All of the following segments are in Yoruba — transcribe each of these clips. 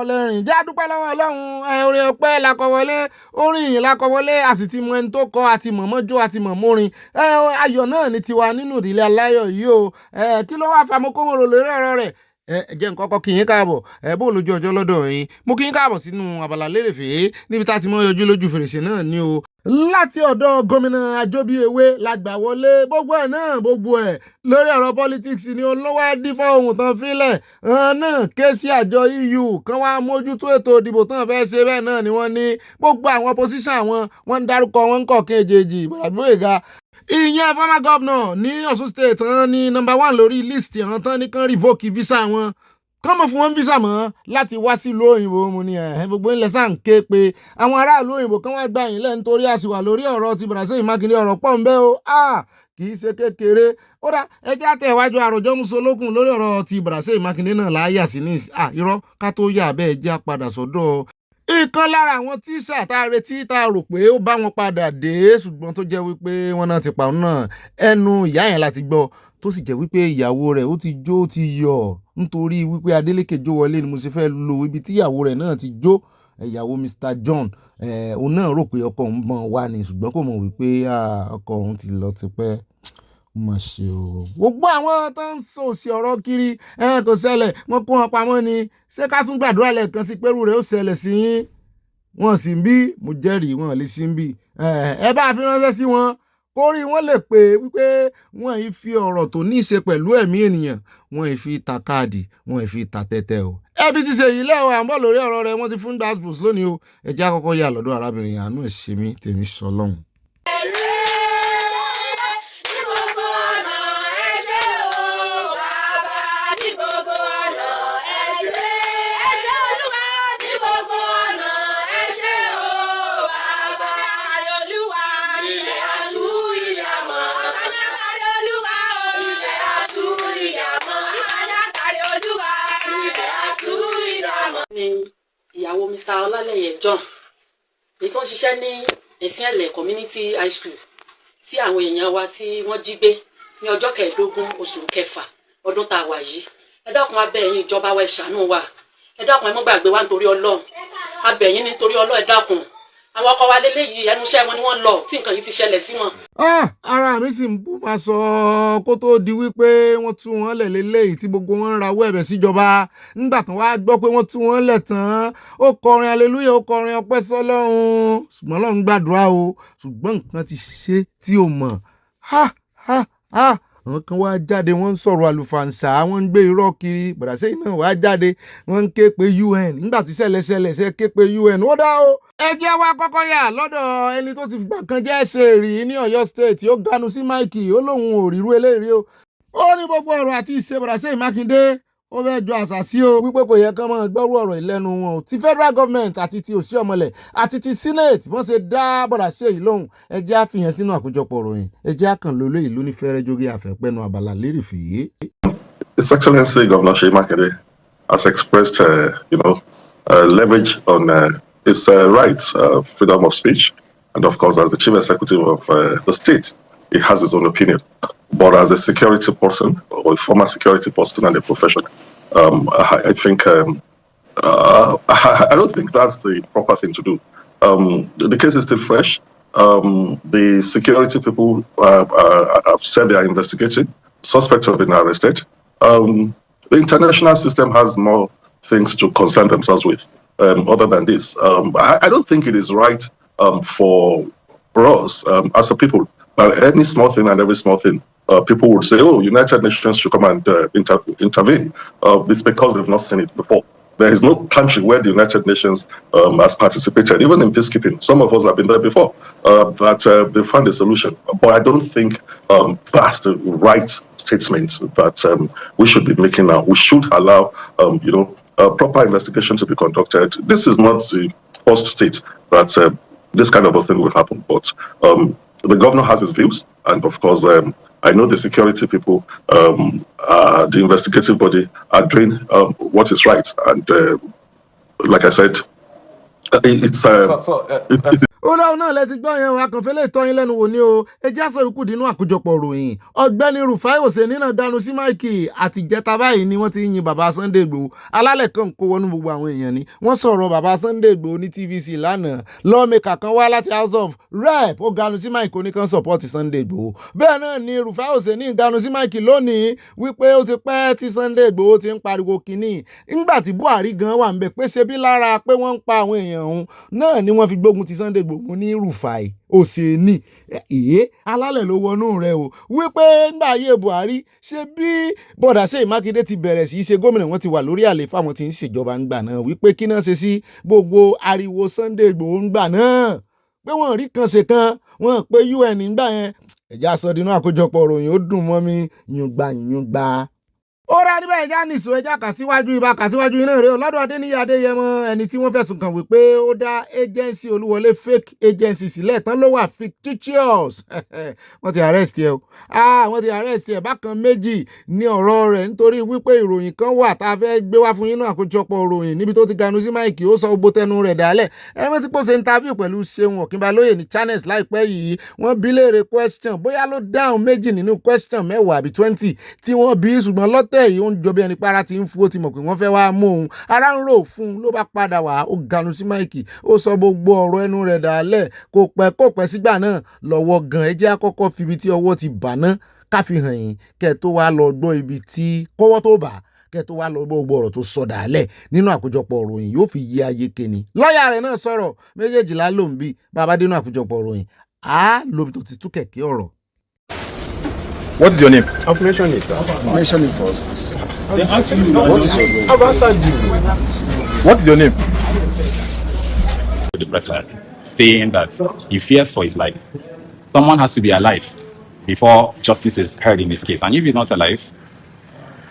Lẹ́rìn já dúpẹ́ lọ́wọ́ Ọlọ́run orin ọpẹ́ lakọwọlé orin ìyìn lakọwọlé a sì ti mọ ẹni tó kọ àti mọ̀mọ́jó àti mọ̀mọ́rin ayọ̀ náà ni tiwa nínú ìdílé aláyọ̀ yìí o kí ló wá fa mo kówóró lórí ọ̀rọ̀ rẹ̀ jẹ́ nǹkan kọ́ kí yín káàbọ̀ bó lójú ọjọ́ lọ́dọ̀ yín mo kí yín káàbọ̀ sínú abala lérèfé níbi tá a ti mọ yọjú lójú fèrèsé náà ní o láti ọ̀dọ̀ gómìnà Ajóbíewé la gbà wọlé gbogbo ẹ̀ lórí ọ̀rọ̀ politics ni olówó dífọ́ ohun tán fílẹ̀ náà ké sí àjọ EU kan wá mójútó ètò ìdìbò tán fẹ́ ṣe bẹ́ẹ̀ náà ni wọ́n ní gbogbo àwọn opposition wọn ń dárúkọ wọn ń kọ̀ọ̀kan èjèèjì Bọ̀dàbíyèga ìyẹn former governor ní Ọ̀ṣun state wọn ní number 1 lórí list àwọn tán ní kán revoke visa wọn kọ́mọ̀ fún wọn visa mọ́ láti wá sílùú òyìnbó mu ni gbogbo ilẹ̀ sáà ń ké pé àwọn aráàlú òyìnbó kan wá gbà yín lẹ́nu nítorí àsìwà lórí ọ̀rọ̀ ti Bọ̀dàṣẹ́yìn Mákindé ọ̀rọ̀ pọ̀ ń bẹ o kì í ṣe kékeré ó dá ẹjẹ́ àtẹ̀wájú àròjọ musolókun lórí ọ̀rọ̀ ti Bọ̀dàṣẹ́yìn Mákindé náà láyà sí ní irọ́ ká tó yà bẹ́ẹ̀ jẹ́ àpadà sọ́dọ̀ ìkan lára àwọn tíṣà tá a retí tá a rò pé ó bá wọn padà dé ṣùgbọ́n tó jẹ́ wípé wọ́n náà ti pa òun náà ẹnu ìyá yẹn láti gbọ́ tó sì jẹ́ wípé ìyàwó rẹ̀ ó ti jó ó ti yọ̀ nítorí wípé Adeleke jó wọlé ni mo ṣe fẹ́ lo ibi tí ìyàwó rẹ̀ náà ti jó ìyàwó Mr. John òun náà rò pé ọkọ òun mọ̀ wá ni ṣùgbọ́n kò mọ̀ wípé ọkọ òun ti lọ tipẹ́ má ṣe o. gbogbo àwọn tó ń sòsì ọ̀rọ̀ kiri kò ṣẹlẹ̀ wọ́n kó wọn pamọ́ ni ṣé ká tún gbàdúrà lẹ́ẹ̀kan sí pẹ́rù rẹ̀ ó ṣẹlẹ̀ sí yín wọ́n sì ń bí mo jẹ́rìí wọn lè sí ń bí ẹ bá fi ránṣẹ́ sí wọn kórí wọn lè pè wípé wọn yìí fi ọ̀rọ̀ tó ní í ṣe pẹ̀lú ẹ̀mí ènìyàn wọn yìí fi ta káàdì wọn yìí fi ta tẹ́tẹ́ o. ẹbí ti ṣe yìí lẹ́wọ̀ à ń bọ̀ lórí ọ̀rọ̀ rẹ̀ wọ́n ti fún dasbos lónìí o ẹjẹ́ àkọ́kọ́ yà lọ́dọ̀ arábìnrin àánú ẹ̀ ṣe mí tèmi sọ lọ́hùn. Ìyàwó Mr. Ọlálẹyẹ John èyí tó ń ṣiṣẹ́ ní Ẹ̀sìnẹ̀lẹ̀ community high school tí àwọn èèyàn wa tí wọ́n jí gbé ní ọjọ́ 15 oṣù kẹfà ọdún tá a wà yìí ẹ dákun a bẹ̀ yín ìjọba wa ẹ ṣàánú wa ẹ dákun ẹ mọ́ gbàgbé wa nítorí Ọlọ́run a bẹ̀ yín nítorí Ọlọ́run ẹ dákun àwọn ọkọ wa lélẹ́yìí ẹnu iṣẹ́ wọn ni wọ́n lọ tí nǹkan yìí ti ṣẹlẹ̀ sí wọn. ara mi sì ń bú máa sọ kó tó di wípé wọ́n tú wọn lẹ̀ lélẹ́yìí tí gbogbo wọn ń rawọ́ ẹ̀bẹ̀ síjọba nígbà tán wá gbọ́ pé wọ́n tú wọn lẹ̀ tán ó kọrin aleluya ó kọrin ọpẹ́ sọ́lọ́run ṣùgbọ́n Ọlọ́run gbàdúrà o ṣùgbọ́n nǹkan ti ṣe tí o mọ̀ àwọn kan wá jáde wọ́n ń sọ̀rọ̀ àlùfàǹsà wọ́n ń gbé irọ́ kiri Bọ̀dàṣẹ́yìn náà wá jáde wọ́n ń ké pe UN nígbà tí ṣẹlẹ̀ ṣe ké pe UN ó dá o. ẹ jẹ́ wá kọ́kọ́ yà lọ́dọ̀ ẹni tó ti gbà kan jẹ́ ṣe rí ní Ọ̀yọ́ state ó ganu sí máìkì ó lóun ò ríru eléyìí o ó ní gbogbo ọ̀rọ̀ àti ìṣe Bọ̀dàṣẹ́yìn Mákindé ó fẹ́ jọ àṣàsí o wípé kò yẹ kán máa gbọ́rú ọ̀rọ̀ ìlẹ́nu wọn o ti federal government àti ti Oshiomole àti ti senate wọ́n ṣe dá Bọ̀dàṣẹ́yìn lóhùn ẹ jẹ́ á fìyẹn sínú àkójọpọ̀ ròyìn ẹ jẹ́ á kàn lóló ìlú ní fẹ́rẹ́ jógé àfẹ́pẹ́nu abala lérèfé. His Excellency Governor Seyi Makinde has expressed leverage on his rights, freedom of speech, and of course as the chief executive of the state he has his own opinion. But as a security person, or a former security person and a professional, I think I don't think that's the proper thing to do. The case is still fresh. The security people have said they are investigating. Suspects have been arrested. The international system has more things to concern themselves with other than this. I don't think it is right for us as a people. Any small thing and every small thing people would say, oh, United Nations should come and intervene. It's because they've not seen it before. There is no country where the United Nations has participated, even in peacekeeping. Some of us have been there before, that they found a solution. But I don't think that's the right statement that we should be making now. We should allow, proper investigation to be conducted. This is not the first state that this kind of a thing will happen. But the governor has his views, and of course, I know the security people, the investigative body are doing what is right. And like I said, it's ó dáhùn náà lẹ́ti gbọ́ yẹn akànfẹ́ lè tọ́ yín lẹ́nu wò ní o ẹjẹ́ àṣọ ikú dínú àkójọpọ̀ ròyìn Ọ̀gbẹ́ni Rufai Oseni náà ganu sí máìkì àtìjẹta báyìí ni wọ́n ti yin bàbá Sunday Igboho alálẹ̀ kan kó wọnú gbogbo àwọn èèyàn ni wọ́n sọ̀rọ̀ bàbá Sunday Igboho ní TVC lánàá lọ́ọ̀mẹ́kà kan wá láti House of Rep ó ganu sí máìkì oníkan support Sunday Igboho bẹ́ẹ̀ náà ni Rufai Oseni ganu sí máìkì lónìí wípé ó ti pẹ́ tí Sunday Igboho ti ń pariwo kínní ńgbà tí Buhari gan wà ń bẹ̀ pé ṣe bí lára pé wọ́n ń pa àwọn èèyàn òun náà ni wọ́n fi gbógun ti Sunday Igboho mo ní Rufai Oseni alálẹ̀ ló wọnú rẹ̀ o wípé nígbà ayé Buhari ṣe bí bọ́dà Ṣèyí Mákindé ti bẹ̀rẹ̀ sí í ṣe gómìnà wọn ti wà lórí àlééfà wọn ti ń ṣèjọba ńgbà náà wípé kí náà ṣe sí gbogbo ariwo Sunday Igboho ńgbà náà pé wọ́n rí kan ṣe kan wọ́n pé UN ńgbà yẹn ẹ̀já sọ dínú àkójọpọ̀ ròyìn ó dùn mọ́ mi yùngbà. Ó rà níbẹ̀ ẹja nìṣó ẹja kà síwájú iná rẹ̀ lọ́dọ̀ Adéníyì Adéyẹmọ ẹni tí wọ́n fẹ̀sùn kàn wípé ó dá agency Olúwọlé fake agency sílẹ̀ tán ló wà fictitious wọ́n ti arrest ẹ o wọ́n ti arrest ẹ bákan méjì ní ọ̀rọ̀ rẹ̀ nítorí wípé ìròyìn kan wà tá a fẹ́ gbé wá fún yín náà àkójọpọ̀ ìròyìn níbi tó ti ganu sí máìkì ó sọ gbogbo tẹnu rẹ̀ dálẹ̀ ẹni tí kò ṣe interview pẹ̀lú Ṣeun Ọ̀kínbalóyè ní channels láìpẹ́ yìí wọ́n bi léèrè question bóyá ló dáhùn méjì nínú question 10 àbí 20 tí wọ́n bí ṣùgbọ́n lọ́tẹ̀ yìí ó ń jọ bí ẹni para ti ń fún ó ti mọ̀ pé wọ́n fẹ́ wá mú òun ara ń rò fún un ló bá padà wá ó ganu sí máìkì ó sọ gbogbo ọ̀rọ̀ ẹnu rẹ̀ dálẹ̀ kò pẹ́ sígbà náà lọ́wọ́ gan ẹ jẹ́ àkọ́kọ́ fi ibi tí ọwọ́ ti bà ná ká fi hàn yín kẹ́ tó wá lọ gbọ́ ibi tí kọ́wọ́ tó bà kẹ́ tó wá lọ gbọ́ gbogbo ọ̀rọ̀ tó sọ dálẹ̀ nínú àkójọpọ̀ ìròyìn yóò fi yé ayé kéni lọ́ọ̀yà rẹ̀ náà sọ̀rọ̀ méjèèjìlá ló ń bí bàbá dénú àkójọpọ̀ ìròyìn lóbi tó ti tú kẹ̀kẹ́ ọ̀rọ̀. What is your name? I've mentioned it, sir. Mention it for us, please. What is your name? I've answered you. What is your name? The president saying that he fears for his life. Someone has to be alive before justice is heard in this case. And if he's not alive,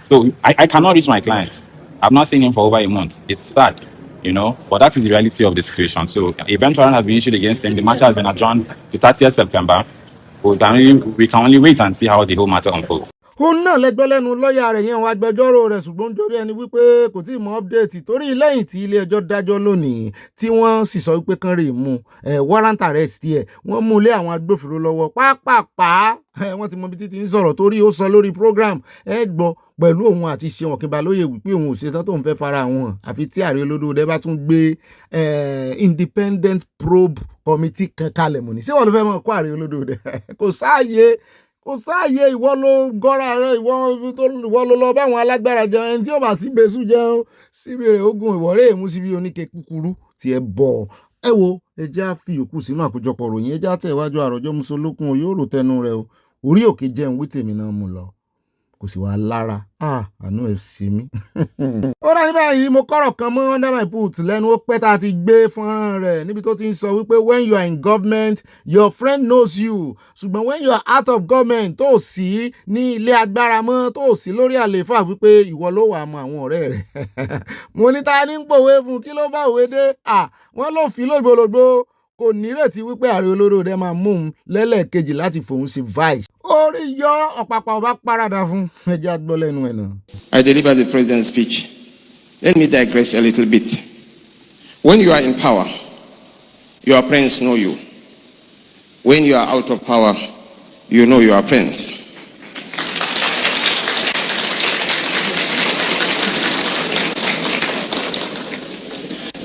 so I cannot reach my client. I've not seen him for over a month. It's sad, but that is the reality of the situation. So a bench warrant has been issued against him. The matter has been adjourned to 30th September. We can only wait and see how the whole matter unfolds. Òun náà lẹ́gbọ́ lẹ́nu lọ́ọ̀yà rẹ̀ yẹn wá agbẹjọ́rò rẹ̀ ṣùgbọ́n ń jórí ẹni wípé kò tí ì mọ update torí lẹ́yìn tí ilé ẹjọ́ dájọ́ lónìí tí wọ́n sì sọ wípé kán rè mú warrant arrest ẹ̀ wọ́n mú lé àwọn agbófinró lọ́wọ́ pápápá wọ́n ti mọ bí títí ń sọ̀rọ̀ torí ó sọ lórí program gbọ́ pẹ̀lú òun àti Ṣeun Ọ̀kínbalóyè wípé òun ò ṣetán tóun fẹ́ fara wọn àfi tí Ààrẹ Olódòdé bá tún gbé independent probe committee kan kalẹ̀ mọ́ ní ṣé wọ́n ló fẹ́ mọ̀ kó Ààrẹ Olódòdé kò sáàyè ìwọ ló gọ́ra rẹ ìwọ ló lọ báwọn alágbára jẹun ẹni tí ó bá sí bẹ́sù jẹun síbi rẹ̀ ogun ìwọ́rẹ́ èmú síbi oníke kúkúrú tí ẹ bọ̀ ẹ wo ẹjẹ́ á fi òkú sínú àkójọpọ̀ ròyìn ẹjẹ́ á tẹ̀ iwájú àròjọ musolókun yóò rò tẹnu rẹ o orí òkè jẹun wí tèmi náà mú lọ kò sì wá lára àánú ẹ̀ sí mi. Ó rà ní báyìí mo kọ́rọ̀ kan mọ́ under my boot lẹ́nu ó pẹ́ tá a ti gbé fọ́nrán rẹ̀ níbi tó ti ń sọ wípé when you are in government your friend knows you ṣùgbọ́n when you are out of government tó sí ní ilé agbára mọ́ tó sí lórí àlééfà wípé ìwọ ló wà mọ́ àwọn ọ̀rẹ́ rẹ̀. Mo ní ta ní ń pòwe fún kí ló bá òwe dé wọ́n ló fi lógbòlógbò kò nírètí wípé Ààrẹ Olódòdé máa mú un lẹ́lẹ́kejì láti fòun sí vice. Orí yọ ọ̀pàpà ọba parada fún ẹjẹ́ àgbọ̀ lẹ́nu ẹ̀ náà. I delivered the president's speech. Let me digress a little bit. When you are in power, your friends know you. When you are out of power, you know your friends.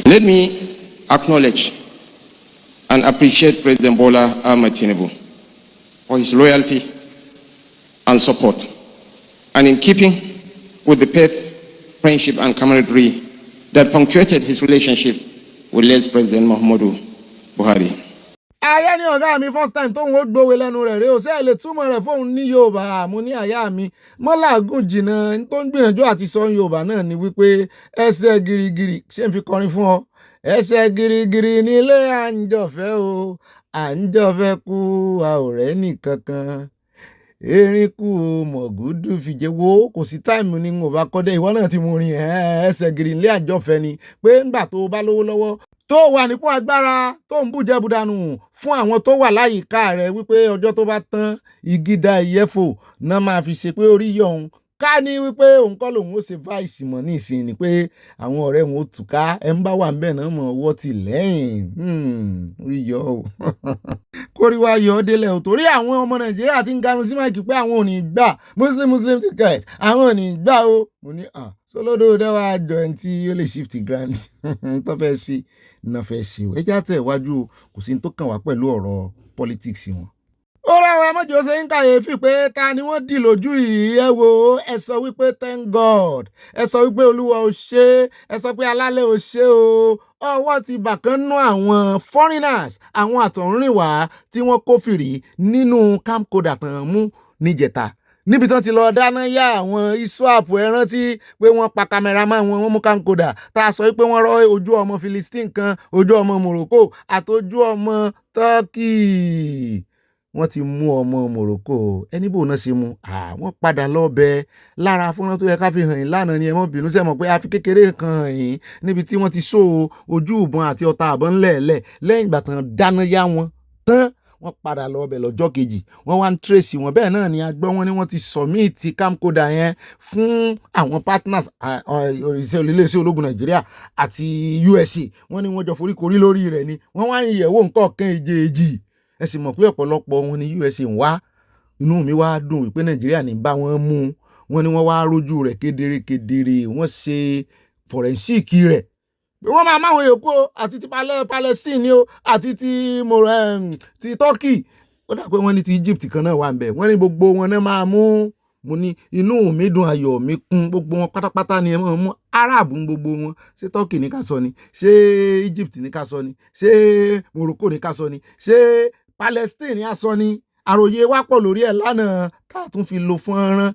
Let me acknowledge and appreciate President Bola Ahmed Tinubu for his loyalty and support, and in keeping with the faith, friendship, and camaraderie that punctuated his relationship with late President Muhammadu Buhari. ayé ní ọ̀gá mi first time tóun ó gbòwe lẹ́nu rẹ̀ rèé o ṣe é lè túmọ̀ rẹ̀ fóun ní Yorùbá mo ní àyà mi mọ́làgùn jìnnà tó ń gbìyànjú àti sọ Yorùbá náà ni wípé ẹsẹ̀ girigiri ṣé n fi kọrin fún ọ ẹsẹ̀ girigiri nílé à ń jọ̀fẹ́ o à ń jọ̀fẹ́ kú a ò rẹ́ nìkankan erin kú mọ̀gúdù fìjẹ́ wo kò sí táìmù ni n ò bá kọ́ dé ìwọ náà ti mú rin ẹsẹ̀ gírí nílé àjọfẹ́ ni pé ńgbà tó bá lówó lọ́wọ́ tó wà nípò agbára tó ń bùjẹ́ budanu fún àwọn tó wà láyìíká rẹ̀ wípé ọjọ́ tó bá tán ìgídà ìyẹ́fò náà máa fi ṣe pé orí yọ òun ká ní wípé òun kọ́ lòun ó ṣe vice mọ̀ ní ìsìn ni pé àwọn ọ̀rẹ́ wọn ó tùká ẹ̀ ń bá wà ń bẹ̀ náà mọ̀ ọwọ́ tì lẹ́yìn orí yọ o kóríwá yọ ọ́ délẹ̀ o torí àwọn ọmọ Nàìjíríà ti ń ganu sí máìkì pé àwọn ò ní gbà muslim ticket àwọn ò ní gbà o mo ní sọlọ́dọ̀ dáwà àjọ ẹni tí ó lè shift grand tó fẹ́ ṣe náà fẹ́ ṣe o ẹjẹ́ àtẹ̀ iwájú o kò sí ní tó kàn wá pẹ̀lú ọ̀rọ̀ politics wọn. ó ráwọ̀ ẹ mọ́jọ́ ṣe ń kàyéfì pé ta ni wọ́n dì lójú yìí ẹ wo ẹ sọ wípé thank God ẹ sọ wípé Olúwa ò ṣe ẹ sọ pé alálẹ̀ ò ṣe o ọwọ́ ti bàkan nú àwọn foreigners àwọn àtọ̀húnrìnwá tí wọ́n kófìrí nínú camcorder tàn mú níjẹta níbi tán ti lọ dáná yá àwọn ISWAP ẹ rántí pé wọ́n pa cameraman wọn mú camcorder tá a sọ pé wọ́n rọ ojú ọmọ Philistine kan ojú ọmọ Morocco àtọjú ọmọ Turkey wọ́n ti mú ọmọ Morocco ẹni bò náà ṣe mú wọ́n padà lọ́bẹ̀ lára fúnran tó yẹ ká fi hàn yín lánàá ni ẹ mọ́ bínú sẹ́mọ̀ pé a fi kékeré kan hàn yín níbi tí wọ́n ti só ojú ìbọn àti ọta àbọ̀n lẹ́ẹ̀lẹ̀ lẹ́yìn ìgbà tán dáná yá wọn tán wọ́n padà lọ́bẹ̀ lọ́jọ́ kejì wọ́n wá ń tracy wọn bẹ́ẹ̀ náà ni a gbọ́ wọn ni wọ́n ti submit camcorder yẹn fún àwọn partners iléeṣẹ́ ológun Nàìjíríà àti USA wọ́n ní wọ́n jọ foríkorí lórí rẹ̀ ni wọ́n wá ń yẹ̀wò nǹkan kan èjèèjì ẹ sì mọ̀ pé ọ̀pọ̀lọpọ̀ wọn ni USA ń wá inú mi wá dùn wípé Nàìjíríà ní bá wọn mú wọn ni wọ́n wá rójú rẹ̀ kedere wọ́n ṣe forensic rẹ̀ pé wọ́n máa máwọn èkó àti ti Palestine ni o àti ti Turkey ó dà pé wọ́n ní ti Egypt kan náà wà ń bẹ̀ wọ́n ní gbogbo wọn náà máa mú mo ní inú mi dùn ayọ̀ mi kún gbogbo wọn pátápátá ni ẹ máa mú Arab ń gbogbo wọn ṣé Turkey ní ká sọ ni ṣé Egypt ní ká sọ ni ṣé Morocco ní ká sọ ni ṣé Palestine ní á sọ ni àròyé wá pọ̀ lórí ẹ̀ lánàá tá a tún fi lo fọ́nrán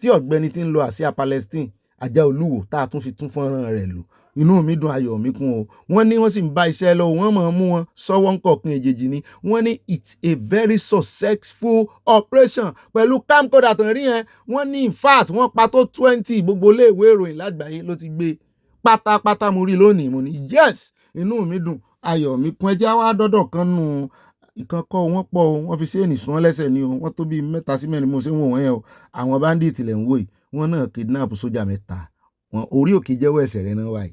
tí ọ̀gbẹ́ni ti ń lo àsíá Palestine ajá olúwo tá a tún fi tún fọ́nrán rẹ̀ lò inú mi dùn ayọ̀ mi kún o wọ́n ní wọ́n sì ń bá iṣẹ́ lọ wọ́n máa mú wọn sọ́wọ́ ńkọ̀ọ̀kan èjèèjì ni wọ́n ní it's a very successful operation pẹ̀lú camcorder tàn rí yẹn wọ́n ní in fact wọ́n pa tó 20 gbogbo iléèwé ìròyìn lágbàáyé ló ti gbé pátápátá mo rí lónìí mo ní yes inú mi dùn ayọ̀ mi kún ẹjẹ́ wá dọ́dọ̀ kan nù ìkan kọ́ wọ́n pọ̀ o wọ́n fi ṣe ènìsún lẹ́sẹ̀ ni o wọ́n tó bíi 3 sí 4 mo ṣe ń wò wọ́n yẹn o àwọn bandit lẹ̀ ń wò yìí wọ́n náà kidnap sójà 3 wọn orí òkè jẹ́wọ́ ẹ̀ṣẹ̀ rẹ̀ náà wáyé.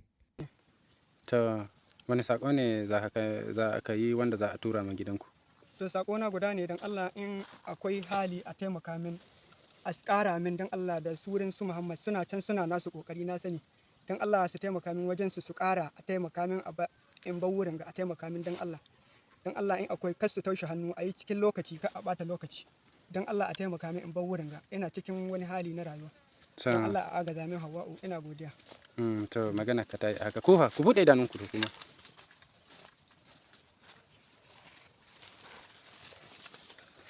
To wani sako ne za ka yi wanda za a tura ma gidanku? To sako na guda ne don Allah in akwai hali a taimaka min a ƙara min don Allah da surin su Muhammad suna can suna nasu kokari na sani don Allah su taimaka min wajen su ƙara a taimaka min in bar wurin ga a taimaka min don Allah in akwai kasu taushe hannu a yi cikin lokaci ka a bata lokaci don Allah a taimaka min in bar wurin ga ina cikin wani hali na rayuwa don Allah a agaza min Hawwa'u ina godiya. To magana ka ta yi haka ko ku buɗe idanunku da kuma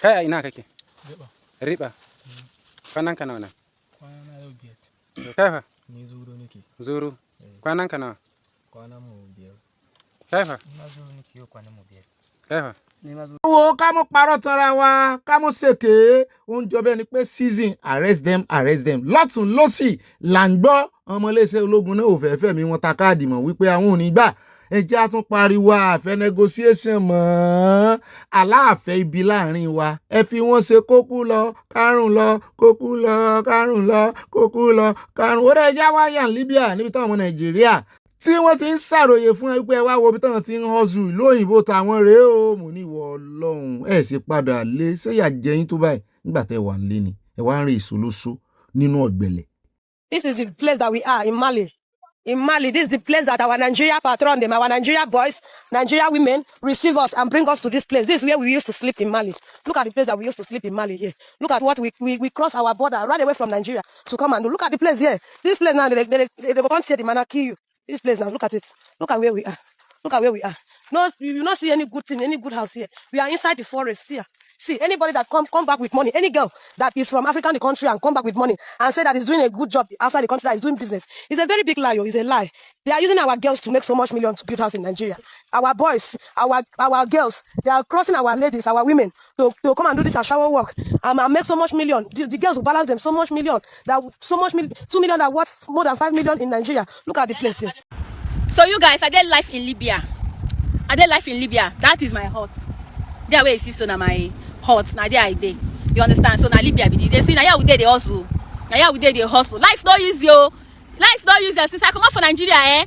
kai a ina kake riba kwanan ka nawa nan kwana yau 5 to kai fa ni zuro nake zuru kwanan ka nawa kwanan mu 5 kai fa ina zuro nake yau kwanan mu 5 kai fa wo ká mọ́ parọ́ tanra wa ká mọ́ ṣèké oúnjẹ bẹ́ẹ̀ ni pé season arrest them lọ́tún lọ́sì là ń gbọ́ ọmọléeṣẹ́ ológun náà ò fẹ́ fẹ̀mí wọn ta káàdì mọ̀ wípé àwọn ò ní gbà ẹjẹ́ á tún pariwo àfẹ́ negotiation mọ́ aláàfẹ́ ibi láàrin wa ẹ fi wọ́n ṣe kókú lọ kárùn lọ kókú lọ kárùn lọ kókú lọ kárùn ó rẹ̀ ẹjẹ́ wáyà ní Libya níbi táwọn ọmọ Nàìjíríà tí wọ́n ti ń ṣàròyé fún ẹgbẹ́ wa wo bí táwọn ti ń hustle ìlú òyìnbó táwọn rèé o mo ní ìwọ Ọlọ́run ẹ̀ ṣe padà lé ṣéyà jẹyìn tó báyìí nígbà tẹ́ wà ń lé ni ẹ wá ń rìn ìṣolóṣó nínú ọ̀gbẹ̀lẹ̀. This is the place that we are in Mali. In Mali, this is the place that our Nigeria patron, them, our Nigeria boys, Nigeria women receive us and bring us to this place. This is where we used to sleep in Mali. Look at the place that we used to sleep in Mali here. Look at what we cross our border right away from Nigeria to come and do. Look at the place here. This place now, they go and say the man kill you. This place now, look at it. Look at where we are. Look at where we are. No, you will not see any good thing, any good house here. We are inside the forest here. See, anybody that come back with money, any girl that is from Africa, the country, and come back with money and say that is doing a good job outside the country, that is doing business, is a very big lie. It's a lie. They are using our girls to make so much million to build house in Nigeria. Our boys, our girls, they are crossing our ladies, our women to come and do this shower work and make so much million. The girls will balance them so much million, that 2 million are worth more than 5 million in Nigeria. Look at the place here. So you guys, I did life in Libya. That is my hut. There where you see, so na my hut. Now there I dey. You understand? So na Libya be they see. Now here we dey the hustle. Life no easy, yo. Life no easy. Since I come out from Nigeria,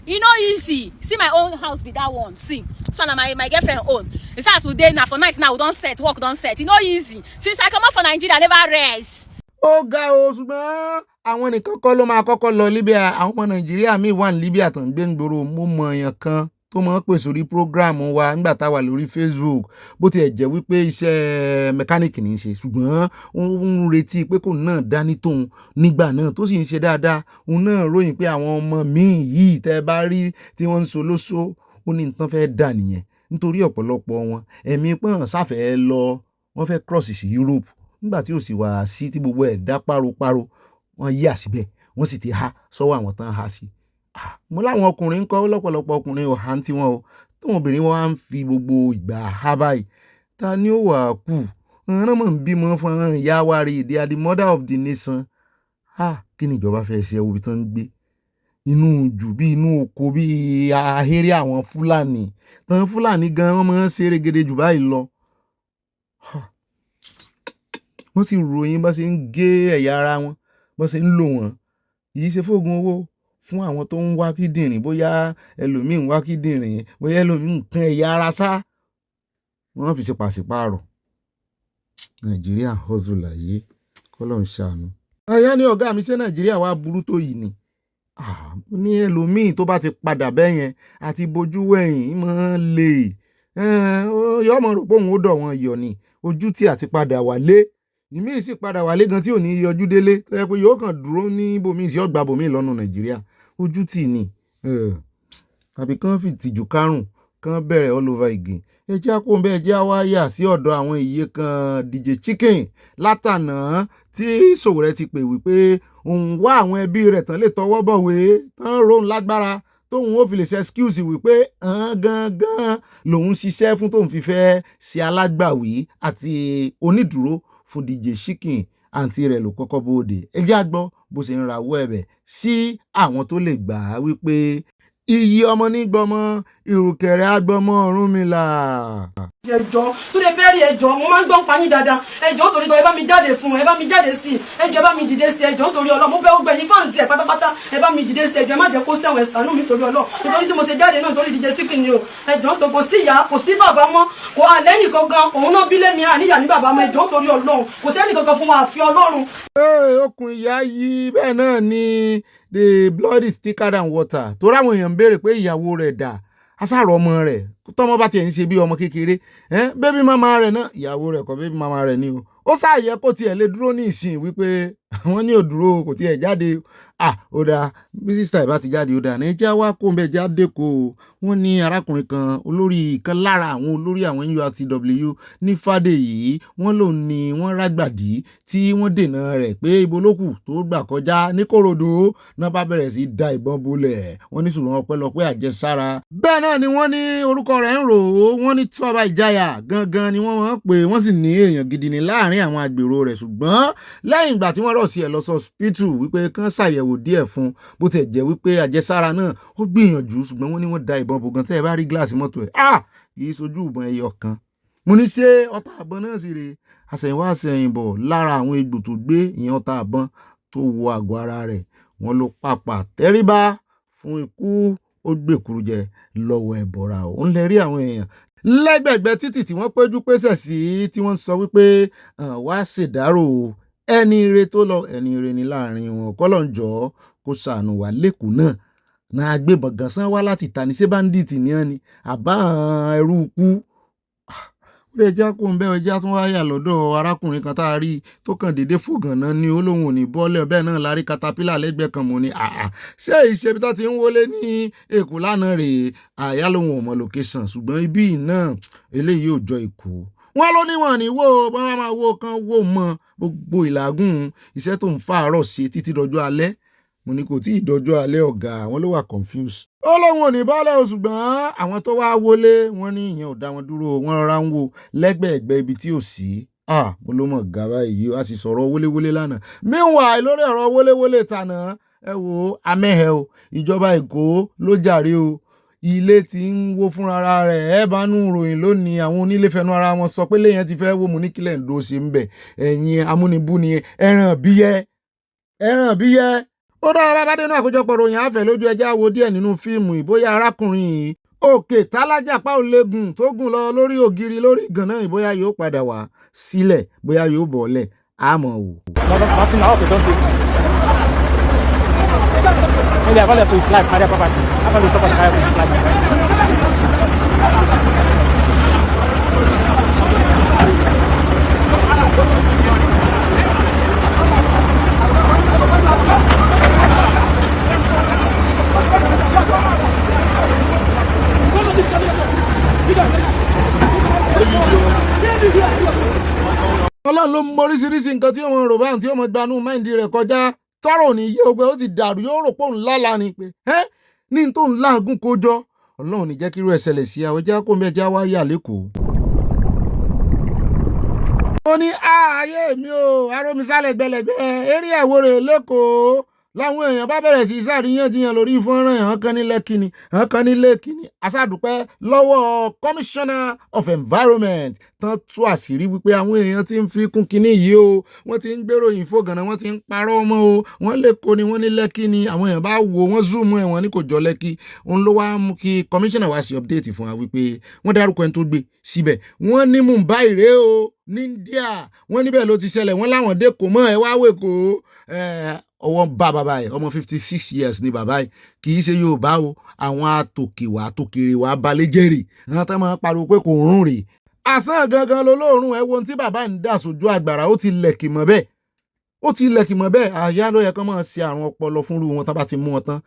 you know easy. See my own house be that one. See, so na my girlfriend own. It's as we dey now for night now we don't set work don't set. You know easy. Since I come out from Nigeria, I never rest. Ó ga o, ṣùgbọ́n àwọn nìkan kọ́ ló máa kọ́kọ́ lọ Libya. Àwọn ọmọ Nàìjíríà míì wà ní Libya tó ń gbé ń gbòòrò. Mo mọ èèyàn kan tó máa ń pè sórí program wa nígbà tá a wà lórí Facebook, bó tiẹ̀ jẹ́ wípé iṣẹ́ mẹkáníìkì ní í ṣe, ṣùgbọ́n ó ń retí pé kò náà dání tóun nígbà náà tó sì ń ṣe dáadáa. Òun náà ròyìn pé àwọn ọmọ míì yìí tẹ́ bá rí tí wọ́n ń so lóṣó, ó ní nǹkan fẹ́ dà nìyẹn nítorí ọ̀pọ̀lọpọ̀ wọn ẹ̀mí pọ́n sáfẹ́ lọ, wọ́n fẹ́ cross sí Europe nígbà tí ó sì wà sí tí gbogbo ẹ̀ dá páropáro, wọ́n yí àsìbẹ̀ wọ́n sì ti há sọ́wọ́ àwọn tán há sí. Mo láwọn ọkùnrin ń kọ́ lọ́pọ̀lọpọ̀ ọkùnrin ò há tí wọn o, tóun obìnrin wọn á ń fi gbogbo ìgbà há báyìí. Ta ni ó wà kù? Ọ̀ràn mọ̀ ń bímọ fún ọ̀ràn ìyá wa rí, they are the mother of the nation. Kí ni ìjọba fẹ́ ṣe obi tán ń gbé? Inú jù bí inú oko bí ahéré àwọn Fúlàní. Tán Fúlàní gan wọ́n máa ń ṣe régede jù báyìí lọ. Wọ́n sì ròyìn bá ṣe ń gé ẹ̀yà ara wọn, bá ṣe ń lò wọ́n. Yìí ṣe fóògùn owó fún àwọn tó ń wá kíndìnrín, bóyá ẹlòmíì ń wá kíndìnrín, bóyá ẹlòmíì ń kan ẹ̀yà ara sá. Wọ́n fi ṣe pàṣípààrọ̀. Nàìjíríà hustle láyé, k'Ọlọ́run ṣàánú. Àyà ni ọ̀gá mi ṣe Nàìjíríà wá burú tó yìí ni. Mo ní ẹlòmíì tó bá ti padà bẹ́yẹn àti bojú wẹ̀yìn máa ń lè. Yọ́ mọ̀ rò pé òun ó dọ̀ wọn yọ̀ ni. Ojú tí àti padà wálé. Ìmí sì padà wálé gan tí ò ní yọjú délé. Tó yẹ pé yóò kàn dúró ní bòmíì sí ọgbà bòmíì lọ́nà Nàìjíríà. Ojú tì ní. Tàbí kán fi tìjú kárùn kán bẹ̀rẹ̀ all over again. Ẹ jẹ́ á kó ń bẹ́ ẹ jẹ́ á wá yà sí ọ̀dọ̀ àwọn ìyè kan DJ Chicken látànà tí Sowore ti pè wípé òun wá àwọn ẹbí rẹ̀ tán lè tọwọ́ bọ̀wé tán rohun lágbára tóun ó fi lè ṣe excuse wípé gangan lòun ṣiṣẹ́ fún tóun fi fẹ́ ṣe alágbàwí àti onídùúró fún DJ Chicken. Àǹtí rẹ̀ ló kọ́kọ́ bóde. Ẹ jẹ́ á gbọ́ bó ṣe ń rawọ́ ẹ̀bẹ̀ sí àwọn tó lè gbà á wípé iyì ọmọ nígbọmọ ìrùkẹ̀rẹ̀ agbọmọ Ọ̀rúnmìlà. Ẹjọ́ tó lè bẹ́ẹ̀rì ẹjọ́ mo máa ń gbọ́n pa yín dáadáa ẹjọ́ torí tó ẹ bá mi jáde fún ẹ bá mi jáde sí ẹjọ́ bá mi dìde sí ẹjọ́ torí Ọlọ́run mo bẹ̀ ó gbẹ̀yìn fáǹsì ẹ̀ pátápátá ẹ bá mi dìde sí ẹjọ́ ẹ má jẹ́ kó sẹ́wọ̀n ẹ̀sánú mi torí Ọlọ́run nítorí tí mo ṣe jáde náà torí DJ Chicken ni o ẹjọ́ tó kò sí ìyá kò sí bàbá mọ́ kò àlẹ́yìn kankan òun náà bílẹ̀ mi àníyà ní bàbá mọ́ ẹjọ́ torí Ọlọ́run kò sẹ́ni kankan fún wa àfi Ọlọ́run. Okùn ìyá yìí bẹ́ẹ̀ náà ni the blood is thicker than water. Torí àwọn èèyàn ń béèrè pé ìyàwó rẹ̀ dà, aṣáàrọ̀ ọmọ rẹ̀ tọ́mọ bá tiẹ̀ ń ṣe bí ọmọ kékeré bébí mama rẹ̀ náà ìyàwó rẹ̀ kọ́ bébí mama rẹ̀ ni o. Ó ṣàyẹ kó tiẹ̀ lè dúró ní ìsìn wípé wọ́n ní òdúró kò tiẹ̀ jáde. Ó dáa bí sísá ìbá ti jáde ó dáa ní ẹjẹ́ wá kó ń bẹ jáde kó o. Wọ́n ní arákùnrin kan olórí kan lára àwọn olórí àwọn NURTW ní Fádèyí, wọ́n lòun ni wọ́n rágbàdì tí wọ́n dènà rẹ̀ pé ibo lókù tó gbà kọjá ní Kòròdú náà bá bẹ̀rẹ̀ sí da ìbọn bolẹ̀. Wọ́n ní ṣùgbọ́n ọpẹ́lọpẹ́ àjẹsára. Bẹ́ẹ̀ náà ni wọ́n ní orúkọ rẹ̀ ń rò ó, wọ́n ní Túbà Ìjayà gangan ni wọ́n máa ń pè, wọ́n sì ní èèyàn gidi ní láàrin àwọn agbèrò rẹ̀. Ṣùgbọ́n lẹ́yìn ìgbà tí wọ́n rọ̀ sí ẹ̀ lọ hospital wípé kán ṣàyẹ̀wò díẹ̀ fún bó tiẹ̀ jẹ́ wípé àjẹsára náà ó gbìyànjú, ṣùgbọ́n wọ́n ní wọ́n da ìbọn bò gan tẹ́ ẹ bá rí gíláàsì mọ́tò ẹ̀ kìí sojú ìbọn ẹyọ kan. Mo ní ṣé ọta àbọn náà sì rè àṣẹ̀yìnwá àṣẹ̀yìnbọ̀ lára àwọn egbò tó gbé ìyẹn ọta àbọn tó wọ àgọ́ ara rẹ̀. Wọ́n ló pàpà tẹríba fún ikú ó gbèkúrú jẹ lọ́wọ́ ẹ̀bọ̀ra. Ó ń lè rí àwọn èèyàn lẹ́gbẹ̀gbẹ́ títì tí wọ́n péjú pésẹ̀ sí tí wọ́n sọ wípé wá ṣèdárò ẹni ire tó lọ, ẹni ire ni láàrin wọn. k'Ọlọ́run jọ̀ọ́ kó ṣàánú wa lẹ́kọ̀ọ́ náà agbébọn gan sán wá láti ta ní ṣé báńdíìtì ní ọ́ ni àbá ẹrú ikú. ẹja kó ń bẹ́ ẹja tún wáyà lọ́dọ̀ arákùnrin kan tá a rí tó kàn déédé fògànná ní olóhùn òní bọ́ọ̀lẹ̀ bẹ́ẹ̀ náà la rí katapila lẹ́gbẹ̀ẹ́ kan mọ́ ni ṣé ìṣebi tó ti ń wọlé ní Èkó lánàá rèé àyà lòun ò mọ location ṣùgbọ́n ibí náà eléyìí ò jọ Èkó wọn ló níwọ̀n ní wò bọ́n wá máa wò kan wò mọ́ gbogbo ìlàgùn iṣẹ́ tó ń fàárọ̀ ṣe títí dọjọ́ alẹ́ mo ní kò tí ì dọjọ́ alẹ́ ọ̀gá àwọn ló wà confused. ó lóun ò ní bọ́lẹ̀ o ṣùgbọ́n àwọn tó wá wọlé wọn ní ìyẹn ò dá wọn dúró wọn rọra ń wo lẹ́gbẹ̀ẹ́gbẹ́ ibi tí ò sí mo ló mọ̀ gàba yìí a sì sọ̀rọ̀ wọléwọlé lánàá meanwhile lórí ọ̀rọ̀ wọléwọlé tànà ẹ wo amẹ́hẹ̀ o ìjọba Èkó ló jàre o ilé tí ń wó fúnra rẹ̀ ẹ bá nú ròyìn lónìí àwọn onílé fẹnu ara wọn sọ pé léyìn ti fẹ́ wó mu ní kílẹ̀ ń dó ṣe ń bẹ̀ ẹ̀yin amúnibú ni ẹran bíyẹ́ ó dára bá bá dénú àkójọpọ̀ ròyìn àfẹ́ lójú ẹjẹ́ àwo díẹ̀ nínú fíìmù ìbóyá arákùnrin yìí òkè tálájà pa ò léegun tó gùn lọ lórí ògiri lórí ìgànná ìbóyá yóò padà wá sílẹ̀ bóyá yóò bọ̀ọ́lẹ̀ àmọ́ wò. Maybe I've for his life, carrier property. I've got property carrier for his life. Ọlọ́run ló mọ oríṣiríṣi nǹkan tí wọ́n rò báyìí tí wọ́n gbanú máìndì rẹ̀ kọjá tọ́rọ̀ ní iye ogbẹ́ ó ti dàrú yóò rò pé òun lálàá ni pé ní tó ń láàgùn kójọ Ọlọ́run ní jẹ́ kí irú ẹ̀ ṣẹlẹ̀ sí àwọn ẹja kó mẹ́ja wá yà lẹ́kọ̀ọ́. ó ní ààyè mi ò arómisálẹ̀ gbẹlẹ̀gbẹ́ eré ẹ̀wòrè lẹ́kọ̀ọ́ láwọn èèyàn bá bẹ̀rẹ̀ sí ṣàríyànjiyàn lórí fọ́nrán àwọn kan ní lẹ́kìnní àwọn kan ní lẹ́kìnní aṣáàdúpẹ́ lọ́wọ́ commissioner of environment tán tú àṣírí wípé àwọn èèyàn ti ń fi kún kínní yìí o wọ́n ti ń gbèròyìn fògànà wọ́n ti ń parọ́ ọmọ o wọ́n lẹ́kọ̀ọ́ ni wọ́n ní lẹ́kìnní àwọn èèyàn bá wo wọ́n zoom ẹ̀ wọ́n ní kò jọ lẹ́kì òun ló wá mú kí commissioner wá sí update fún wa wípé wọ́n dárúkọ ẹni tó gbé síbẹ̀ wọ́n ní Mumbai rèé o ní India wọ́n níbẹ̀ ló ti ṣẹlẹ̀ wọ́n láwọn dé kò mọ́ ẹ wá wèkó ọwọ́ bá bàbá ẹ̀ ọmọ 56 years ni bàbá ẹ̀ kì í ṣe Yorùbá o àwọn àtòkèrè wà balẹ̀ jẹ́rì àwọn tó máa ń pariwo pé kò rún rè àsán gangan lolóòrùn ẹ̀ wo ohun tí bàbá ń dà sójú àgbàrá ó ti lẹ̀kì mọ́ bẹ́ẹ̀ àyà ló yẹ kán máa ṣe àrùn ọpọlọ fúnrú wọn tá bá ti mú wọn tán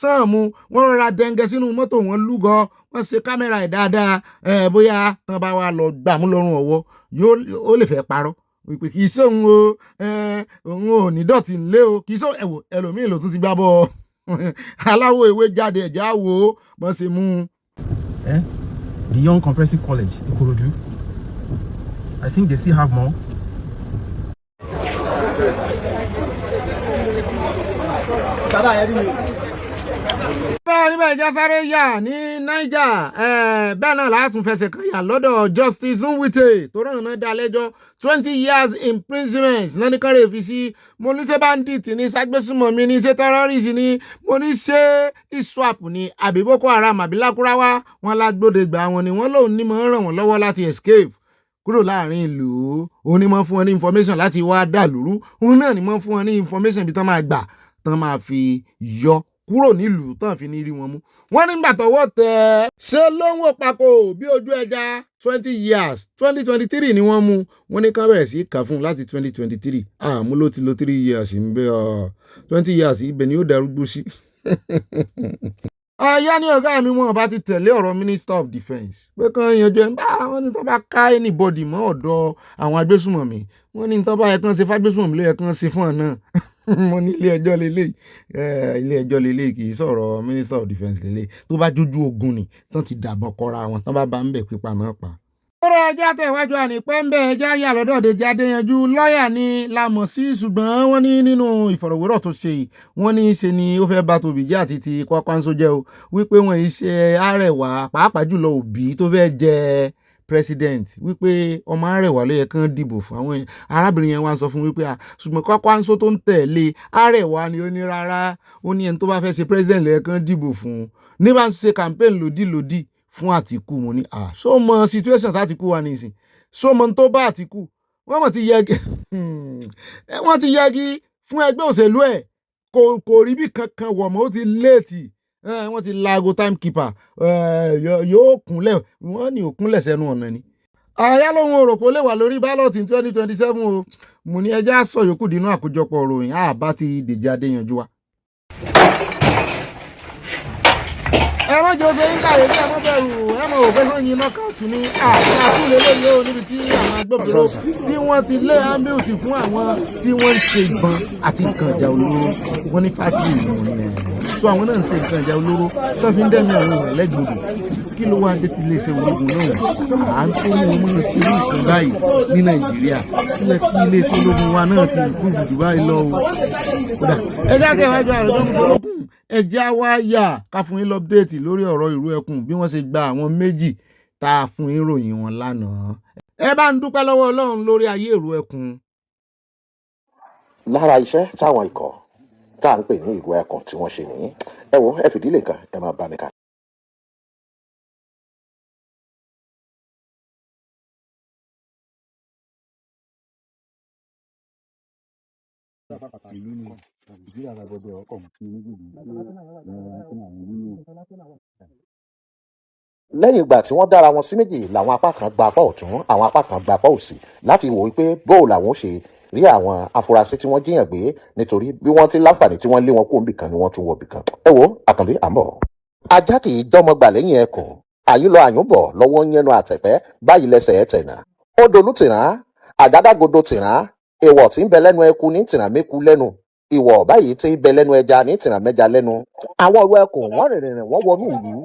sàn mú wọn rọra dẹ́ngẹ́ sínú mọ́tò wọn lúgọ wọn ṣe kámẹ́rà ẹ̀ dáadáa bóyá tán bá wà lọ gbàmú lọ́rùn ọwọ́ ó lè fẹ́ parọ́ wípé kì í sóhun o òun ò ní dọ̀tí ńlé o kì í sóhun ẹlòmíì ló tún ti gbá bọ́ aláwọ̀ ewé jáde ẹ̀já wo bọ́n ṣe mú un. The Young Comprehensive College, Ikorodu. I think they still have more. bẹ́ẹ̀ níbẹ̀ ìjà sáré yà ní Niger bẹ́ẹ̀ náà látún fẹsẹ̀ kan yà lọ́dọ̀ Justice Nwite tó rán iná dá lẹ́jọ́ 20 years imprisonment lẹ́nìkan rẹ̀ fi sí mo ní ṣe bandit ní ṣàgbésùmọ̀mí ní ṣe terrorist ní mo ní ṣe ISWAP ní àbí Boko Haram àbí Lakurawa wọn lágbódegbà wọn ni wọ́n lòun ní mọ̀ ń ràn wọ́n lọ́wọ́ láti escape kúrò láàrin ìlú òun ni mọ̀ fún wọn ní information láti wá dàlúrú òun náà ni mọ̀ fún wọn ní information bí tán máa gbà tán máa fi yọ kúrò nílùú tán fi ní rí wọn mú. wọ́n nígbà tọ́wọ́ tẹ̀ ṣé lóhùn òpapọ̀ bí ojú ẹja 20 years 2023 ni wọ́n mú wọ́n ní ká bẹ̀rẹ̀ sí kà fún un láti 2023 àmú ló ti lo 3 years ń bẹ 20 years ibẹ̀ ni ó darúgbó sí. ọ̀yá ní ọ̀gá mi wọn bá ti tẹ̀lé ọ̀rọ̀ Minister of Defence pé kàn yanjú ẹ̀ ń bá wọn ní tó bá ká anybody mọ́ ọ̀dọ̀ àwọn agbésùmọ̀mí wọ́n ní tó bá yẹ kán ṣe fágbésùmọ̀mí ló yẹ kán ṣe fún ọ̀ náà mo ní ilé ẹjọ́ lélẹ́yìí kì í sọ̀rọ̀ Minister of Defence lélẹ́yìí tó bá jójú ogun ni tán ti dàbọn kọra wọn tán bá ń bẹ̀ pípa náà pa. ọ̀rọ̀ ẹja tẹ̀wájú ànípẹ́ ń bẹ ẹja yà lọ́dọ̀ Dèjì Adéyanjú lọ́ọ̀yà ni la mọ̀ sí ṣùgbọ́n wọ́n ní nínú ìfọ̀rọ̀wérọ̀ tó ṣe yìí wọ́n ní ṣe ni ó fẹ́ bá Tóbi jẹ́ àti ti Kwankwaso jẹ́ o wípé wọ́n yìí ṣe Arẹwà pàápàá jùlọ Òbí tó fẹ́ jẹ́ president wípé ọmọ Arẹwà ló yẹ kán dìbò fún àwọn arábìnrin yẹn wá sọ fún wípé ṣùgbọ́n Kwankwaso tó ń tẹ̀lé Arẹwà ni ó ní rárá ó ní ẹni tó bá fẹ́ ṣe president ló yẹ kán dìbò fún ní bá ń ṣe campaign lòdì fún Àtìkù mo ní ṣó mọ situation tÁtìkù wà nísìn ṣó mọ tó bá Àtìkù wọ́n mọ̀ ti yẹgi fún ẹgbẹ́ òṣèlú ẹ̀ kò rí bí kankan wọ̀ mọ́ ó ti léètì wọ́n ti laago timekeeper yóò kúnlẹ̀ wọ́n ní òkúnlẹ̀ sẹ́nu ọ̀nà ni àyà lóhun òròpó lè wà lórí bálọ̀tì 2027 o mo ní ẹjẹ́ àsọ yòókù dínú àkójọpọ̀ ìròyìn àbá ti Dèjì Adéyanjú wa. ẹ má jẹ́ oṣù yín káyé bí ẹ má bẹ̀rù ẹ mọ̀ òpé sóyin nọ́kàtù ní àwọn àtúnlẹ̀ lónìí o níbi tí àwọn agbófinró tí wọ́n ti lé ambulance fún àwọn tí wọ́n ń ṣe ìbọn àti nǹkan ìjà olóró wọ́n ní fájì ìwọ̀n ni so àwọn náà ń ṣe nǹkan ìjà olóró tó fi ń dẹ́mi àwọn èèyàn lẹ́gbọ̀dọ̀ kí ló wá dé ti iléeṣẹ́ ológun náà à ń tó ní ọmọ ṣe ní nǹkan báyìí ní Nàìjíríà ilé kí iléeṣẹ́ ológun wa náà ti improve jù báyìí lọ o kódà ẹjẹ́ akẹ́wájú àrẹ tó ń sọ lókun ẹjẹ́ wá yà ká fún yín lọ́pdẹ́ẹ̀tì lórí ọ̀rọ̀ ìrú ẹkùn bí wọ́n ṣe gba àwọn méjì tá a fún yín ròyìn wọn lánàá ẹ bá ń dúpẹ́ lọ́wọ́ Ọlọ́run lórí ayé ìrú ẹkùn. lára iṣẹ́ táwọn ikọ̀ tá à ń pè ní ìrú ẹkùn tí wọ́n ṣe nìyí ẹ wo ẹ fìdílé kan ẹ máa bá mi kà. lẹ́yìn ìgbà tí wọ́n dára wọn sí méjì làwọn apá kan gba apá ọ̀tún àwọn apá kan gba apá òsì láti wò wípé bóò làwọn ṣe rí àwọn afurasí tí wọ́n jíyàn gbé nítorí bí wọ́n ti láǹfààní tí wọ́n lé wọn kó níbì kan ni wọ́n tún wọ ibì kan. ẹ wo Àkàndé àmọ́ ajá kì í dọ́mọgbà lẹ́yìn ẹkùn àyúnlọ àyúnbọ̀ lọ́wọ́ yẹnu àtẹ̀fẹ́ báyìí lẹ́sẹ̀ ẹ̀ tẹ̀nà ó dolú tìrán àgádágodo tìrán èèwọ̀ tí ń bẹ lẹ́nu ẹkùn ní tìrán méku lẹ́nu ìwọ̀ báyìí tí ń bẹ lẹ́nu ẹja ní tìrán mẹ́ja lẹ́nu àwọn ìwọ ẹkùn wọ́n rìnrìn wọ́n wọnú ìlú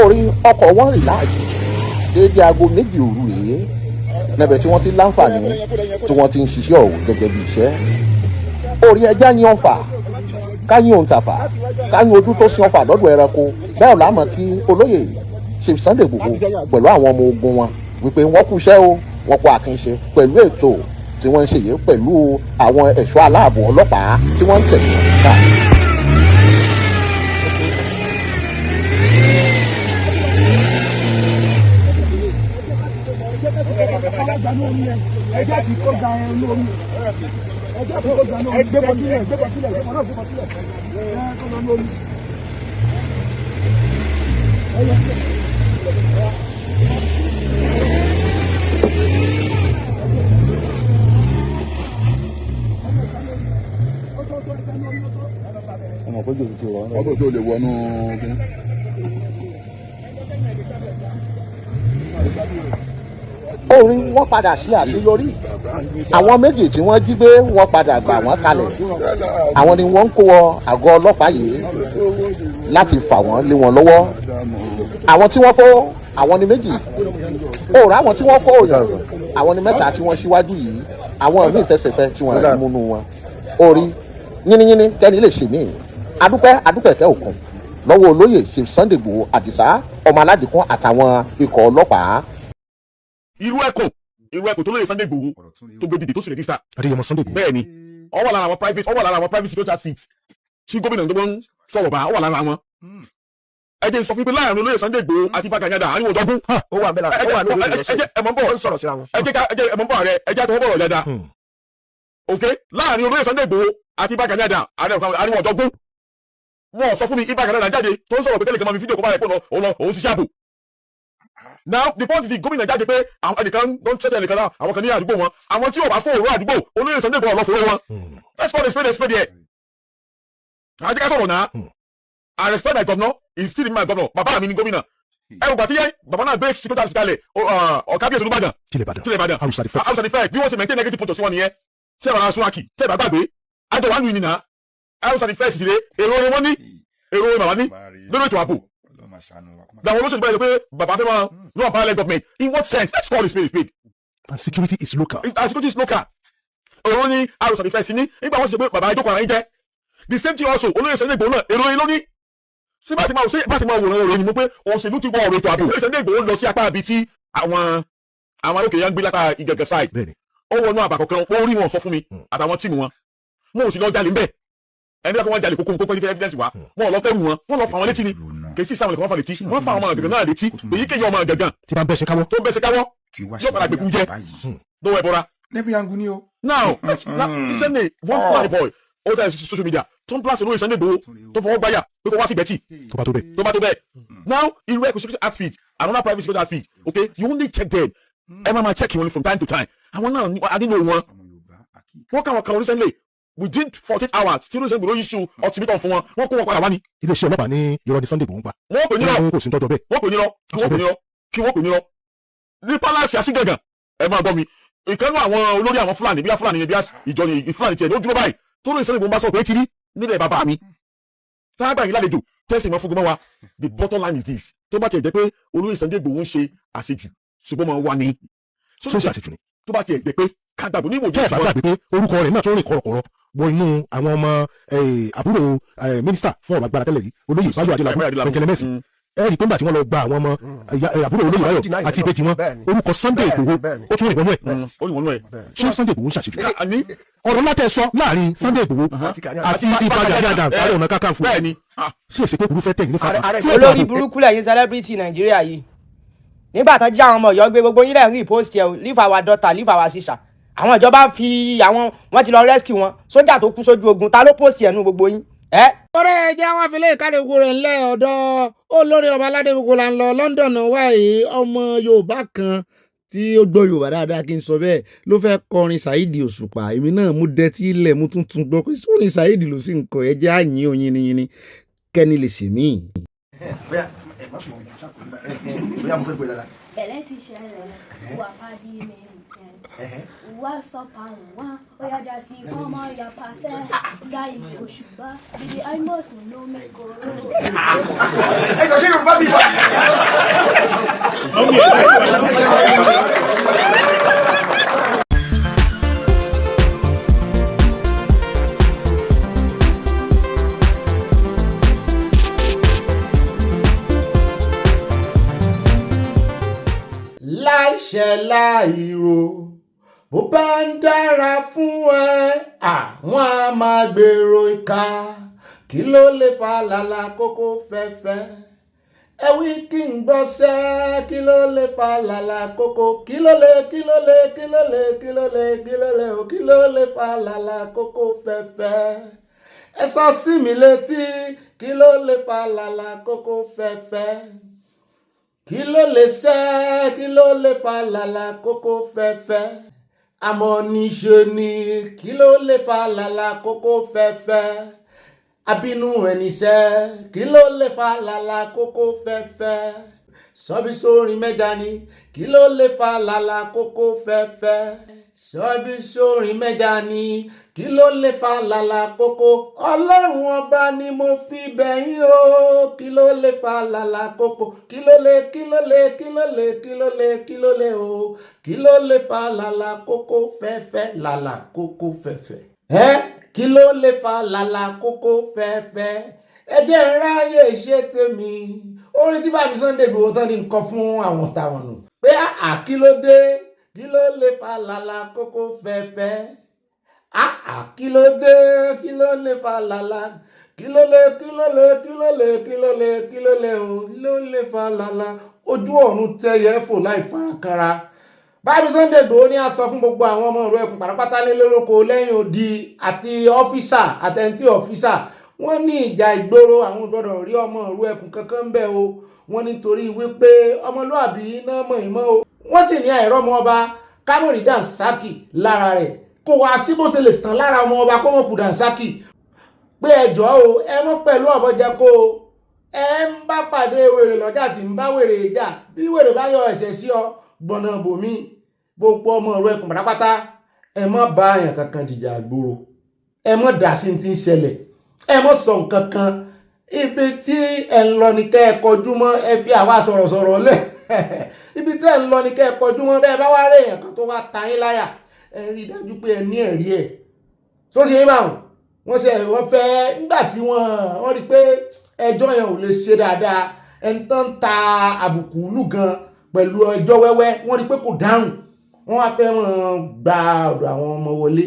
orí ọkọ̀ wọn rìn láàjì déédé aago 2 òru rèé níbẹ̀ tí wọ́n ti láǹfààní tí wọ́n ti ń ṣiṣẹ́ ọ̀hún gẹ́gẹ́ bí iṣẹ́ orí ẹja ní ọ̀fà káyín òun tàfà káyín ojú tó sin ọ̀fà lọ́dọ̀ ẹranko bẹ́ẹ̀ láàmú kí olóyè Chief Sunday Igboho pẹ̀lú àwọn ọmọ ogun wọn wípé wọ́n kú iṣẹ́ o wọ́n kú àkínṣe pẹ̀lú ètò tí wọ́n ń ṣe yìí pẹ̀lú àwọn ẹ̀ṣọ́ aláàbò ọlọ́pàá tí wọ́n ń tẹ̀lé káàkiri. ẹjẹ ti kó ga ẹ lórí ẹjẹ ti kó ga lórí ẹgbẹ́ bọ́ sílẹ̀ ẹgbẹ́ bọ́ sílẹ̀ ẹgbẹ́ náà bọ́ sílẹ̀ ẹ kó ga lórí. ọmọ kójú ti wọ ọmọ tó lè wọnú kíní. orí wọ́n padà ṣe àṣeyọrí àwọn méjì tí wọ́n jí gbé wọ́n padà gbà wọ́n kalẹ̀ àwọn ni wọ́n ń kó wọ àgọ́ ọlọ́pàá yìí láti fà wọ́n lé wọn lọ́wọ́ àwọn tí wọ́n kó àwọn ni méjì òòrùn àwọn tí wọ́n kó òyàn àwọn ni mẹ́ta tí wọ́n ṣíwájú yìí àwọn míì fẹsẹ̀fẹ́ tí wọ́n rí múnú wọn orí yínníyínní kẹ́ni lè ṣe míì adúpẹ́ kẹ́ òkun lọ́wọ́ olóyè Chief Sunday Igboho Àdìsá ọmọ aládìkún àtàwọn ikọ̀ ọlọ́pàá. irú ẹkùn tó lóye Sunday Igboho tó gbé dìde tó sì rẹ́gísítà. Adéyẹmọ Sunday Igboho. bẹ́ẹ̀ni ọwọ́ lára àwọn private security outfit tí gómìnà tó ń sọ̀rọ̀ bá ọwọ́ lára wọn. ẹ jẹ́ sọ fún mi pé láàrin olóyè Sunday Igboho àti Bakanyada àárín òjọ́gún. ó wà bẹ́ẹ̀ ó wà lórí ìlọsọ ẹ mọ̀ ń bọ̀ sọ̀rọ̀ síra wọn. ẹ jẹ́ mọ̀ ń bọ̀ rẹ ẹ jẹ́ àtọwọ́ bọ̀rọ̀ dáadáa. ok láàrin olóyè Sunday Igboho àti Bakanyada àárín òjọ́gún. wọ́n sọ fún mi Bakanyada jáde tó ń sọ̀rọ̀ pé kẹ́lẹ́kẹ́ máa fi fídíò kó bá rẹ̀ pé òun ṣiṣẹ́ ààbò. now the point is the gómìnà jáde pé àwọn ẹnìkan don ṣẹ́tẹ̀ ẹnìkan náà àwọn kan ní àdúgbò wọn àwọn tí ò bá fún òru àdúgbò olóyè Sunday Igboho lọ fún wọn. let's call a spade here. àjẹká sọ̀rọ̀ náà I respect my governor he still my governor bàbá mi ni gómìnà ẹ wò gbàtí yẹ bàbá náà bẹ́ẹ̀ security hospital ọ̀kábíyèsí olúbàdàn tilẹ̀bàdàn àwùsàdìfẹ́ bí wọ́n ṣe maintain negative photos wọn nìyẹn tí ẹ bá sún àkì tí ẹ bá gbàgbé àjọ wà nù yìí nìyà àwùsàdìfẹ́ sì ṣe èrò orin wọn ní èrò orin bàbá ní lórí ètò ààbò àwọn olóṣèlú báyìí pé bàbá fẹ́ máa run parallel government in what sense let's call it spade. and security is local. òun ní àwùsàdìfẹ́ sí ní nígbà wọn ṣe pé bàbá ìjókòó ara yín jẹ́ the same thing also olóyè Sunday Igboho náà èrò orin lóní sí bá ti máa wòran ọ̀rọ̀ yìí mú pé òṣèlú ti wọ ọ̀rọ̀ ètò ààbò olóyè Sunday Igboho lọ sí apá ibi tí àwọn arókè yẹn ń gbé lápá Ìgẹ̀gẹ̀ side ó wọnú àbàkọ̀ kan ó rí wọn sọ fún mi àtàwọn tíìmù wọn ò sì lọ jalè ńbẹ ẹni bá fún wọn jalè kókó nǹkan pẹ́ẹ́fẹ́ evidence wa wọn ò lọ tẹ́rù wọn lọ fà wọn létí ni kì í sì sáwọn ìkọ̀wọ́fà létí wọn fà àwọn ọmọ àgàgàn náà létí èyíkéyìí ọmọ àgàgàn tí bá ń bẹ́sẹ̀ káwọ́ tó bẹ́sẹ̀ káwọ́ yóò padà gbẹ̀kú jẹ́ lọ́wọ́ ẹ̀bọra. lẹ́fì yangu ni o. now listen me one fine boy ó dá social media tó ń blast olóyè Sunday Igboho tó fọwọ́ gbáyà pé kó wá sí bẹ́tì tó bá tó bẹ́ẹ̀ now irú ẹ̀kọ́ security outfit another private security outfit okay you only check them ẹ máa check wọn from time to time àwọn náà adínú wọn kàn wọ́n recently within 48 hours tí olóyè Igboho issue ultimatum fún wọn wọ́n kó wọn padà wá ní. iléeṣẹ́ ọlọ́pàá ní irọ́ ni Sunday Igboho ń pa. wọ́n pè ní lọ kò sí tọ́jọ́ bẹ́ẹ̀. wọ́n pè ní lọ kí wọ́n pè ní lọ ní palace àṣìgàngàn ẹ máa gbọ́ mi ìkànnì àwọn olórí àwọn Fúlàní bí Fúlàní yẹn bí ìjọ ni Fúlàní tiẹ̀ ló dúró báyìí tó lóyè Sunday Igboho bá sọ pé ti rí nílẹ̀ bàbá mi sábà yìí lálejò tẹ́sí ìmọ̀ fúngun mọ́ wa the bottom line is this tó bá tiẹ̀ jẹ́ pé olóyè Sunday Igboho ń ṣe àṣejù ṣùgbọ́n máa wà ní. tó ṣe àṣejù ni. tó bá tiẹ̀ jẹ́ pé kádàbọ̀ ní ìwòye ìṣòro. bẹ́ẹ̀ bá gbàgbé pé orúkọ rẹ̀ náà tó rìn kọ̀rọ̀kọ̀rọ̀ wọ inú àwọn ọmọ àbúrò mínísítà fún ọ̀rọ̀ agbára tẹ́lẹ̀ rí olóyè Báyọ̀ Adélábù Pẹ̀kẹ́lẹ́mẹ́sì ẹ rí i pé nígbà tí wọ́n lọ gba àwọn ọmọ àbúrò olóyè Báyọ̀ àti ìbejì wọn orúkọ Sunday Igboho ó tún rìn wọnú ẹ̀ ṣé Sunday Igboho ń ṣàṣejù. ọ̀rọ̀ ńlá tẹ́ sọ láàrin Sunday Igboho àti Ìbàdàn Adams Ààrẹ Ọ̀nà Kakanfò ṣé èsì pé burú fẹ́ tẹ̀yìn nípa. olórí burúkú lẹ́yìn celebrity Nàìjíríà yìí nígbà tán já àwọn ọmọ Ọ̀yọ́ gbé gbogbo yín lẹ́yìn repost ẹ̀ leave our daughter leave our sister àwọn ìjọba fi wọ́n ti lọ rescue wọn sójà tó kú sójú ogun ta ló post ẹnu gbogbo yín. ọ̀rẹ́ ẹja wá fi lé ìkádé gbogbo rẹ̀ ńlẹ̀ ọ̀dọ̀ olórí ọba aládé gbogbo là ń lọ London wáyé ọmọ Yorùbá kan tí ó gbọ́ Yorùbá dáadáa kí n sọ bẹ́ẹ̀ ló fẹ́ kọrin Saheed Òṣùpá èmi náà mú dẹ́tí ilẹ̀ mú tuntun gbọ́ pé sórin Saheed ló sì ń kọ ẹjẹ́ àyìn oyin ni kẹ́ni lè ṣe mí. bẹ̀rẹ̀ ti ṣẹlẹ̀ wà pàdé mi wá sọ́pà wá ó yájà sí ọmọ ìyá pàṣẹ Saheed Òṣùpá bíi almost no make o. ẹ jọ ṣe Yorùbá bí wà. láìṣẹ̀ láìrò bó bá ń dára fún ẹ àwọn á máa gbèrò ìka kí ló lè fa làlà kókó fẹ́fẹ́ ẹ wí kí n gbọ́sẹ́ kí ló lè fa làlà kókó kí ló lè o kí ló lè fa làlà kókó fẹ́fẹ́ ẹ sọ sí mi létí kí ló lè fa làlà kókó fẹ́fẹ́ kí ló lè ṣẹ́ kí ló lè fa làlà kókó fẹ́fẹ́ àmọ́ níṣe ni kí ló lè fa làlà kókó fẹ́fẹ́ abínú ẹni ṣẹ́ kí ló lè fa làlà kókó fẹ́fẹ́ sọ́bí sórin mẹ́ja ni kí ló lè fa làlà kókó fẹ́fẹ́ sọ́bí sórin mẹ́ja ni kí ló lè fa làlà kókó Ọlọ́run ọba ni mo fi bẹ̀yín o kí ló lè fa làlà kókó kí ló lè o kí ló lè fa làlà kókó fẹ́fẹ́ làlà kókó fẹ́fẹ́ kí ló lè fa làlà kókó fẹ́fẹ́ ẹ jẹ́ n ráyè ṣe tèmi orin tí bàbí Sunday Igboho tán ní nǹkan fún àwọn táwọn nù pé kí ló dé kí ló lè fa làlà kókó fẹ́fẹ́ kí ló dé kí ló lè fa làlà kí ló lè o kí ló lè fa làlà ojú ọ̀run tẹyẹ fò láì farakara bàbí Sunday Igboho ní a sọ fún gbogbo àwọn ọmọ ìlú ẹkùn pátápátá ní lórúkọ lẹ́yìn odi àti ọ́físà àtẹ̀ntì ọ́físà wọ́n ní ìjà ìgboro àwọn gbọ́dọ̀ rí ọmọ ìlú ẹkùn kankan ń bẹ̀ o wọ́n nítorí wípé ọmọlúàbí náà mọ̀ ìmọ̀ o wọ́n sì ní àìrọ́mọ ọba kámọ̀rí dànsákì lára rẹ̀ kò wá sí bó ṣe lè tàn lára ọmọ ọba kó mọ̀ kù dànsákì pé ẹjọ́ o ẹ mọ́ pẹ̀lú ọ̀bọ̀jẹ kó o ẹ ń bá pàdé wèrè lọ́jà tí ń bá wèrè jà bí wèrè bá yọ ẹ̀sẹ̀ sí ọ gbọ̀nà bòmí gbogbo ọmọ ìlú ẹkùn pátápátá ẹ má bá àyàn kankan jìjà àgbòrò ẹ má dà sí ti ń ṣẹlẹ̀ ẹ má sọ nǹkan kan ibi tí ẹ ń lọ ní kẹ́ ẹ kọjú mọ́ ẹ fi àwa sọ̀rọ̀sọ̀rọ̀ lẹ̀ ibi tí ẹ ń lọ ní kẹ́ ẹ kọjú mọ́ bẹ́ẹ̀ bá wá rí èèyàn kan tó wá ta yín láyà ẹ rí i dájú pé ẹ ní ẹ̀rí ẹ̀ tó ṣe é báwọn wọ́n fẹ́ nígbà tí wọ́n rí i pé ẹjọ́ yẹn ò lè ṣe dáadáa ẹni tó ń ta àbùkù lù gan pẹ̀lú ẹjọ́ wẹ́wẹ́ wọ́n rí i pé kò dáhùn wọ́n wá fẹ́ gba ọ̀dọ̀ àwọn ọmọ wọlé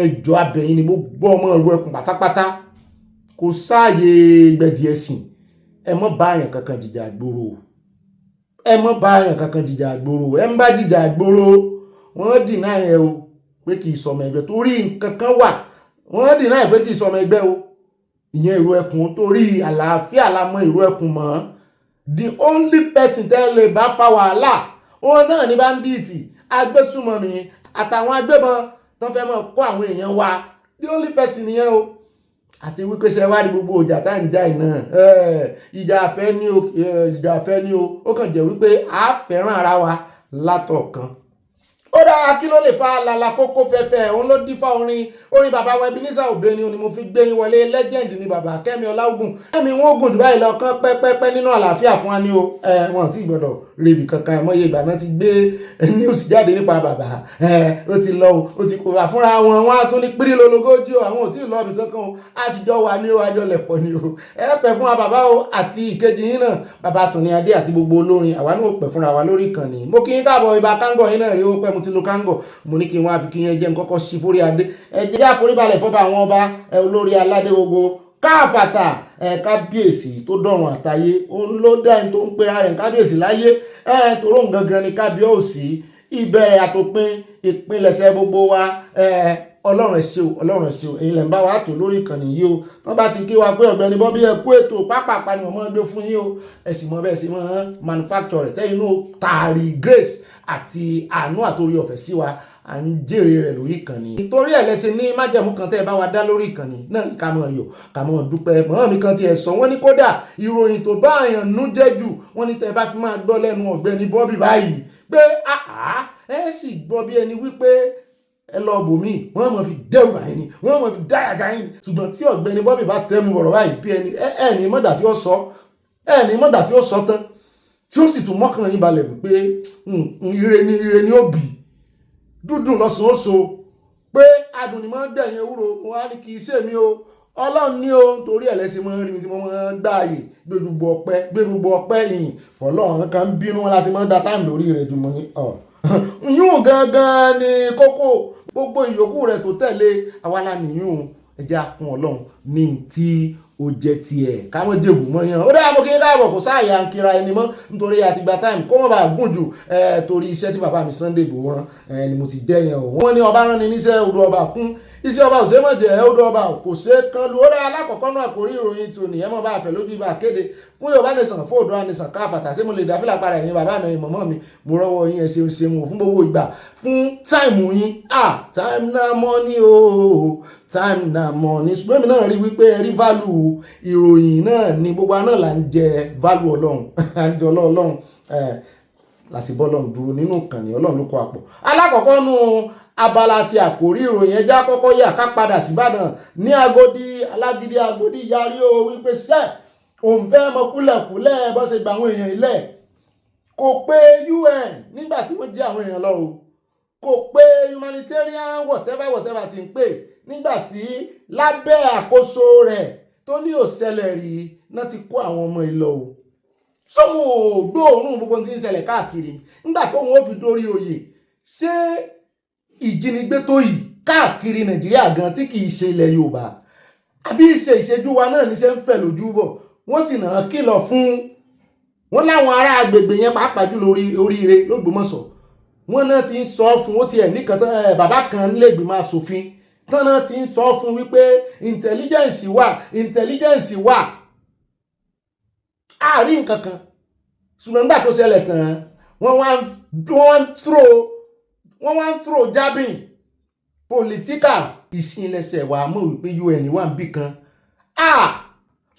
ẹjọ́ abẹ̀yìn ni gbogbo ọmọ ìlú ẹkùn pátápátá kò sáàyè gbẹ̀dì ẹ̀sìn ẹ mọ́ bá àyàn kankan jìjà àgbòrò ẹ mọ́ bá àyàn kankan jìjà àgbòrò ẹ ń bá jìjà àgbòrò wọ́n dìnnà ẹ o pé kì í sọmọ ẹgbẹ́ torí nǹkan kan wà wọ́n dì náà pé kì í sọmọ ẹgbẹ́ o ìyẹn ìró ẹkùn torí àlàáfíà la mọ ìró ẹkùn mọ́ the only person tẹ́ lè bá fa wàhálà òun náà ní báńdíìtì agbésùmọ̀mí àtàwọn agbébọn tó fẹ́ mọ̀ kó àwọn èèyàn wa the only person nìyẹn o àti wípé ṣe wá rí gbogbo ìjà tá ń jà iná ìjà àfẹ́ ní o ó kàn jẹ́ wípé a fẹ́ràn ara wa látọ̀kan ó dára kí ló lè fa lala kókó fẹ́fẹ́ òun ló dífá orin bàbá wa Ebenezer Obeni ni mo fi gbé yín wọlé legend ni bàbá Kẹ́mi Ọláògùn Kẹ́mi wọn gùn jù báyìí lọ kán pẹ́pẹ́pẹ́ nínú àlàáfíà fún wa ní o wọn ti gbọdọ̀ rebi kankan ẹ̀mọ́ye ìgbà náà ti gbé news jáde nípa bàbá ó ti lọ ó ti kó wà fúnra wọn wọn á tún ní pírí lológójì o àwọn ò tí ì lọ ibì kankan o a sì jọ wà ní o àjọ lẹ̀pọ̀ ni o pẹ́ fún wa bàbá o àti ìkejì yín náà bàbá Sànní Adé àti gbogbo olórin àwa náà pẹ́ fúnra wa lórí ìkànnì mo kí yín káàbọ̀ ibà kángọ̀ yín náà rí ó pẹ́ mo ti lo kángọ̀ mo ní kí wọ́n á fi kí yẹn jẹ́ kọ́kọ́ sí forí adé ẹ̀jẹ̀ yá foríbalẹ̀ fọ́ba àwọn ọba olórí aládé gbogbo káfàtà kábíyèsí tó dọ̀run àtayé òun ló dá ẹni tó ń pera rẹ̀ kábíyèsí láyé tòró gangan ni kábíyèsí ìbẹ̀rẹ̀ àtòpin ìpilẹ̀ṣẹ̀ gbogbo wa ọlọ́run ẹ ṣé o ọlọ́run ẹ ṣé o èyí lẹ̀ ń bá wa tó lórí ìkànnì yìí o wọ́n bá ti kí wa pé Ọ̀gbẹ́ni Bobby ẹ kú ètò pápápá ni wọ́n máa ń gbé fún yín o ẹ sì mọ bẹ́ẹ̀ sì máa ń manufacture rẹ̀ tẹ́yìn náà tààrí grace àti àánú àtòrí ọ̀fẹ́ sí wa à ń jèrè rẹ̀ lórí ìkànnì nítorí ẹ̀ lẹ́sìn ní májẹ̀mú kan tẹ́ ẹ bá wa dá lórí ìkànnì náà ká mọ̀ yọ̀ ká mọ̀ dúpẹ́ mọ́ mi kan ti ẹ̀ sọ wọ́n ní kódà ìròyìn tó bá àyàn nú jẹ́ jù wọ́n ní tẹ́ ẹ bá fi máa gbọ́ lẹ́nu Ọ̀gbẹ́ni Bobby báyìí pé ẹ sì gbọ́ bí ẹni wípé ẹ lọ bòmí wọ́n mọ̀ fi dẹ́rù báyìí ni wọ́n mọ̀ fi dáyàgá yín ṣùgbọ́n tí Ọ̀gbẹ́ni Bobby bá tẹnu bọ̀rọ̀ báyìí bí ẹni mọ́gbà tí ó sọ tán tí ó sì tún mọ́kàn yín balẹ̀ wípé ire ni ó bì dúdùn lọ́sàn ó so pé adùn ni máa ń dẹ̀yìn ewúro wọn á ní kì í ṣe mi o ọlọ́run ní o torí ẹ̀lẹ́sìn máa ń rí mi tí mo máa ń gbáàyè gbé gbogbo ọpẹ́ yìí fọlọ́run kan ń bínú wọn láti máa ń da táìmù lórí rẹ̀ jù mọ́ ní yún gangan ni kókó gbogbo ìyókù rẹ̀ tó tẹ̀lé àwa la nìyún ẹjẹ́ fún ọlọ́run ní tí ó jẹ́ tiẹ̀ káwọn jẹ̀bù mọ́ yẹn ó dáa mo kí n káàbọ̀ kò sáàyè à ń kira ẹni mọ́ nítorí àti gba táìmù kó mọ̀ bá gùn jù torí iṣẹ́ tí bàbá mi Sunday Igboho rán ni mo ti jẹ́ yẹn o wọ́n ní ọba rán ni níṣẹ́ odò ọba kún iṣẹ́ ọba òṣèré mọ̀ jẹ́ odò ọba kò ṣe é kan lu ó dáa alákọ̀ọ́kọ́ náà kò rí ìròyìn tó nìyẹn mọ̀ bá àfẹ́ lójú ibà kéde fún Yorùbá Nation fún Oòduà Nation káfàtà sí mo lè dá fìlà para ẹ̀yin bàbá mi mọ̀mọ́ mi mo rọ́wọ́ yín ẹ ṣeun ṣeun fún gbogbo ìgbà fún táìmù yín time na money o time na money ṣùgbọ́n mi náà rí wípé ẹ rí value ìròyìn náà ni gbogbo aná là ń jẹ value ọlọ́run àjọ ọlọ́run làṣìbọ́ ọlọ́run dúró nínú ìkànnì ọlọ́run ló kó àpọ̀ alákọ̀ọ́kọ́ nù abala ti àkórí ìròyìn ẹjẹ́ àkọ́kọ́ yà ká padà síbàdàn ní alágídí Agodi yarí o wípé sẹ́ òun fẹ́ mọ kúlẹ̀kúlẹ̀ bọ́ ṣe gba àwọn èèyàn ilẹ̀ kò pé UN nígbà tí wọ́n jẹ́ àwọn èèyàn lọ o kò pé humanitarian whatever ti ń pè nígbà tí lábẹ́ àkóso rẹ̀ tó ní òṣẹlẹ̀ rí náà ti kó àwọn ọmọ ìlọ o sóhun ò gbóòórùn gbogbo tí ń ṣẹlẹ̀ káàkiri nígbà tó wọn ó fi dórí oyè ṣé ìjínigbé tó yìí káàkiri Nàìjíríà gan tí kì í ṣe ilẹ̀ Yorùbá àbí ìṣèjú wa náà níṣẹ́ ń fẹ̀ lójú bọ̀ wọ́n sì náà kìlọ̀ fún wọn láwọn ará agbègbè yẹn pàápàá jù lórí oríire l'Ógbómọ̀ṣọ́ wọn náà ti ń sọ fún ó tiẹ̀ nìkan tán bàbá kan nílẹ̀gbìmọ̀ aṣòfin tán náà ti ń sọ fún wípé intelligence wà àárín nǹkan kan ṣùgbọ́n nígbà tó ṣẹlẹ̀ tán wọ́n wá ń throw jabbing political ìsìnlẹ̀ṣẹ̀ wà mọ̀ wípé UN wà ń bì kan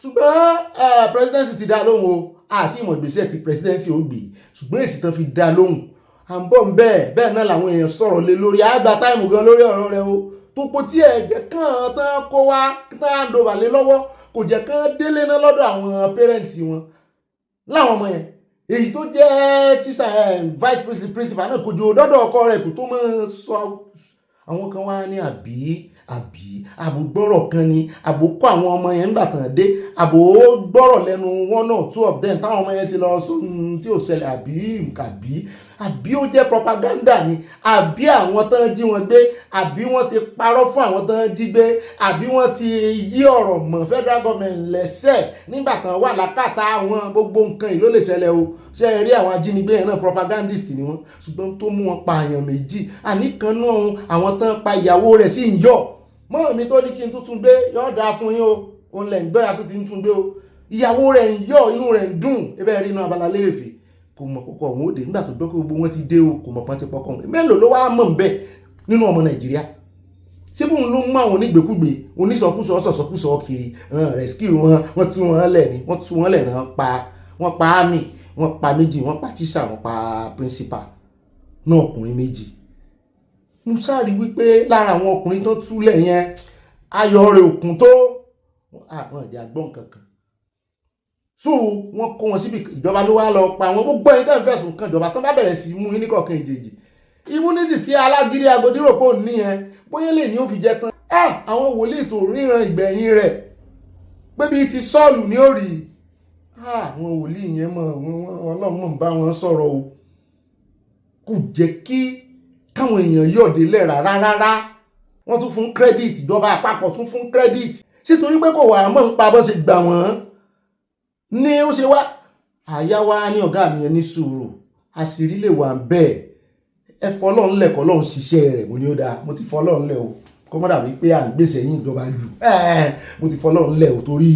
ṣùgbọ́n presidency ti dá lóhùn o àti ìmọ̀ ìgbésẹ̀ ti presidency ó gbé ṣùgbọ́n èsì tán fi dá lóhùn à ń bọ̀ bẹ́ẹ̀ náà làwọn èèyàn sọ̀rọ̀ lé lórí àgbà táìmù gan lórí ọ̀rọ̀ rẹ o tó kò tí ẹ̀ jẹ́ kàn tán kó wá tán handover lé lọ́wọ́ kò jẹ́ kán délé náà lọ́dọ̀ àwọn pẹ́rẹ́ǹtì wọn láwọn ọmọ yẹn èyí tó jẹ́ tíṣà vice principal náà kò jò dọ́dọ̀ ọkọ rẹ̀ kò tó máa sọ àwọn kan wá ní àbò gbọ́rọ̀ kan ni àbò kó àwọn ọmọ yẹn nígbà tán dé àbò gbọ́rọ̀ lẹ́nu one or two of them táwọn ọmọ yẹn ti lọ sọ tí ò ṣẹlẹ̀ àbí ó jẹ́ propaganda ni àbí àwọn tán jí wọn gbé àbí wọ́n ti parọ́ fún àwọn tán jí gbé àbí wọ́n ti yí ọ̀rọ̀ mọ́ federal government lẹ́sẹ̀ nígbà tán wà lákàtà àwọn gbogbo nǹkan yìí ló lè ṣẹlẹ̀ o ṣe é rí àwọn ajínigbé yẹn náà propagandist ni wọ́n ṣùgbọ́n tó mú wọn pa àyàn méjì àníkan náà àwọn tán pa ìyàwó rẹ̀ sí ń yọ̀ mọ́ mi tó ní kí n tún gbé yọ́ dáa fún yín o òun lẹ̀ ń gbé àtúntì ń tún gbé o ìyàwó rẹ̀ ń yọ̀ inú rẹ̀ ń dùn ebe rí inú abala lérèfé kò mọ̀ pọ̀kọ̀ òun ó dé nígbà tó gbọ́ pé gbogbo wọn ti dé o kò mọ̀ pọ́n ti pọ̀kọ̀ òun mélòó ló wá mọ̀ ń bẹ̀ nínú ọmọ Nàìjíríà ṣé bóun ló mú àwọn onígbèkúgbè onísọkúsọ sọ̀sọ̀kúsọ kiri rescue wọ́n tú wọn lẹ̀ ní wọ́n tú wọn lẹ̀ náà wọ́n pa army wọ́n pa méjì wọ́n pa tíṣà wọ́n pa principal náà ọkùnrin méjì mo sáré wípé lára àwọn ọkùnrin tó túlẹ̀ yẹn ayọ̀ rẹ̀ òkun tó àwọn ìdí àgbọ̀n kankan so wọ́n kó wọn síbi ìjọba ló wá lọ pa wọn gbogbo ẹni tó ń fẹ̀sùn kan ìjọba tó bá bẹ̀rẹ̀ sí mú ní kọ̀ọ̀kan ìjèjì immunity tí alágídí agodíròpó ní yẹn bóyá lè ní ó fi jẹ tán àwọn wòlíì tó ríran ìgbẹ̀yìn rẹ̀ pé bí ti Sọ́ọ̀lù ní ó rí àwọn wòlíì yẹn mọ̀ Ọlọ́run mọ̀ ń bá wọn sọ̀rọ̀ o kò jẹ́ kí káwọn èèyàn yọ̀dé lẹ̀ rárá wọ́n tún fún credit ìjọba àpapọ̀ tún fún credit sí torí pé kò wà mọ́ ń pa bọ́ ṣe gbà wọ́n ní ó ṣe wá àyà wa ní ọ̀gá mi ní sùúrù àṣírí lè wà ń bẹ́ẹ̀ ẹ fọlọ́run lẹ̀ kọ́ lọ́run ṣiṣẹ́ rẹ̀ mo ní ó dáa mo ti fọlọ́run lẹ̀ o kó mọ́ dàbí pé à ń gbèsè yín ìjọba jù mo ti fọlọ́run lẹ̀ o torí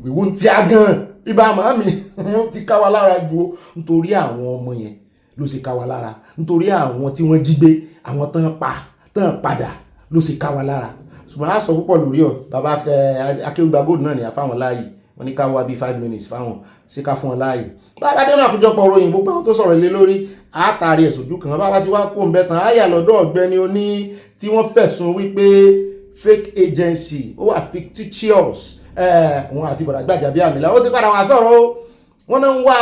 ìwé ń tí a gan ibà màmí wọ́n ti ká wa lára ju o nítorí àwọn ọmọ yẹn ló ṣe ká wa lára nítorí àwọn tí wọ́n jí gbé àwọn tán padà ló ṣe ká wa lára ṣùgbọ́n a sọ púpọ̀ lórí ọ̀ bàbá akéwùgbà gold náà ni àfáwọn láàyè wọ́n ní ká wá bí 5 minutes fáwọn ṣé ká fún wọn láàyè bàbá dé náà àkójọpọ̀ ròyìn gbogbo àwọn tó sọ̀rọ̀ lé lórí àtàrí ẹ̀sùn ojú kan bàbá tí wá kó ń bẹ́ tán àyà lọ́dọ̀ ọ̀gbẹ́ni oní tí wọ́n fẹ̀sùn wípé fake agency ó wà fictitious wọn àti bọ̀dà Gbajabiamila ó ti padà wá sọ̀rọ̀ o wọ́n náà ń wá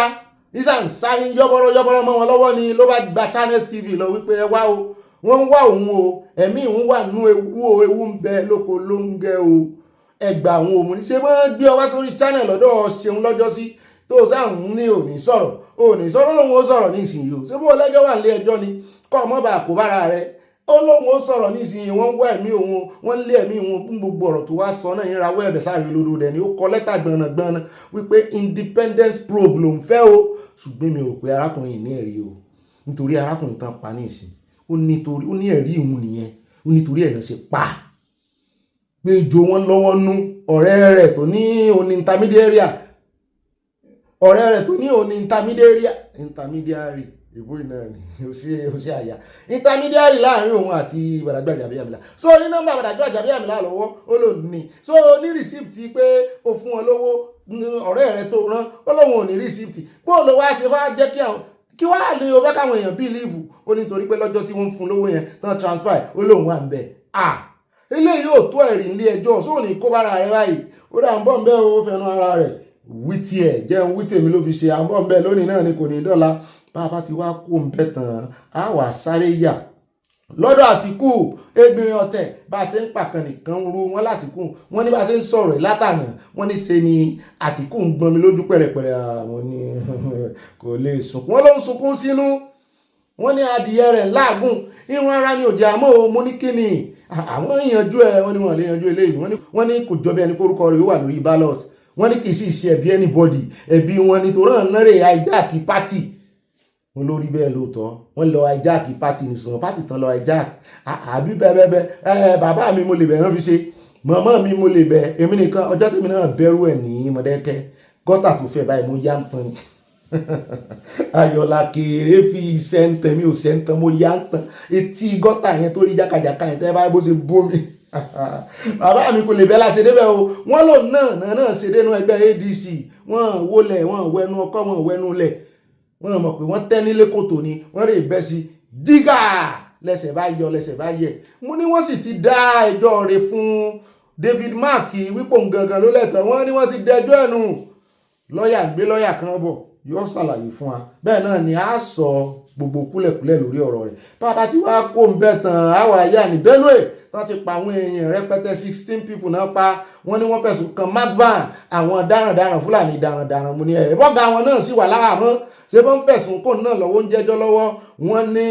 isan sáyìn yọ́bọ̀rọ̀ mọ́ wọn lọ́wọ́ ni ló bá gba Channels TV lọ wípé ẹ wá o wọ́n ń wá òun o ẹ̀mí òun wà nú ewu ń bẹ lóko ló ń gẹ o ẹgbà àwọn òmùní ṣe wọ́n gbé ọwá sórí channel lọ́dọ̀ Ṣeun lọ́jọ́ sí tó sáàrùn ní òní sọ̀rọ̀ lóhun ó sọ̀rọ̀ ní ìsinyìí o ṣé bó lẹ́jọ́ wà nílé ẹjọ́ ni kọ́ ọmọ bá kó bára rẹ̀ ó lóhun ó sọ̀rọ̀ ní ìsinyìí wọ́n wá ẹ̀mí òun wọ́n lé ẹ̀mí òun fún gbogbo ọ̀rọ̀ tó wá sọ náà yín rawọ́ ẹ̀bẹ̀ sáré olódò rẹ̀ ni ó kọ lẹ́tà gbọ̀nàgbọ̀nà wípé independence probe ló ń fẹ́ o ṣùgbọ́n mi ò pé arákùnrin yìí ní ẹ̀rí o nítorí arákùnrin tán pa ní ìsìn ó ní ẹ̀rí òun nìyẹn ó nítorí ẹ̀ náà ṣe pa pé ìjọ wọn lọ́wọ́ nú ọ̀rẹ́ rẹ̀ tó ní òní intermediary ìbò iná ni ó sí àyà intermediary láàrin òun àti bọ̀dà Gbajabiamila so ní nọ́mbà bọ̀dà Gbajabiamila lọ́wọ́ ó lò ní so ní receipt pé ó fún wọn lówó ọ̀rẹ́ rẹ̀ tó rán ó lóun ò ní receipt bó ló wá ṣe fá jẹ́ kí wá lè o fẹ́ káwọn èèyàn bílíìfù ó nítorí pé lọ́jọ́ tí wọ́n fún lówó yẹn tán transfer ó lóun wà ń bẹ̀ ilé yóò tó ẹ̀rí ilé ẹjọ́ sóò ní kó bára rẹ̀ báyìí ó dà ń bọ̀ ń bẹ́ ó fẹnu ara rẹ̀ wítí ẹ̀ jẹun wítí èmi ló fi ṣe à ń bọ̀ ń bẹ́ lónìí náà ni kò ní dọ́là bàbá ti wá kó ń bẹ́ tán á wà sáré yà lọ́dọ̀ Àtíkù ẹgbẹ̀rin ọ̀tẹ̀ bá a ṣe ń pàkan nìkan ru wọn lásìkò wọn ní bá a ṣe ń sọ̀rọ̀ látànà wọn ní ṣe ni Àtíkù ń gbọ́n mi lójú pẹ̀rẹ̀pẹ̀rẹ̀ àwọn ni kò lè sunkún wọn ló ń sunkún sínú wọn ní adìyẹ rẹ̀ láàgùn irun ara ni òjì àmọ́ mo ní kíni àwọn ìyànjú ẹ wọ́n ní wọ́n lè yanjú eléyìí wọ́n ní kò jọbẹ ẹni kórúkọ rẹ̀ ó wà lórí ballot wọ́n ní kì í sì ṣe ẹ̀bi anybody ẹ̀bi wọn ni tó rán nárẹ̀ hijack party wọn lórí bẹ́ẹ̀ lóòótọ́ wọ́n lọ hijack party ní sọ̀rọ̀ party tán lọ hijack àbí bẹ́ẹ̀ bàbá mi mo lè bẹ̀ rán fi ṣe màmá mi mo lè bẹ̀ èmi nìkan ọjọ́ tèmi náà bẹ̀rù ẹ̀ ní Mọ̀dákẹ́kẹ́ gọ́tà tó fẹ́ báyìí mo yá ń tan ni Ayọ̀lá kéré fi sẹ́ńtẹ̀ mi ò sẹ́ńtẹ̀ mo yá ń tan etí gọ́tà yẹn tó rí jákàjàká yẹn tẹ́ báyìí bó ṣe bómi bàbá mi kò lè bẹ́ láṣẹ débẹ̀ o wọ́n lò náà ṣe dénú ẹgbẹ́ ADC wọ́n wọlé wọ́n wẹnu ọkọ́ wọ́n wẹnu lẹ̀ wọ́n mọ̀ pé wọ́n tẹ́ nílé kòtò ni wọ́n rè bẹ́ sí dígà lẹ́sẹ̀ bá yọ lẹ́sẹ̀ bá yẹ mo ní wọ́n sì ti dá ẹjọ́ rẹ̀ fún David Mark wípò gangan ló lẹ́tọ̀ wọ́n ní wọ́n ti dẹjọ́ ẹnu lọ́ọ̀yà gbé lọ́ọ̀yà kan bọ̀ yóò ṣàlàyé fún wa bẹ́ẹ̀ náà ni a sọ gbogbo kúlẹ̀kúlẹ̀ lórí ọ̀rọ̀ rẹ̀ bàbá tí wàá kó ń bẹ̀ tán àwọn àyà ní Benue tán ti pa àwọn èèyàn rẹpẹtẹ 16 people náà pa wọ́n ní wọ́n fẹ̀sùn kan magban àwọn darandaran Fúlàní darandaran mo ní ẹ̀ bọ́gà àwọn náà sì wà láhàámọ́ ṣé wọ́n fẹ̀sùn kó náà lọ́wọ́ ń jẹ́jọ́ lọ́wọ́ wọ́n ní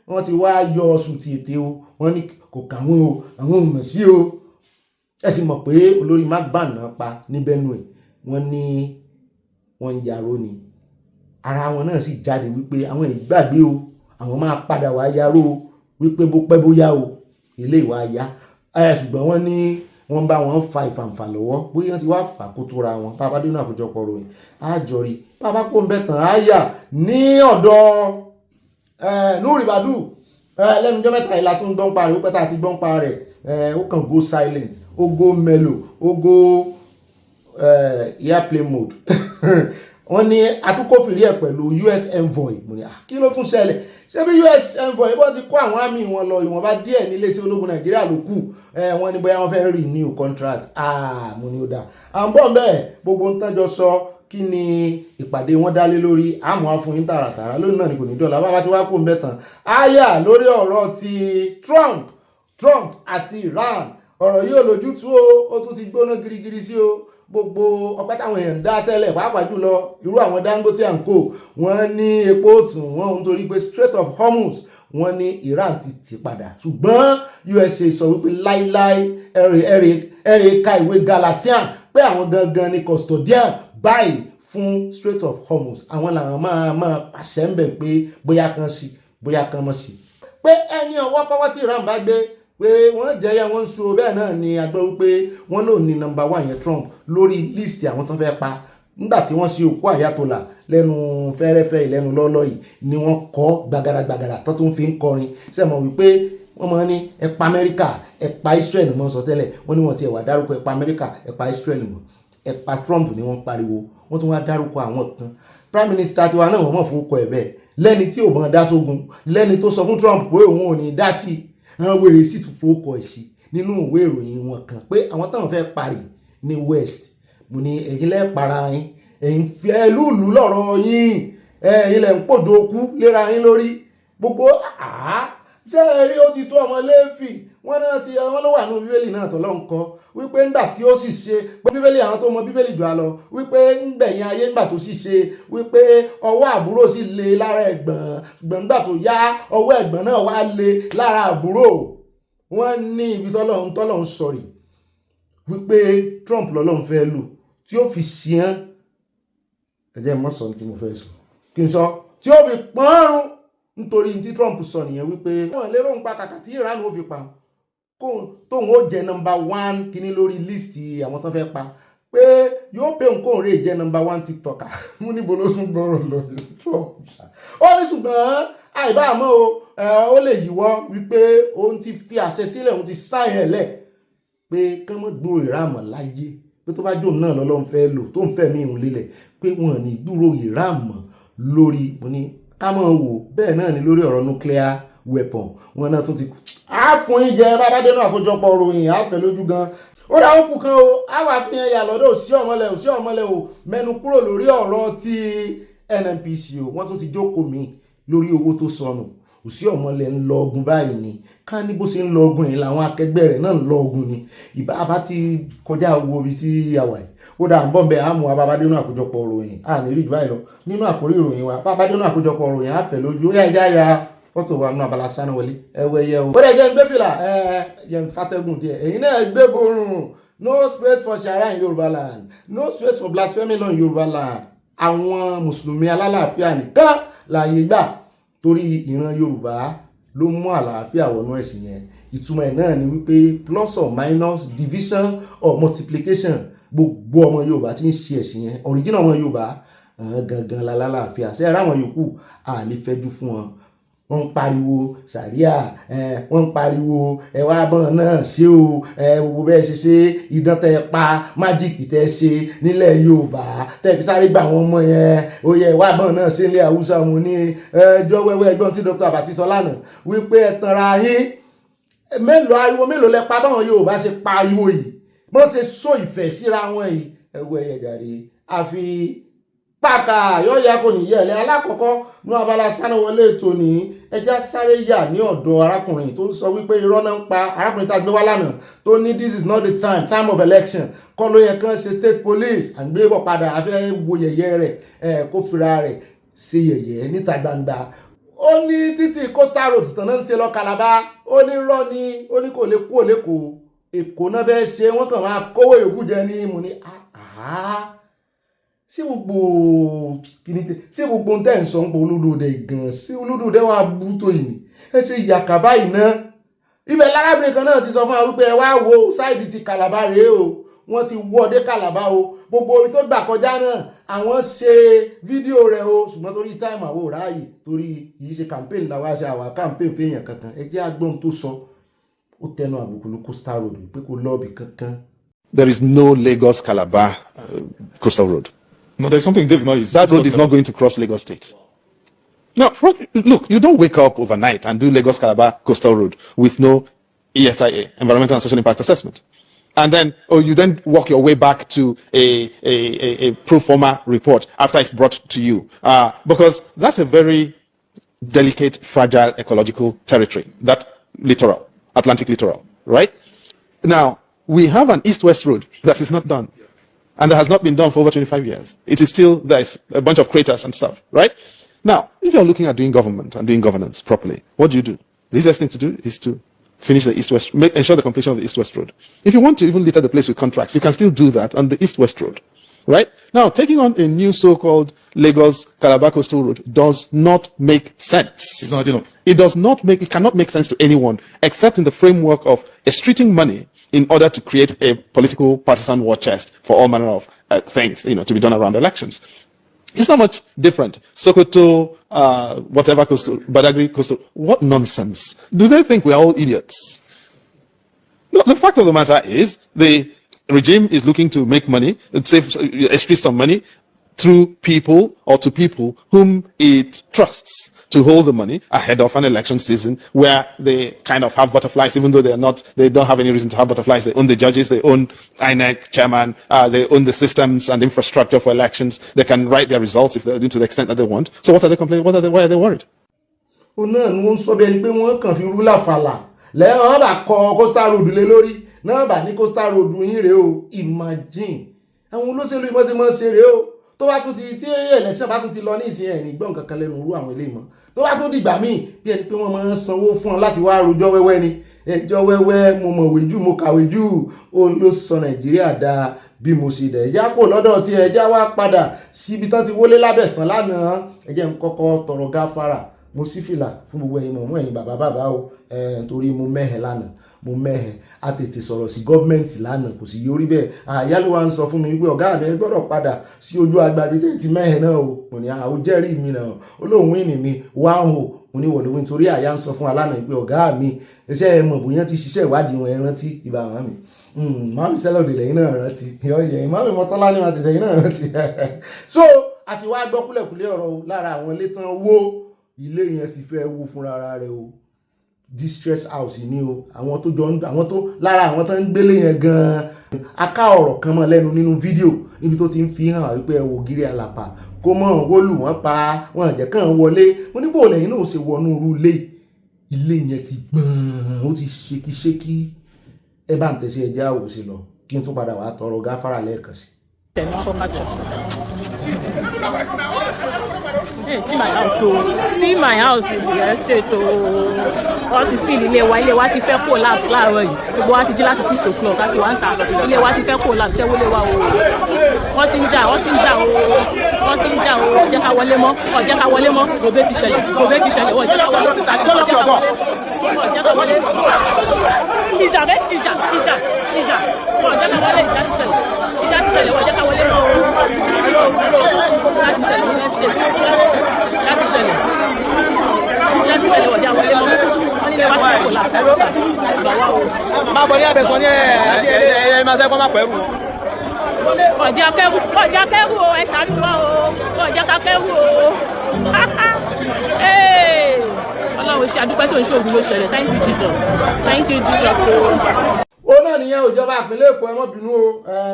wọ́n ti wá yọ ọ̀sùn ti ète o wọ́n ní kò kàwọn o àwọn ò mọ̀ sí o ẹ sì mọ̀ pé olórí magban náà pa ní Benue wọ́n ní wọ́n ń yarò ni ara wọn náà sì jáde wípé àwọn ìgbàgbé o àwọn máa padà wá yarò o wípé bó pẹ́ bóyá o ilé ìwà ya ṣùgbọ́n wọ́n ní wọ́n bá wọn fa ìfàǹfà lọ́wọ́ bóyá wọ́n ti wá fà kó tóra wọn bá a bá dé nínú àkójọpọ̀ ròyìn àjọrí bá a bá kó ń bẹ̀ tán àyà ní ọ̀dọ̀ Nuri Badu lẹ́nu ọjọ́ mẹ́ta ìlà tó ń gbọ́n pa rẹ̀ ó pẹ́ tá a ti gbọ́n pa rẹ̀ ó kàn go silent ó go mellow ó go airplane mode wọ́n ní atúkọ̀fìrí ẹ̀ pẹ̀lú US envoy mo ní kí ló tún ṣẹlẹ̀ ṣé bí US envoy bọ́ ti kó àwọn àmì wọn lọ ìwọ̀nba díẹ̀ nílé iṣẹ́ ológun Nàìjíríà ló kù wọ́n ní bóyá wọ́n fẹ́ renew contract mo ní ó dáa à ń bọ̀ bẹ́ẹ̀ gbogbo ń tán jọ sọ kí ni ìpàdé wọn dálé lórí àmọ́ àfọyín tààràtàrà lónìí náà ni kò ní dọ́là bá ti wá kó ń bẹ́ tán àyà lórí ọ̀rọ̀ ti Trump àti Iran ọ̀rọ̀ yìí ò lójútùú ó tún ti gbóná girigiri sí o gbogbo ọpẹ́ táwọn èèyàn dá tẹ́lẹ̀ pàápàá jùlọ irú àwọn Dangote and Co wọ́n ní epo òtún wọn ń torí pé Strait of Hormuz wọ́n ní Iran ti tì padà ṣùgbọ́n USA sọ wípé láíláí ẹ̀rẹ̀ ka ìwé Galatian pé àwọn gangan ni custodian báyìí fún Strait of Hormuz àwọn làwọn máa pàṣẹ ń bẹ̀ pé bóyá kan sí bóyá kan mọ́ sí pé ẹni ọwọ́ pọ́wọ́ tí Iran bá gbé pé wọ́n jẹ́yà wọ́n ń so bẹ́ẹ̀ náà ni a gbọ́ wípé wọ́n lò ní number 1 yẹn Trump lórí list àwọn tó fẹ́ pa nígbà tí wọ́n sí òkú Ayatollah lẹ́nu fẹ́rẹ́fẹ́ ìlẹ́nu lọ́lọ́ yìí ni wọ́n kọ́ gbàgàràgbàgàrà tó tún fi ń kọrin sẹ́mọ̀ wípé wọ́n mọ̀ ní ẹ pa Amẹ́ríkà ẹ pa Israel mọ́ sọ tẹ́lẹ̀ wọ́n ní wọ́n ti ẹ̀wà dárúkọ ẹ pa Amẹ́ríkà ẹ pa Israel mọ́ ẹ pa Trump ni wọ́n pariwo wọ́n tún wá dárúkọ àwọn kan Prime Minister tiwa náà wọ́n mọ̀ fún ọkọ̀ ẹ̀ bẹ́ẹ̀ lẹ́ni tí ò mọ̀ dá sógun lẹ́ni tó sọ fún Trump pé òun ò ní dá sí àwọn wèrè sì tún fowókọ̀ ẹ̀ sí nínú ìwé ìròyìn wọn kan pé àwọn táwọn fẹ́ parí ní West mo ní ẹ̀yin lẹ́ para yín ẹ̀yin fi ẹlúùlú lọ́rọ̀ yín ẹ̀yin lẹ́ ń pòjò okú léra yín lórí gbogbo ṣé ẹ rí ó ti tó ọmọ Léfì wọn náà ti wọn ló wà nínú Bíbélì náà tó lọ́n kọ wípé ńgbà tí ó sì ṣe pé Bíbélì àwọn tó mọ Bíbélì jù á lọ wípé ńgbẹ̀yìn ayé ńgbà tó sì ṣe wípé ọwọ́ àbúrò sì le lára ẹ̀gbọ́n ṣùgbọ́n ńgbà tó yá ọwọ́ ẹ̀gbọ́n náà wá le lára àbúrò wọ́n ní ibi tọ́lọ́run sọ̀rì wípé Trump lọ́lọ́run fẹ́ lò tí ó fi ṣíán ẹ̀jẹ̀ mọ́sàn tí mo fẹ́ sọ kí n sọ tí ó fi pọ́nrún nítorí tí Trump sọ nìyẹn wípé wọ́n lérò ń pa kàkà tí Iran ó fi pa tóun ó jẹ number 1 kíní lórí líìsì àwọn tán fẹ́ pa pé yóò pé nǹkan rè jẹ number 1 tiktoker mú níbo ló sún gbọ́rọ̀ lọ Trump ó ní ṣùgbọ́n àìbá àmọ́ ó lè yíwọ́ wípé òun ti fi àṣẹ sílẹ̀ òun ti sáyẹn ẹ̀ lẹ̀ pé kán mọ́ gbúrò Iran mọ́ láyé pé tó bá jóun náà lọ́lọ́run fẹ́ lò tó ń fẹ́ mí ìhùn lélẹ̀ pé wọ́n ní gbúrò Iran mọ́ lórí mo ní ká mọ̀ wò bẹ́ẹ̀ náà ni lórí ọ̀rọ̀ nuclear weapon wọn náà tún ti kú fún ìjẹ bàbá dénú àkójọpọ̀ ròyìn fẹ́ lójú gan ó dá òkú kan o wà fi hàn yà lọ́dọ̀ Oshiomole o mẹ́nu kúrò lórí ọ̀rọ̀ ti NNPC o wọ́n tún ti jókòó mi lórí owó tó sọnù Oshiomole ń lọ ogun báyìí ni ká ní bó ṣe ń lọ ogun yìí làwọn akẹgbẹ́ rẹ̀ náà ń lọ ogun ni ìbá ti kọjá owó ibi tí a wà yìí ó dà ń bọ̀ bẹ́ẹ̀ àmú wa bàbá dénú àkójọpọ̀ ròyìn ní rí jù báyìí lọ nínú àkórí ìròyìn wa bàbá dénú àkójọpọ̀ ròyìn fẹ́ lójú ó yá ẹja ya fọ́tò wa nínú Abala Sanawole ẹwẹ́ yẹ o. ó dẹ̀ jẹ́ ń gbé fìlà yẹn fàtẹ́gùn díẹ̀ èyí náà gbé borun no space for sharia in Yorùbá land no space for blasphemy law in Yorùbá land àwọn mùsùlùmí alálàáfíà nìkan láàyè gbà torí ìran Yorùbá ló mú àlàáfíà wọnú ẹ̀sìn yẹn ìtumọ̀ ẹ̀ náà ni wípé plus or minus division or multiplication gbogbo ọmọ Yorùbá tí ń ṣe ẹ̀sìn yẹn original ọmọ Yorùbá gangan lálàáfíà ṣe ara àwọn yòókù àlè fẹ́jú fún wọn wọ́n ń pariwo sàríà wọ́n ń pariwo ẹwà abọ́n náà ṣé o gbogbo bẹ́ẹ̀ ṣe ṣe idán tẹ́ pa májíìkì tẹ́ ṣe nílẹ̀ Yorùbá tẹ́ fi sáré gbà wọ́n mọ́ yẹn ó yẹ ẹwà abọ́n náà ṣe nílẹ̀ Haúsá mo ní ẹjọ́ wẹ́wẹ́ ẹgbọ́n tí Dr. Abati sọ lánàá wípé ẹ tanra yín ariwo mélòó lẹ pa báwọn Yorùbá ṣe pariwo yìí wọ́n ṣe sọ ìfẹ́ síra wọn yìí ẹwọ́ ẹ̀yẹ jàre àfi pàkà yọ́ọ̀yà kò ní yẹ̀lẹ̀ alákọ̀ọ́kọ́ ní Abala Sanawole ètò ní ẹjá sáré yà ní ọ̀dọ̀ arákùnrin tó ń sọ wípé irọ́ náà ń pa arákùnrin tá a gbé wá lánàá tó ní this is not the time of election kọ́ ló yẹ kán ṣe state police àgbébọ̀ padà afẹ́ wo yẹ̀yẹ́ rẹ̀ kó fira rẹ̀ ṣe yẹ̀yẹ́ níta gbangba ó ní títí coastal road tàn náà ń ṣe lọ Calabar ó ní rọ́ ni ó ní kò lè kú òlékòó Èkó náà fẹ́ ṣe wọ́n kàn máa kówó yòókù jẹ ní mo ní ṣé gbogbo tẹ́ ń sọ ń pọ̀ Olódòdè gan ṣé Olódòdè wà bú tó yìí ẹ ṣe yàkà báyìí náà ibẹ̀ lárábìnrin kan náà ti sọ fún wa wípé ẹ wá wo sáìdì ti Calabar rèé o wọ́n ti wọ́ dé Calabar o gbogbo omi tó gbà kọjá náà àwọn ṣe fídíò rẹ̀ o ṣùgbọ́n torí táìmù àwọn òráàyè torí kìí ṣe campaign làwa ṣe àwa campaign fèèyàn kankan ẹ jẹ́ agbóhun tó sọ ó tẹnu àbùkù lu Coastal Road pé kò lọ́ọ̀bì kankan. There is no Lagos Calabar coastal road. No, there's something Dave knows. That road is not going to cross Lagos State. No, look, you don't wake up overnight and do Lagos Calabar coastal road with no ESIA, environmental and social impact assessment. And then, you then walk your way back to a pro forma report after it's brought to you. Because that's a very delicate, fragile ecological territory, that littoral, Atlantic littoral, right? Now, we have an east-west road that is not done. And that has not been done for over 25 years. It is still, there's a bunch of craters and stuff, right? Now, if you're looking at doing government and doing governance properly, what do? The easiest thing to do is to finish the east-west, ensure the completion of the east-west road. If you want to even litter the place with contracts, you can still do that on the east-west road, right? Now, taking on a new so-called Lagos Calabar coastal road does not make sense. It's not enough. It cannot make sense to anyone except in the framework of extracting money in order to create a political partisan war chest for all manner of things, to be done around elections. It's not much different. Sokoto, whatever coastal, Badagry coastal, what nonsense. Do they think we're all idiots? No, the fact of the matter is the regime is looking to make money, extract some money through people or to people whom it trusts to hold the money ahead of an election season where they kind of have butterflies, even though they don't have any reason to have butterflies. They own the judges, they own INEC chairman, they own the systems and infrastructure for elections. They can write their results if they do to the extent that they want. So what are they complaining? Why are they worried? ó náà ni wọ́n sọ bẹ́ẹ̀ ni pé wọ́n kàn fi rúlà fàlà lẹ́yìn wọ́n bá kọ Coastal Road lé lórí náà bá ní Coastal Road yín rèé o imagine àwọn olóṣèlú ìmọ̀ọ́sẹ̀ rèé o tó bá tún tí election bá tún ti lọ ní ìsìn ẹ̀ ní gbọ́n kankan lẹ́nu irú àwọn eléyìí mọ́ tó bá tún dìgbà míì bí ẹni pé wọ́n máa ń sanwó fún ọ láti wá rojọ́ wẹ́wẹ́ ni ẹjọ́ wẹ́wẹ́ mo mọ̀wé jù mo kàwé jù ó ló sọ Nàìjíríà dáa bí mo sì dẹ̀ ẹjá kò lọ́dọ̀ tí ẹjá wá padà síbi tán ti wọlé lábẹ̀sán lánàá ẹjẹ́ ń kọ́kọ́ tọrọ gáfárà mo sí fìlà fún gbogbo ẹ̀yin mọ̀mọ́ ẹ̀yin bàbá o nítorí mo mẹ́hẹ̀ lánàá mo mẹ́hẹ̀ a tètè sọ̀rọ̀ sí gọ́ọ̀mẹ̀ntì lánàá kò sì yọrí bẹ́ẹ̀ àyálò wa ń sọ fún mi pé ọ̀gá mi gbọ́dọ̀ padà sí ojú agbábí tẹ́ ti mẹ́hẹ̀ náà o mo ní àwọn jẹ́rìí mi náà olóhùn ìní mi wá ń hò mo ní wọ̀lúwìn nítorí àyà ń sọ fún alánà pé ọ̀gá mi iṣẹ́ mọ̀ bóyá ti ṣiṣẹ́ ìwádìí wọn ẹrántí ìbá wọn mi mami sẹ́lọ̀dì lẹ́yìn náà rántí ìyọ̀yẹ̀ mami mọ́tọ́lá ní wọn ti lẹ́yìn náà rántí so àti wá gbọ́ kúlẹ̀kúlẹ̀ ọ̀rọ̀ lára àwọn ilé tán wó ilé yẹn ti fẹ́ wó fúnra rẹ̀ o distress house ni o àwọn tó lára àwọn tó ń gbélé yẹn gan-an aká ọ̀rọ̀ kan mọ́ lẹ́nu nínú fídíò níbi tó ti ń fi hàn wípé ẹ wò gírí àlàpà kó mọ̀ wó lù wọ́n pa wọn jẹ́ kàn wọlé mo ní bò lẹ́yìn náà ṣe wọnú irú ilé yẹn ti gbọ̀n ó ti ṣékíṣékí ẹ bá ń tẹ̀sí ẹjẹ́ àwòsí lọ kí n tún padà wá tọrọ gáfárà lẹ́ẹ̀kan sí. Hey, see my house, see my house in the estate. Wọ́n ti sí ilé wa ti fẹ́ collapse láàárọ̀ yìí. Gbogbo wa ti jí láti 6 o'clock àti 1 ta. Ilé wa ti fẹ́ collapse, ẹ wọlé wa o. Wọ́n ti ń jà o. Ọ̀jẹ̀ ká wọlé mọ́. Gòbé ti ṣẹlẹ̀. Ọ̀jẹ̀ ká wọlé. Ọ̀jẹ̀ ká wọlé. Ìjà. Ọ̀jẹ̀ ká wọlé. Ìjà ti ṣẹlẹ̀. Ọ̀jẹ̀ ká wọlé mọ́. Ìjà ti ṣẹlẹ̀ ní estate. Ìjà ti ṣẹlẹ̀ ọ̀jẹ̀ wọlé mọ́. Wọ́n nílé wá sí collapse. Máa bọ̀ ní àbẹ̀sọ̀ ní ẹ̀ máa sẹ́kọ́ máa pẹ̀rù. Ọ̀jẹ̀ akẹ́rù o, ẹ ṣàánú wa o. Ọ̀jẹ̀ akẹ́rù o. Ọlọ́run ṣe àdúpẹ́ tó ń ṣe ògùn ló ṣẹlẹ̀. Thank you Jesus. Ó náà nìyẹn òjọba ìpínlẹ̀ Èkó ẹ má bínú o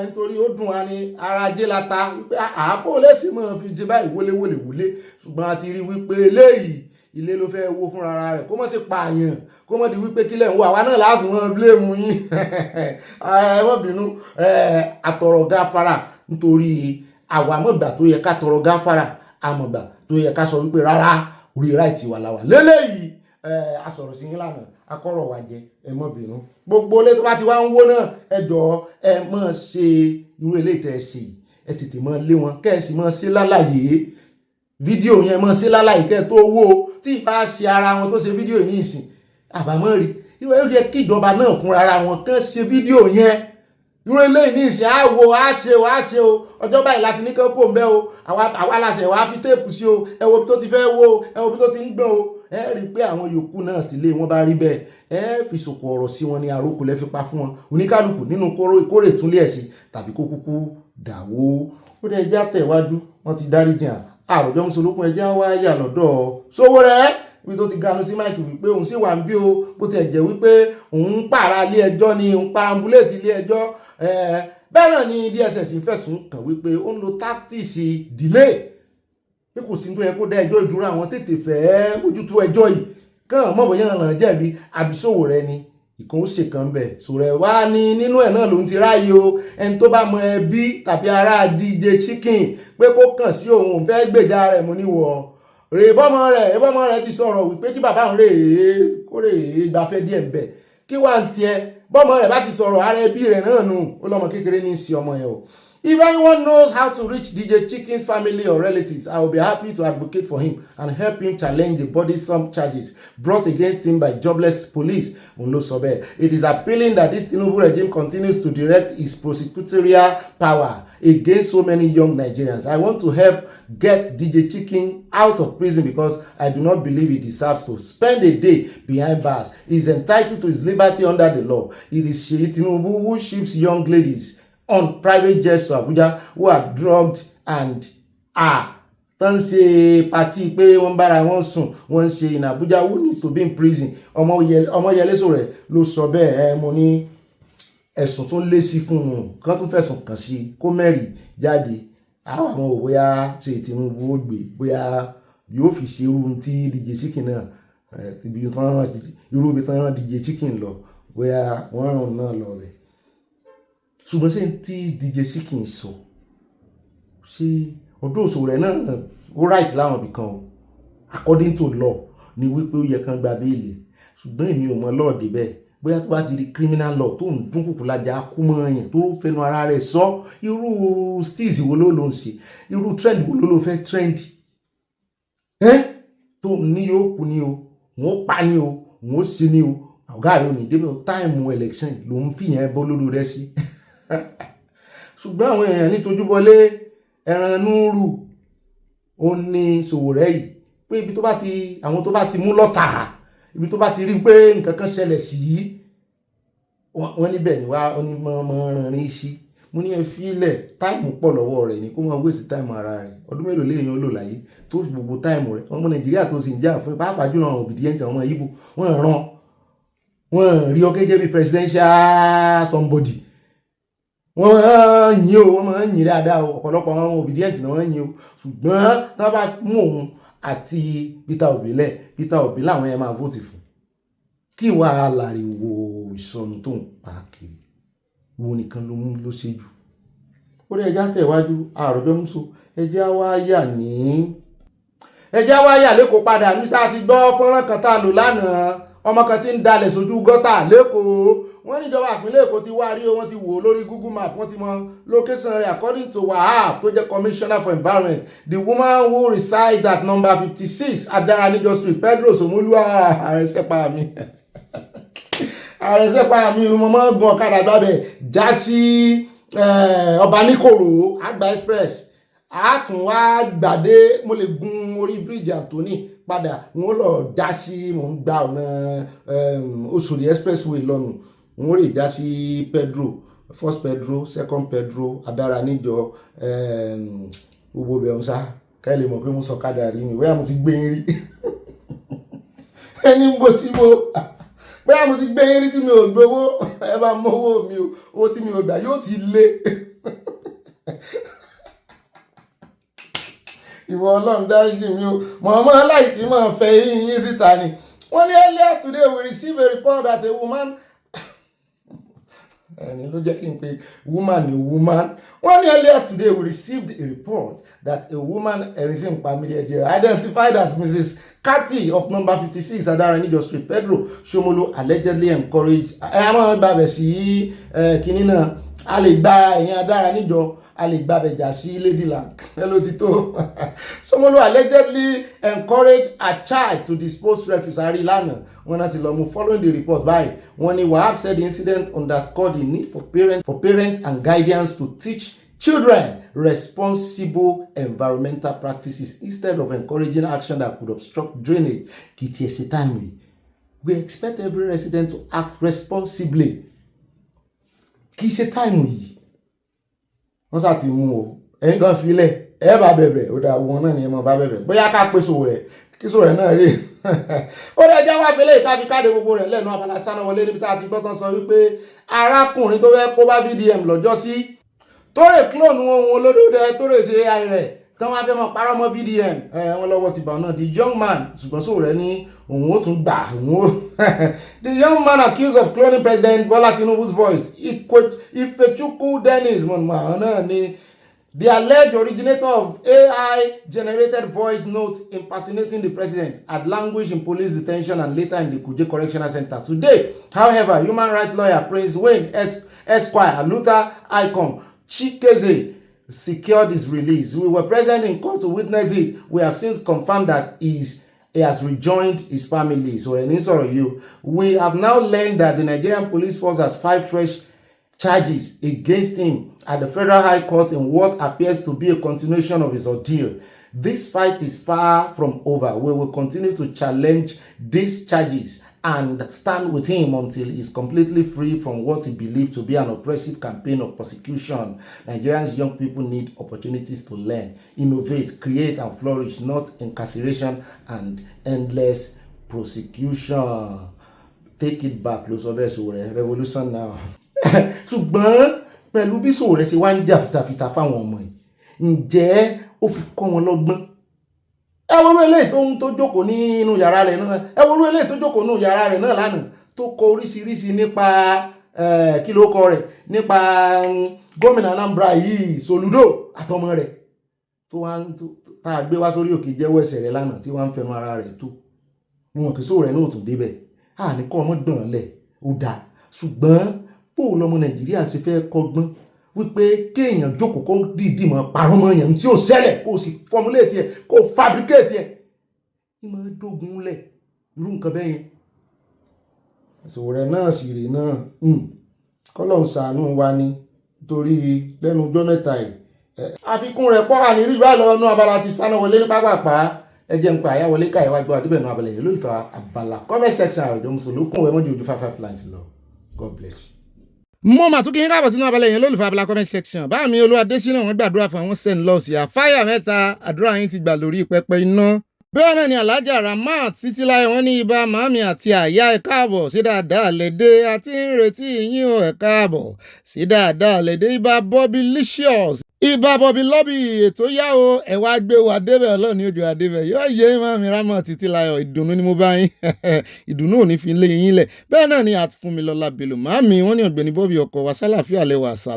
nítorí ó dùn wá ní ara ajé lata wípé àápò lẹ́sìn mọ́ fi ti báyìí wọlé ṣùgbọ́n a ti rí wípé eléyìí ilé ló fẹ́ wó fúnra rẹ̀ kó mọ̀ sí pààyàn kó mọ̀ di wípé kílẹ̀ ń wọ àwa náà láti mọ́ bílẹ̀mù yín ẹ má bínú àtọ̀rọ̀ gáfárà nítorí àwa mọ̀gbà tó yẹ ká tọrọ gáfárà àmọ̀gbà tó yẹ ká sọ wípé rárá orí ráìtì wà láwà lélẹ́yìí asọ̀rọ̀ sí yín lánàá akọ́rọ̀ wà jẹ ẹ má bínú gbogbo ilé tó bá ti wá ń wó náà ẹ jọ̀ọ́ ẹ má ṣe irú eléyìí tẹ́ ẹ ṣe ẹ tètè má lé wọn kẹ́ ẹ sì má ṣe lálàyé fídíò yẹn má ṣe lálàyé kẹ́ ẹ tó wó tí ìbá ṣe ara wọn tó ṣe fídíò ní ìsìn àbámọ́ rí ó yẹ kí ìjọba náà fúnra ara wọn kàn ṣe fídíò yẹn irú eléyìí ní ìsìn á ṣe o ọjọ́ báyìí láti ní kán kò ń bẹ́ o àwa aláṣẹ wa fi téèpù sí o ẹ wo bí tó ti fẹ́ wo ẹ wo bí tó ti ń gbọ́n o ẹ rí i pé àwọn yòókù náà ti lé wọn bá rí bẹ́ẹ̀ ẹ fi sòkò ọ̀rọ̀ sí wọn ní àrókù lẹ́ fi pa fún wọn oníkálukú nínú ìkórè túnlé ẹ̀ sí tàbí kó kúkú dàwó ó dẹ̀ ẹjẹ́ àtẹ̀wájú wọn ti dárí jìn àròjọ́ mùsùlùkùn ẹjẹ́ wá yà lọ́dọ̀ Sowore ibi tó ti ganu sí máìkì wípé òun sì wà ń bí o bó ti ẹ̀jẹ̀ wípé òun ń pààrà ilé ẹjọ́ ni òun parambulate ilé ẹjọ́ bẹ́ẹ̀ náà ni DSS ń fẹ̀sùn kàn wípé ó ń lo tactics delay pé kò sí tó yẹ kó dá ẹjọ́ ìdúró àwọn tètè fẹ́ mójútó ẹjọ́ yìí kàn mọ̀ bóyá ọ̀ràn jẹ̀bi àbí Sowore ni ìkan ó ṣe kan bẹ̀ Sowore wá ní nínú ẹ̀ náà ló ń ti ráyè o ẹni tó bá mọ ẹbí tàbí ará DJ Chicken pé kó kàn sí òun fẹ́ gbèjà rẹ̀ mú níwọ̀ ìbọ́mọ rẹ̀ ti sọ̀rọ̀ wípé tí bàbá òun kó gbafẹ́ díẹ̀ ń bẹ̀ kí wá ń tiẹ̀ bọ́mọ rẹ̀ bá ti sọ̀rọ̀ ara ẹbí rẹ̀ náà nù ó lọ́mọ kékeré ní í ṣe ọmọ yẹn o. If anyone knows how to reach DJ Chicken's family or relatives, I will be happy to advocate for him and help him challenge the burdensome charges brought against him by jobless police. It is appealing that this Tinubu regime continues to direct its prosecutorial power against so many young Nigerians. I want to help get DJ Chicken out of prison because I do not believe he deserves to spend a day behind bars. He is entitled to his liberty under the law. It is Tinubu who ships young ladies on private jets to Abuja who are drugged and are tán ṣe party pé wọ́n bára wọn sùn wọ́n ṣe in Abuja who needs to be in prison. Ọmọyẹlé Sowore ló sọ bẹ́ẹ̀ mo ní ẹ̀sùn tó lé sí fún un kan tún fẹ̀sùn kàn sí kó mẹ́rì jáde àwọn ọmọ bóyá ṣe Tinubu ó gbé bóyá yóò fi ṣe irú tí DJ Chicken náà irú ibi tán rán DJ Chicken lọ bóyá wọ́n rán náà lọ rẹ̀ ṣùgbọ́n ṣe tí DJ Chicken sọ ṣe ọdún Sowore náà ó right láwọn ibì kan o according to law ni wípé ó yẹ kán gba béèlì ṣùgbọ́n èmi ò mọ lọ́ọ̀dẹ bẹ́ẹ̀ bóyá tó bá ti rí criminal law tó ń dún kùkù lájà kú mọ́ ẹ̀yàn tó fẹnu ara rẹ̀ sọ irú steez wo ló ń ṣe irú trend wo ló fẹ́ trend tó ní yóò kú ní o wọ́n pa ní o wọ́n ṣe ní o ọ̀gá rẹ̀ ò ní débẹ̀ táìmù election ló ń fìyàn bọ́ lódò rẹ̀ sí ṣùgbọ́n àwọn èèyàn ní tojúbọlé ẹran núrù ó ní Sowore yìí pé ibi tó bá ti àwọn tó bá ti mú lọ́tà ibi tó bá ti rí pé nǹkan kan ṣẹlẹ̀ sí wọ́n níbẹ̀ ni wá onímọ̀ rìn sí mo ní ẹ fílẹ̀ táìmù pọ̀ lọ́wọ́ rẹ̀ ni kó máa wéṣì táìmù ara rẹ̀ ọdún mélòó léèyàn ó lò láyé tó fi gbogbo táìmù rẹ̀ ọmọ Nàìjíríà tó sì ń jà fún pàápàá jùlọ àwọn obedient ọmọ Ìgbò wọ́n rí ọ gẹ́gẹ́ bí presidential somebody wọ́n yìn o wọ́n máa ń yìn dáadáa o ọ̀pọ̀lọpọ̀ àwọn obedient náà wọ́n yìn o ṣùgbọ́n tí wọ́n bá mú òun àti Peter Obi láwọn yẹn máa vote fún kí wàá láriwo ìsọnù tó ń pa kiri wo nìkan ló mú ló ṣe jù ó dé ẹjá tẹ̀wájú àròjọ múso ẹjá wáyà lẹ́kọ̀ọ́ padà ní tá a ti gbọ́ fọ́nrán kan tá a lò lánàá ọmọ kan tí ń dalẹ̀ sójú gọ́tà lẹ́kọ̀ọ́ wọ́n níjọba ìpínlẹ̀ Èkó ti wá rí o wọ́n ti wò ó lórí Google Map wọ́n ti mọ location rẹ̀ according to Wahab tó jẹ́ Commissioner for Environment the woman who resides at number 56 Adaranijo Street Pedro Somoluwa àrẹsẹ́pà mi irun mọ́mọ́ gun ọ̀kadà gbábẹ̀ já sí Ọbaníkòrò Àgbà Express àtún wá gbàdé mo lè gun orí bíríìjì Anthony padà wọ́n lọ já sí mò ń gba ọ̀nà Oṣòdì expressway lọ́nu wọ́n lè já sí Pedro first Pedro second Pedro Adaranijo gbogbo bẹ̀rù sá ká lè mọ̀ pé mo sọ̀kadà rí mi bóyá mo ti gbé yín rí ẹni ń bò sí mo bóyá mo ti gbé yín rí tí mi ò gbowó ẹ bá mọ owó mi o owó tí mi ò gbà yóò ti lé ìwọ Ọlọ́run dáríjì mi o mọ̀ọ́mọ́ aláìkí máa fẹ́ yín síta ni wọ́n ní earlier today we received a report that a woman ẹni ló jẹ́ kí n pe woman ni woman wọ́n ní earlier today we received a report that a woman ẹ̀rínsìn pamílẹ̀ identified as Mrs. Kati of number 56 Adaranijo Street Pedro Shomolo allegedly encouraged ẹ̀rọ gbàbẹ̀ sí kínní náà a lè gba ẹ̀yìn adára níjọ a lè gba bẹ̀jà sí Ladyland ẹ ló ti tó. Sanwó-Olú allegedly encouraged a child to dispose refuse àrí lánàá wọn náà ti lọ mú. Following the report báyìí wọ́n ní Wahab said the incident underscored the need for parents and guardians to teach children responsible environmental practices instead of encouraging action that could obstruct drainage. Kì í tiẹ̀ ṣe time yìí. We expect every resident to act responsibly. Kì í ṣe time yìí. Wọ́n sá ti mú o. Ẹ̀yin kan filẹ̀ ẹ bá bẹ̀bẹ̀ ó dà wọn náà ni ẹ mọ̀ bá bẹ̀bẹ̀. Bóyá ká pèsè rẹ̀ kí sọ rẹ̀ náà rè. Ó rẹ̀ já wá fẹ́lẹ́ ìka fi káde gbogbo rẹ̀ lẹ́nu Abala Sanawole níbi tá a ti gbọ́ tán sọ wípé arákùnrin tó fẹ́ kó bá VDM lọ́jọ́ sí tó rè clone ohun olódódé tó rè ṣe AI rẹ̀ tán wá fẹ́ mọ̀ parọ́ mọ́ VDM wọn lọ́wọ́ ti bà náà. The young man ṣùgbọ́n sóò rẹ̀ ní òun ó tún gbà òun ó. The young man accused of cloning President Bola Tinubu's voice Ifechukwu Dennis mọ̀nmọ́ náà ni the alleged originator of AI generated voice notes impersonating the president had languished in police detention and later in the Kuje Correctional Center. Today, however, human rights lawyer Prince Wayne Esquire, a Luther icon, Chikeze, secured his release. We were present in court to witness it. We have since confirmed that he has rejoined his family. So, we have now learned that the Nigerian police force has 5 fresh charges against him at the Federal High Court in what appears to be a continuation of his ordeal. This fight is far from over. We will continue to challenge these charges and stand with him until he is completely free from what he believed to be an oppressive campaign of persecution. Nigerians young people need opportunities to learn, innovate, create and flourish, not incarceration and endless prosecution. Take it back, revolution now. Ṣùgbọ́n pẹ̀lú bí Sowore ṣe wá ń jà fìtàfìtà fáwọn ọmọ yìí ǹjẹ́ ó fi kọ́ wọn lọ́gbọ́n. Ẹ wo irú eléyìí tó jókòó nínú yàrá rẹ̀ náà ẹ wo irú eléyìí tó jókòó nínú yàrá rẹ̀ náà lánàá tó kọ oríṣiríṣi nípa kí ló kọ rẹ̀ nípa gómìnà Anambra yìí Soludo àtọmọ rẹ̀ tó wá tá a gbé wá sórí òkè jẹ́wọ́ ẹsẹ̀ rẹ̀ lánàá tí wọ́n ń fẹnu ara rẹ̀ tó wọn kì í Sowore náà tún débẹ̀ ní kọ́ ọmọ gbọ̀n lẹ̀ ó dáa ṣùgbọ́n bó lọmọ Nàìjíríà ṣe fẹ́ kọ́gbọ́n wípé kéèyàn jókòó kó dìídì mọ́ parọ́ mọ́ yẹn tí ó ṣẹlẹ̀ kó sì formulate ẹ̀ kó fabricate ẹ̀ ní máa dógun lẹ̀ irú nǹkan bẹ́ẹ̀ yẹn. Sowore náà sì rè náà kọ́lọ́hún ṣàánú wa ni torí lẹ́nu ọjọ́ mẹ́ta yìí àfikún rẹ̀ pọ̀ wà ní rí bá lọ́nà Abala ti Sanawole ní pápápá ẹjẹ̀ ń pa àyàwọlé káyọ̀ gbọ́ àdúgbò náà Abala yìí lólùfẹ́ Abala comment section àròjọ mùsùlùkùn ẹ̀mọ́jú ojú 55 lines lọ. God bless you. Mo mà tún kí n káàbọ̀ sínú Abala yẹn lólùfẹ́ Abala comment section bá mi Olúwadésínà wọ́n gbàdúrà fún àwọn send love sí àfáyà mẹ́ta àdúrà yín ti gbà lórí pẹpẹ iná. Bẹ́ẹ̀ náà ni Alhaja Ramat Títíláyé wọ́n ní ibà màmí àti àyà ẹ káàbọ̀ sí dáadáa lẹ́dẹ́ àti ń retí yín o ẹ káàbọ̀ sí dáadáa lẹ́dẹ́ ibà Bobbylicious ibà Bobby lobby ètò yá o ẹ wá gbé wa débẹ̀ ọlọ́ọ̀ni ojú adébẹ̀ yóò yé màmí Ramat Títíláyé ìdùnnú ni mo bá yín ìdùnnú ò ní fi lé yín lẹ̀. Bẹ́ẹ̀ náà ni Àtúnfúnmilọ́lá Bello màmí wọ́n ní Ọ̀gbẹ́ni Bobby ọkọ̀ wa sálàfíà lẹ́wà sà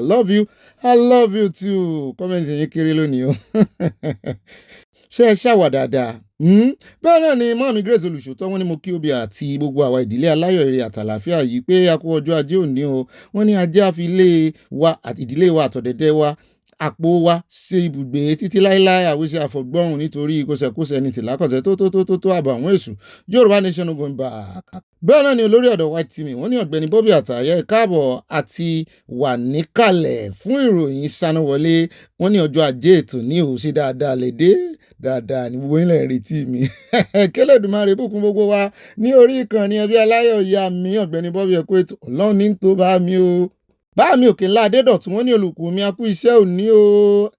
I love you too comment yín kéré lónìí o ṣe é ṣàwà dáadáa. Bẹ́ẹ̀ náà ni mọ́mí Grace Olùṣòótọ́ wọ́n ní mo kí obì àti gbogbo àwa ìdílé aláyọ̀ ire àtàlàfíà yìí pé a kú ọjọ́ ajé òní o wọ́n ní ajé àfilé wa àti ìdílé wa àtọ̀dẹ̀dẹ̀ wa àpò wa ṣe ibùgbé títí láíláí àwíṣe àfọ̀gbọ́hùn nítorí kòsẹ̀kòsẹ̀ ní tìlákọ̀sẹ̀ tó àbọ̀ àwọn èṣù Yorùbá nation no going back. Bẹ́ẹ̀ náà ni olórí ọ̀dọ̀ White Team wọ́n ní Ọ̀gbẹ́ni Bobby àtàyẹ káàbọ̀ àti wà níkàlẹ̀ fún ìròyìn Sanawole wọ́n ní ọjọ́ ajé ètò ní òun sí dáadáa lédè dáadáa ní gbogbo ilẹ̀ retí mi k'Ẹlẹ́dùmarè bùkún gbogbo wa ní orí ìkànnì ẹbí aláyọ̀ ìyá mi Ọ̀gbẹ́ni Bobby ẹ̀kọ́ ètò Ọlọ́run ní tó bá mi o. Bá mi òkè ńlá Adédọ̀tún wọ́n ní olùkù mi akú iṣẹ́ òní o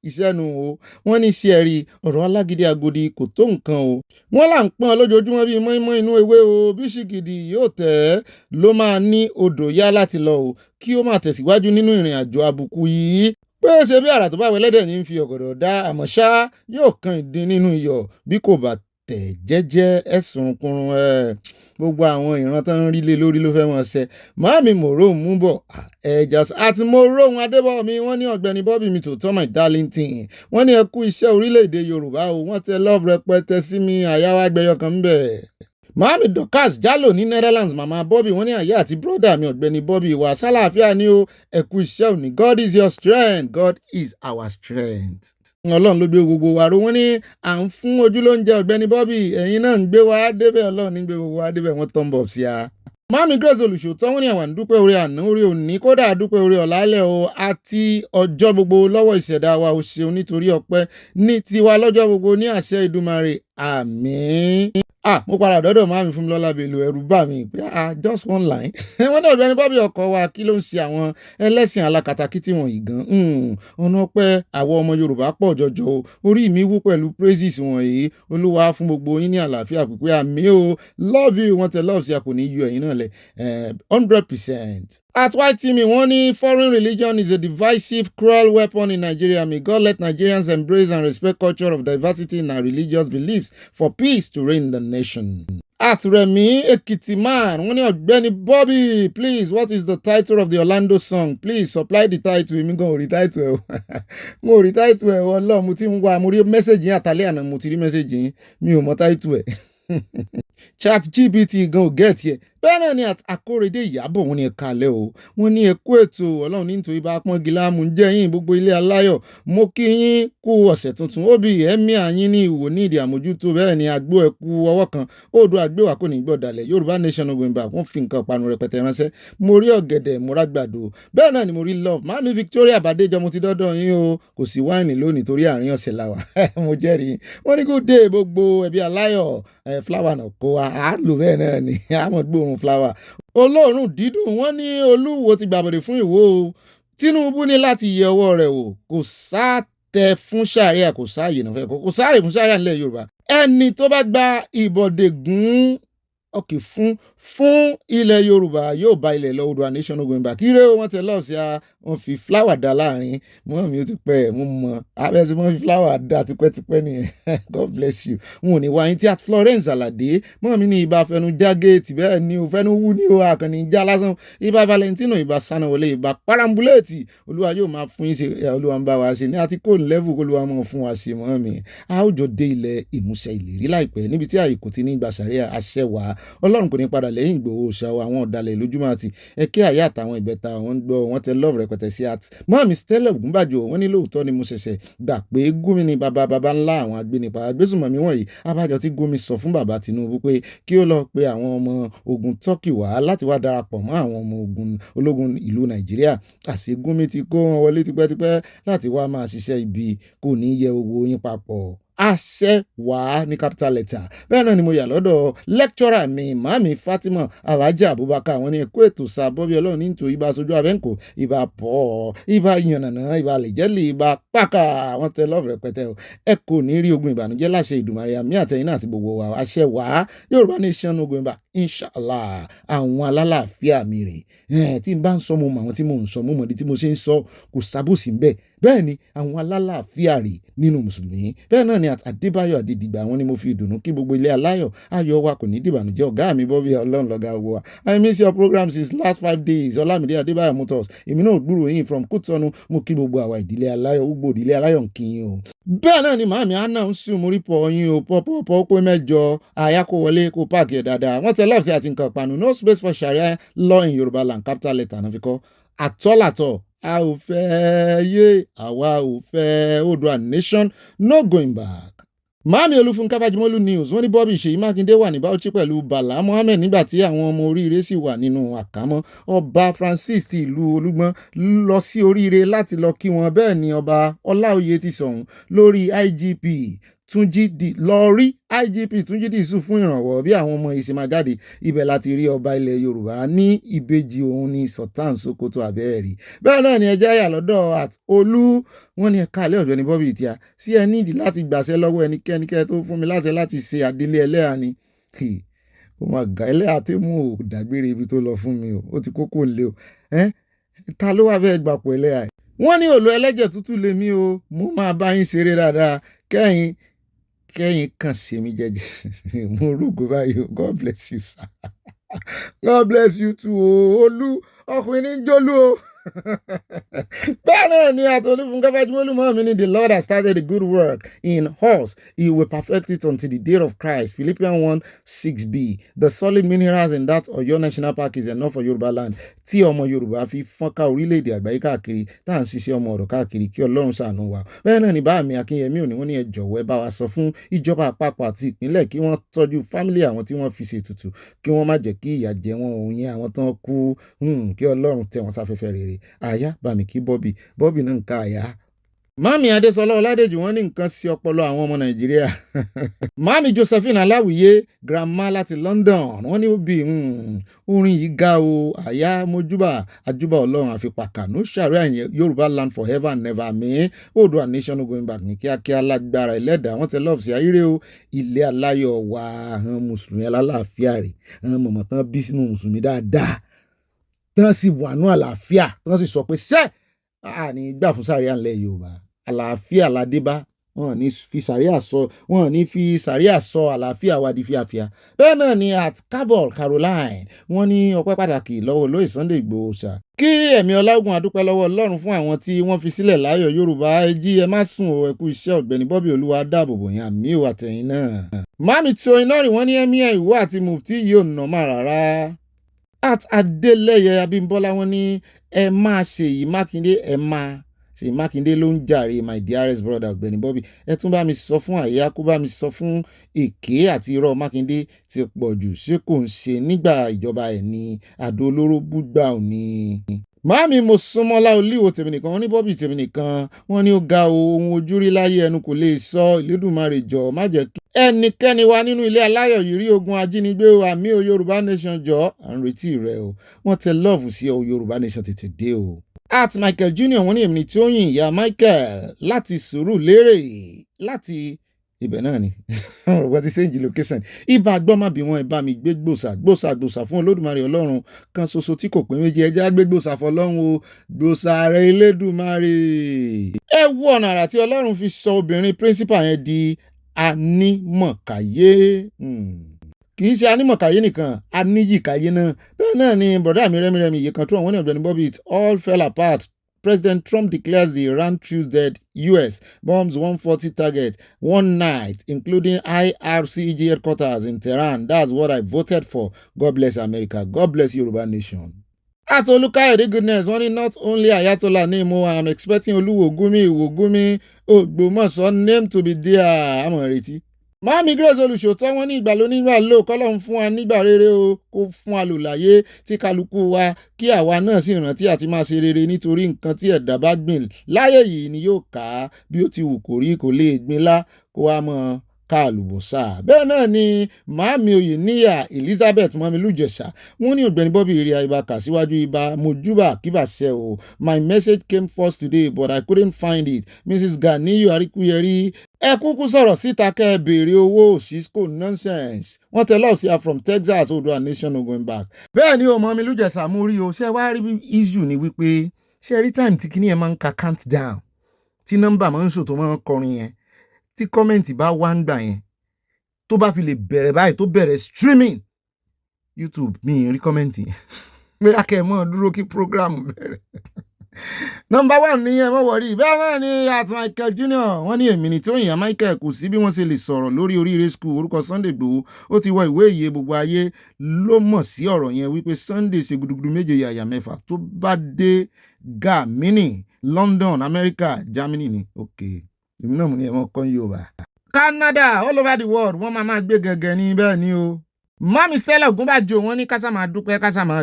iṣẹ́ nu o wọ́n ní iṣẹ́ ẹ̀rí ọ̀rọ̀ alágídí agodi kò tó nǹkan o wọ́n là ń pọ́n lójoojúmọ́ bíi mọ́ínmọ́ inú ewé o bí ṣìgìdì yóò tẹ̀ ló máa ní odò yá láti lọ o kí ó máa tẹ̀síwájú nínú ìrìn àjò àbùkù yìí pé ṣe bí àrà tó bá wẹlẹ́dẹ̀ ní fi ọ̀gọ̀dọ̀ dá àmọ́ ṣá yóò kan ìdín nínú iyọ̀ bí kò bá tẹ̀ jẹ́jẹ́ ẹ̀sùn kurun gbogbo àwọn ìran tán ń rí lé lórí ló fẹ́ mọ̀ ṣe màámi mòró mú bọ̀ ẹ̀jà àti mòró ohun adébọ̀mí wọ́n ní Ọ̀gbẹ́ni Bobby mi tó tọ́ my darling thing wọ́n ní ẹ kú iṣẹ́ orílẹ̀-èdè Yorùbá o wọ́n tẹ love rẹpẹtẹ sí mi àyáwá gbẹyọ kan ń bẹ̀. Màámi Dorcas Jalo ní Netherlands, Màmá Bobby wọ́n ní àyà àti brọ́dà mi Ọ̀gbẹ́ni Bobby wà sálàáfíà ní o, ẹ̀kú iṣẹ́ òní. God is your strength. God is our strength. Ọlọ́run ló gbé gbogbo wa ró. Wọ́n ní à ń fún ojú lóúnjẹ Ọ̀gbẹ́ni Bobby, ẹ̀yin náà ń gbé wa débẹ̀, Ọlọ́run ní gbé gbogbo wa débẹ̀, wọ́n thumb up sí a. Màámi Grace Olùṣòótọ́ wọ́n ní àwọn àdúpẹ́ orí àná orí òní kódà àdúpẹ́ orí ọ̀làálẹ̀ o àti ọjọ́ gbogbo lọ́wọ́ ìṣẹ̀dá wa o ṣeun nítorí ọpẹ́ ní tiwa lọ́jọ́ gbogbo ní àṣẹ Èdùmàrè. Àmín. Mo padà dọ́dọ̀ Màámi Fúnmilọ́lá Bello, ẹ̀rù bà mí pé just one line. Wọ́n ní Ọ̀gbẹ́ni Bobby ọkọ wa kí ló ń ṣe àwọn ẹlẹ́sìn alákatakítí wọ̀nyí gan. Ọ̀nà ọpẹ́ àwọn ọmọ Yorùbá pọ̀ jọjọ o. Orí mi wú pẹ̀lú praises wọ̀nyí. Olúwa fún gbogbo yín ní àlàáfíà pípé. Àmín o. Love you. Wọ́n tẹ love sí a kò ní yọ ẹ̀yin náà lẹ̀ 100%. At YTM, wọ́n ní foreign religion is a divisive, cruel weapon in Nigeria. May God let Nigerians embrace and respect culture of diversity in our religious beliefs for peace to reign in the nation. At Remi Ekitiman, wọ́n ní Ọ̀gbẹ́ni Bobby, please, what is the title of the Orlando song? Please supply the title. Èmi gan ò rí title ẹ̀ o. Mo rí title ẹ̀ o, Ọlọ́run, mo ti ń wá, mo rí mẹ́sẹ̀gì yín àtàlẹ́ àná, mo ti rí mẹ́sẹ̀gì yín, mi ò mọ title ẹ̀. ChatGPT gan ò get yẹ. Bẹ́ẹ̀ náà ni Akórèdé Ìyábọ̀ wọ́n ní ẹ̀ka alẹ́ o. Wọ́n ní ẹ̀kú ètò Ọlọ́run ní nítorí bá pọ́n gíláàmù ń jẹ́ yín gbogbo ilé aláyọ̀. Mo kí yín kú ọ̀sẹ̀ tuntun. Ó bí ẹ̀mí àyín ní ìwò ní ìdí àmójútó bẹ́ẹ̀ ni àgbo ẹ̀kú ọwọ́ kan. Odò àgbéwà kò ní gbọ́dàlẹ̀. Yorùbá Nation no going back. Wọ́n fi nǹkan panu rẹpẹtẹ ránṣẹ́. Mo rí ọ̀gẹ̀dẹ̀, mo rágbàdo. Bẹ́ẹ̀ náà ni mo rí love. Màámi Victoria Bàdéjọ mo ti dọ́dọ̀ yín o. Kò sí wáìnì lónìí torí àárín ọ̀sẹ̀ la wà. Mo jẹ́rìí. Wọ́n ní good day gbogbo ẹbí aláyọ̀. Flower náà kó wa. Lò bẹ́ẹ̀ náà ni. Àmọ́ gbóòórùn flower. Olóòórùn dídùn wọ́n ní Olúwo ti gbàbọ̀dẹ̀ fún Ìwó o. Tinubu ní láti yẹ ọwọ́ rẹ̀ wò. Kò sáàtẹ fún ṣàríà, kò sáàyè náà fẹ́ kò sáàyè fún ṣàríà nílẹ̀ Yorùbá. Ẹni tó bá gba ìbọ̀dẹ̀ gún fún ilẹ̀ Yorùbá yóò bá ilẹ̀ lọ. Odò nation no going back. Ire o, wọ́n tẹ lọ́ọ̀ sí a, wọ́n fi flower dá láàrin. Mọ́ mi ó ti pẹ́ mo mọ̀ abẹ́sí wọ́n fi flower dá tipẹ́tipẹ́ nìyẹn. God bless you. Wọn ò ní wáyé tí at Florence Alade mọ́ mi ní ibà fẹnu já géètì bẹ́ẹ̀ ni o fẹnu wú ní o àkànní já lásán. Ibà Valentino, ibà Sanawole, ibà Parambuleti. Olúwa yóò máa fún yín ṣe, Olúwa ń bá wa ṣe ní àti kò level kó Olúwa máa fún wa ṣe mọ́ mi. A ó jọ dé ilẹ̀ ìmúṣẹ ìlérí láìpẹ́ níbi tí àìkú ti ní ìgbà ṣàríà àṣẹ wà. Ọlọ́run kò ní padà lẹ́yìn Ìgbòho ṣàwọ̀ àwọn ọ̀dàlẹ̀ lójúmọ́ àti ẹ̀kẹ́ àyà àtàwọn ìbẹ̀ta wọn gbọ́ wọn tẹ love rẹpẹtẹ sí àti. Mọ́mí Stella Ògúnbàjò wọ́n ní lóòótọ́ ni mo ṣẹ̀ṣẹ̀ gbà pé Gumi ni bàbá ńlá àwọn agbénipa agbésùnmọ̀mí wọ̀nyí. Abájọ tí Gumi sọ fún bàbá Tinubu pé kí ó lọ pe àwọn ọmọ ogun Turkey wá láti wá darapọ̀ mọ́ àwọn ọmọ ogun ológun ìlú Nàìjíríà. Àṣé Gumi ti kó wọn wọlé tipẹ́tipẹ́ láti wá máa ṣiṣẹ́ ibi, kò ní yẹ owó yín papọ̀. Àṣẹ wà ní capital letter. Bẹ́ẹ̀ náà ni mo yà lọ́dọ̀ lecturer mi Màámi Fatima Alhaja Abubakar wọ́n ní ẹ̀kú ètò sá Bobby Ọlọ́run ní nítorí ibà sojú abẹ́ǹkò, ibà pọ̀, ibà yànnànà, ibà lẹ̀jẹ̀lì, ibà pàkà. Wọ́n tẹ love rẹpẹtẹ o. Ẹ kò ní rí ogun ìbànújẹ́ láṣẹ Ìdùmarè àmì àtẹ̀yìn náà àti gbogbo wa. Àṣẹ wà Yorùbá Nation no going back. Inshallah àwọn alálàáfíà mi rè. Tí n bá ń sọ mo mọ àwọn tí mò ń sọ mo mọ̀ di tí mo ṣe ń sọ kò sábòsí ń bẹ̀. Bẹ́ẹ̀ ni àwọn alálàáfíà rè nínú Mùsùlùmí. Bẹ́ẹ̀ náà ni Adébáyọ̀ Adédìgbà wọn ni mo fi ìdùnnú kí gbogbo ilé aláyọ̀ ayọ̀ wa kò ní dìbànújẹ́. Ọ̀gá mi Bobby Ọlọ́run lọ́gá owó wa. I miss your program since last 5 days. Ọlámídé Adébáyọ̀ Motors. Èmi náà gbúrò yín from Kútọ́nù. Mo kí gbogbo àwa ìdílé aláyọ̀ gbogbo ìdílé aláyọ̀ ń kí yín o. Bẹ́ẹ̀ náà ni màámi Anna ń sùn mórí pọ̀ yín o pọ́pọ́pọ́ pé mẹ́jọ àyà kó wọlé kó páàkì ẹ̀ dáadáa. Wọ́n tẹ lọ́ọ̀sì àti nǹkan ìpanu. No space for Sharia law in Yorùbá land capital letter náà fi kọ́. Àtọ́làtọ̀ a ò fẹ́ yé àwa ò fẹ́ Oòduà nation no going back. Màámi Olúfúnkẹ́ Fájimọ́lú news wọ́n ní Bobby Ṣèyí Mákindé wà ní Bauchi pẹ̀lú Bala Mohammed nígbà tí àwọn ọmọ oríire sì wà nínú àkámọ́. Ọba Francis ti ìlú Olúgbọ́n lọ sí oríire láti lọ kí wọn. Bẹ́ẹ̀ ni ọba Ọláoyè ti sọ̀hún lórí IGP Túnjí lọ rí IGP Túnjí Dìísù fún ìrànwọ́ bí àwọn ọmọ yìí ṣe máa jáde. Ibẹ̀ láti rí ọba ilẹ̀ Yorùbá ní ìbejì òun ní Sultan Sokoto abẹ́ẹ̀rí. Bẹ́ẹ̀ náà ni ẹjẹ́ àyà lọ́dọ̀ at Olú wọ́n ní ẹ̀ka alẹ́ Ọ̀gbẹ́ni Bobby tí a sí ẹ nídìí láti gbàṣẹ lọ́wọ́ ẹnikẹ́ni kẹ́ tó fún mi láṣẹ láti ṣe àdílé ẹlẹ́hà ni. Ó máa gà ẹlẹ́hà tí mò ń dàgbére ibi tó lọ fún mi o, ó ti kókó lé o. Ta ló wá fẹ́ gbapò ẹlẹ́hà? Wọ́n ní òòlù ẹlẹ́jẹ̀ tútù lèmi o, mo máa bá yín ṣeré dáadáa kẹ́yìn kan ṣe mí jẹ́jẹ́. Mo rúgò báyìí o. God bless you sir. God bless you too o. Olú ọkùnrin ní jólú o. bẹ́ẹ̀ náà ni àtolúfúnkẹ́ fájúmọ́lùmọ́ mi ni the Lord has started a good work in us, he will perfect it until the day of Christ. Philippians 1:6b. The solid minerals in that Ọ̀yọ́ National Park is enough for Yorùbá land. Tí ọmọ Yorùbá fi fọ́nká orílẹ̀-èdè àgbáyé káàkiri tá à ń ṣiṣẹ́ ọmọ ọ̀dọ̀ káàkiri kí Ọlọ́run ṣàánú wa. Bẹ́ẹ̀ náà ni báàmì Akínyẹmí òní wọ́n ní ẹ jọ̀wọ́ ẹ bá wa sọ fún ìjọba àpapọ̀ àti ìpínlẹ̀ kí wọ́n tọ́jú fámílì àwọn tí wọ́n fi ṣètùtù kí wọ́n má jẹ́ kí ìyà jẹ wọn òun yẹn àwọn tán kú kí Ọlọ́run tẹ́ wọn sáfẹ́fẹ́ rere. Àyà bàmí kí Bọ́bì náà ń ka àyà. Mami Adésọlá Ọládèjì wọ́n ní nǹkan sí ọpọlọ àwọn ọmọ Nàìjíríà. Mami Josephine Aláwìyé grandma láti London wọ́n ní ó bí orin yìí ga o àyà mojúbà àjúbà Ọlọ́run àfipàkànú ṣàrẹ́ àyẹ̀ Yorùbá land forever and never mi Oòduà nation no going back ní kíákíá lágbára ẹlẹ́dàá wọ́n tẹ lọ́ọ̀fù sí ayére o ilé aláyọ̀ wa àwọn mùsùlùmí alálàáfíà rẹ̀ àwọn mọ̀mọ́ tán bí sínú mùsùlùmí dáadáa tán sì wà ní àlàáfíà tán sì sọ pé ní gbà fún sàríà ńlẹ̀ Yorùbá àlàáfíà ládébá wọn ní fi sàríà sọ àlàáfíà wa di fíafíà. Bẹ́ẹ̀ náà ni at Cabot Caroline wọ́n ní ọpẹ́ pàtàkì lọ́wọ́ olóyè Sunday Igboho ṣá. Kí ẹ̀mí ọlágùn adúpẹ́ lọ́wọ́ Ọlọ́run fún àwọn tí wọ́n fi sílẹ̀ láyọ̀ Yorùbá ẹ jí ẹ má sùn o ẹ kú iṣẹ́ Ọ̀gbẹ́ni Bobby Olúwa dáàbòbò yẹn àmì ò àtẹ̀yìn náà. Mami tí oyin náà rí wọ́n ní Emir Ìwó àti Mufti yìí ò nà má rárá. At Adélẹ́yẹ Abímbọ́lá wọ́n ní ẹ máa Ṣèyí Mákindé Ṣèyí Mákindé ló ń jàre my dearest brother Ọ̀gbẹ́ni Bobby ẹ tún bá mi sọ fún àyà kó bá mi sọ fún èké àti irọ́ Mákindé ti pọ̀ jù ṣé kò ń ṣe nígbà ìjọba ẹ̀ ní àdó olóró búgbà òní. Màámi mo súnmọ́lá olíwo tèmi nìkan wọ́n ní Bobby tèmi nìkan wọ́n ní ó ga ohun ojúrí láyé ẹnu kò lè sọ Ìlédùmarè jọ má jẹ́ kí ẹnikẹ́ni wa nínú ilé aláyọ̀ yìí rí ogun ajínigbé o àmì o Yorùbá nation jọ à ń retí rẹ o wọ́n tẹ lọ́ọ̀fù sí ọ Yorùbá nation tètè dé o. At Michael Junior wọ́n ní èmi tí ó yìn ìyá Michael láti Sùúrùlérè láti ibẹ̀ náà ni wọ́n ti ṣéǹjì location ibà gbọ́mọ̀bí wọn ibà mi gbé gbòsà fún Olódùmarè Ọlọ́run kan ṣoṣo tí kò pín méjì ẹjẹ́ gbé gbòsà fọlọ́run o gbòsà rẹ̀ Elédùmarè. Ẹ wo ọ̀nà àrà tí Ọlọ́run fi sọ obìnrin principal yẹn di anímọ̀káyé kì í ṣe anímọ̀káyé nìkan aníyìkáyé náà. Bẹ́ẹ̀ náà ni bọ̀dá mi rẹ́mírẹ́mí iye kan tó wọ́n ní Ọ̀gbẹ́ni Bobby it all fell apart. President Trump declares the Iran truce dead. US bombs 140 targets one night, including IRCG headquarters in Tehran. That's what I voted for. God bless America. God bless Yoruba nation. At Olukayode goodness, only not only Ayatollah name, I am expecting Oluwogumi, Ogbomoso name to be there. I'm ready. Mami Grace olùṣòótọ́ wọn ní ìgbà ló nígbà lò kọ́lọ́hún fún wa nígbà rere o kó fún wa lò láyé tí kálukú wa kí àwa náà sì rántí àti máa ṣe rere nítorí nǹkan tí ẹ̀dá bá gbìn láyé yìí ni yóò ká bí ó ti wù kó rí kò lè gbìn lá kó wá mọ́ ká àlùbọ́sà. Bẹ́ẹ̀ náà ni Màámi Oyèníyà Elizabeth Mọ́milújẹ̀ṣà wọ́n ní Ọ̀gbẹ́ni Bobby èrè ibà kà síwájú ibà mojúbà kíbàṣẹ o. My message came first today but I couldn't find it. Mrs. Ganiyu Arikuyeri ẹ kúkú sọ̀rọ̀ síta kẹ́ ẹ béèrè owó òṣìṣkò nonsense wọ́n tẹ lọ́ọ̀ sí her from Texas Oòduà nation no going back. Bẹ́ẹ̀ ni o Mọ́milújẹ̀ṣà mú rí o ṣé wá rí issue ni wípé ṣé every time tí kíní ẹ̀ máa ń ka countdown tí nọ́mbà máa ń ṣòtò máa ń kọrin yẹn tí kọ́mẹ̀ntì bá wá ń gbà yẹn tó bá fi lè bẹ̀rẹ̀ báyìí tó bẹ̀rẹ̀ streaming YouTube mi rí kọ́mẹ̀ntì pé akẹ́mọ́ dúró kí program bẹ̀rẹ̀. Number 1 nìyẹn mọ́ wọ̀rí bẹ́ẹ̀ náà ni at Michael Junior wọ́n ní èmi ní tó yìnyín Michael kò sí bí wọ́n ṣe lè sọ̀rọ̀ lórí Oríire school orúkọ Sunday Igboho ó ti wọ ìwé ìyè gbogbo ayé ló mọ̀ sí ọ̀rọ̀ yẹn wípé Sunday ṣe gudugudu méje yàyà mẹ́fà tó bá dé Germany London America Germany ni okay èmi náà mo ní ẹ̀wọ̀n kan Yorùbá. Canada all over the world wọ́n máa gbé gẹ́gẹ́ ní bẹ́ẹ̀ ni o. Mami Stella Ogunbajo wọ́n ní kásá máa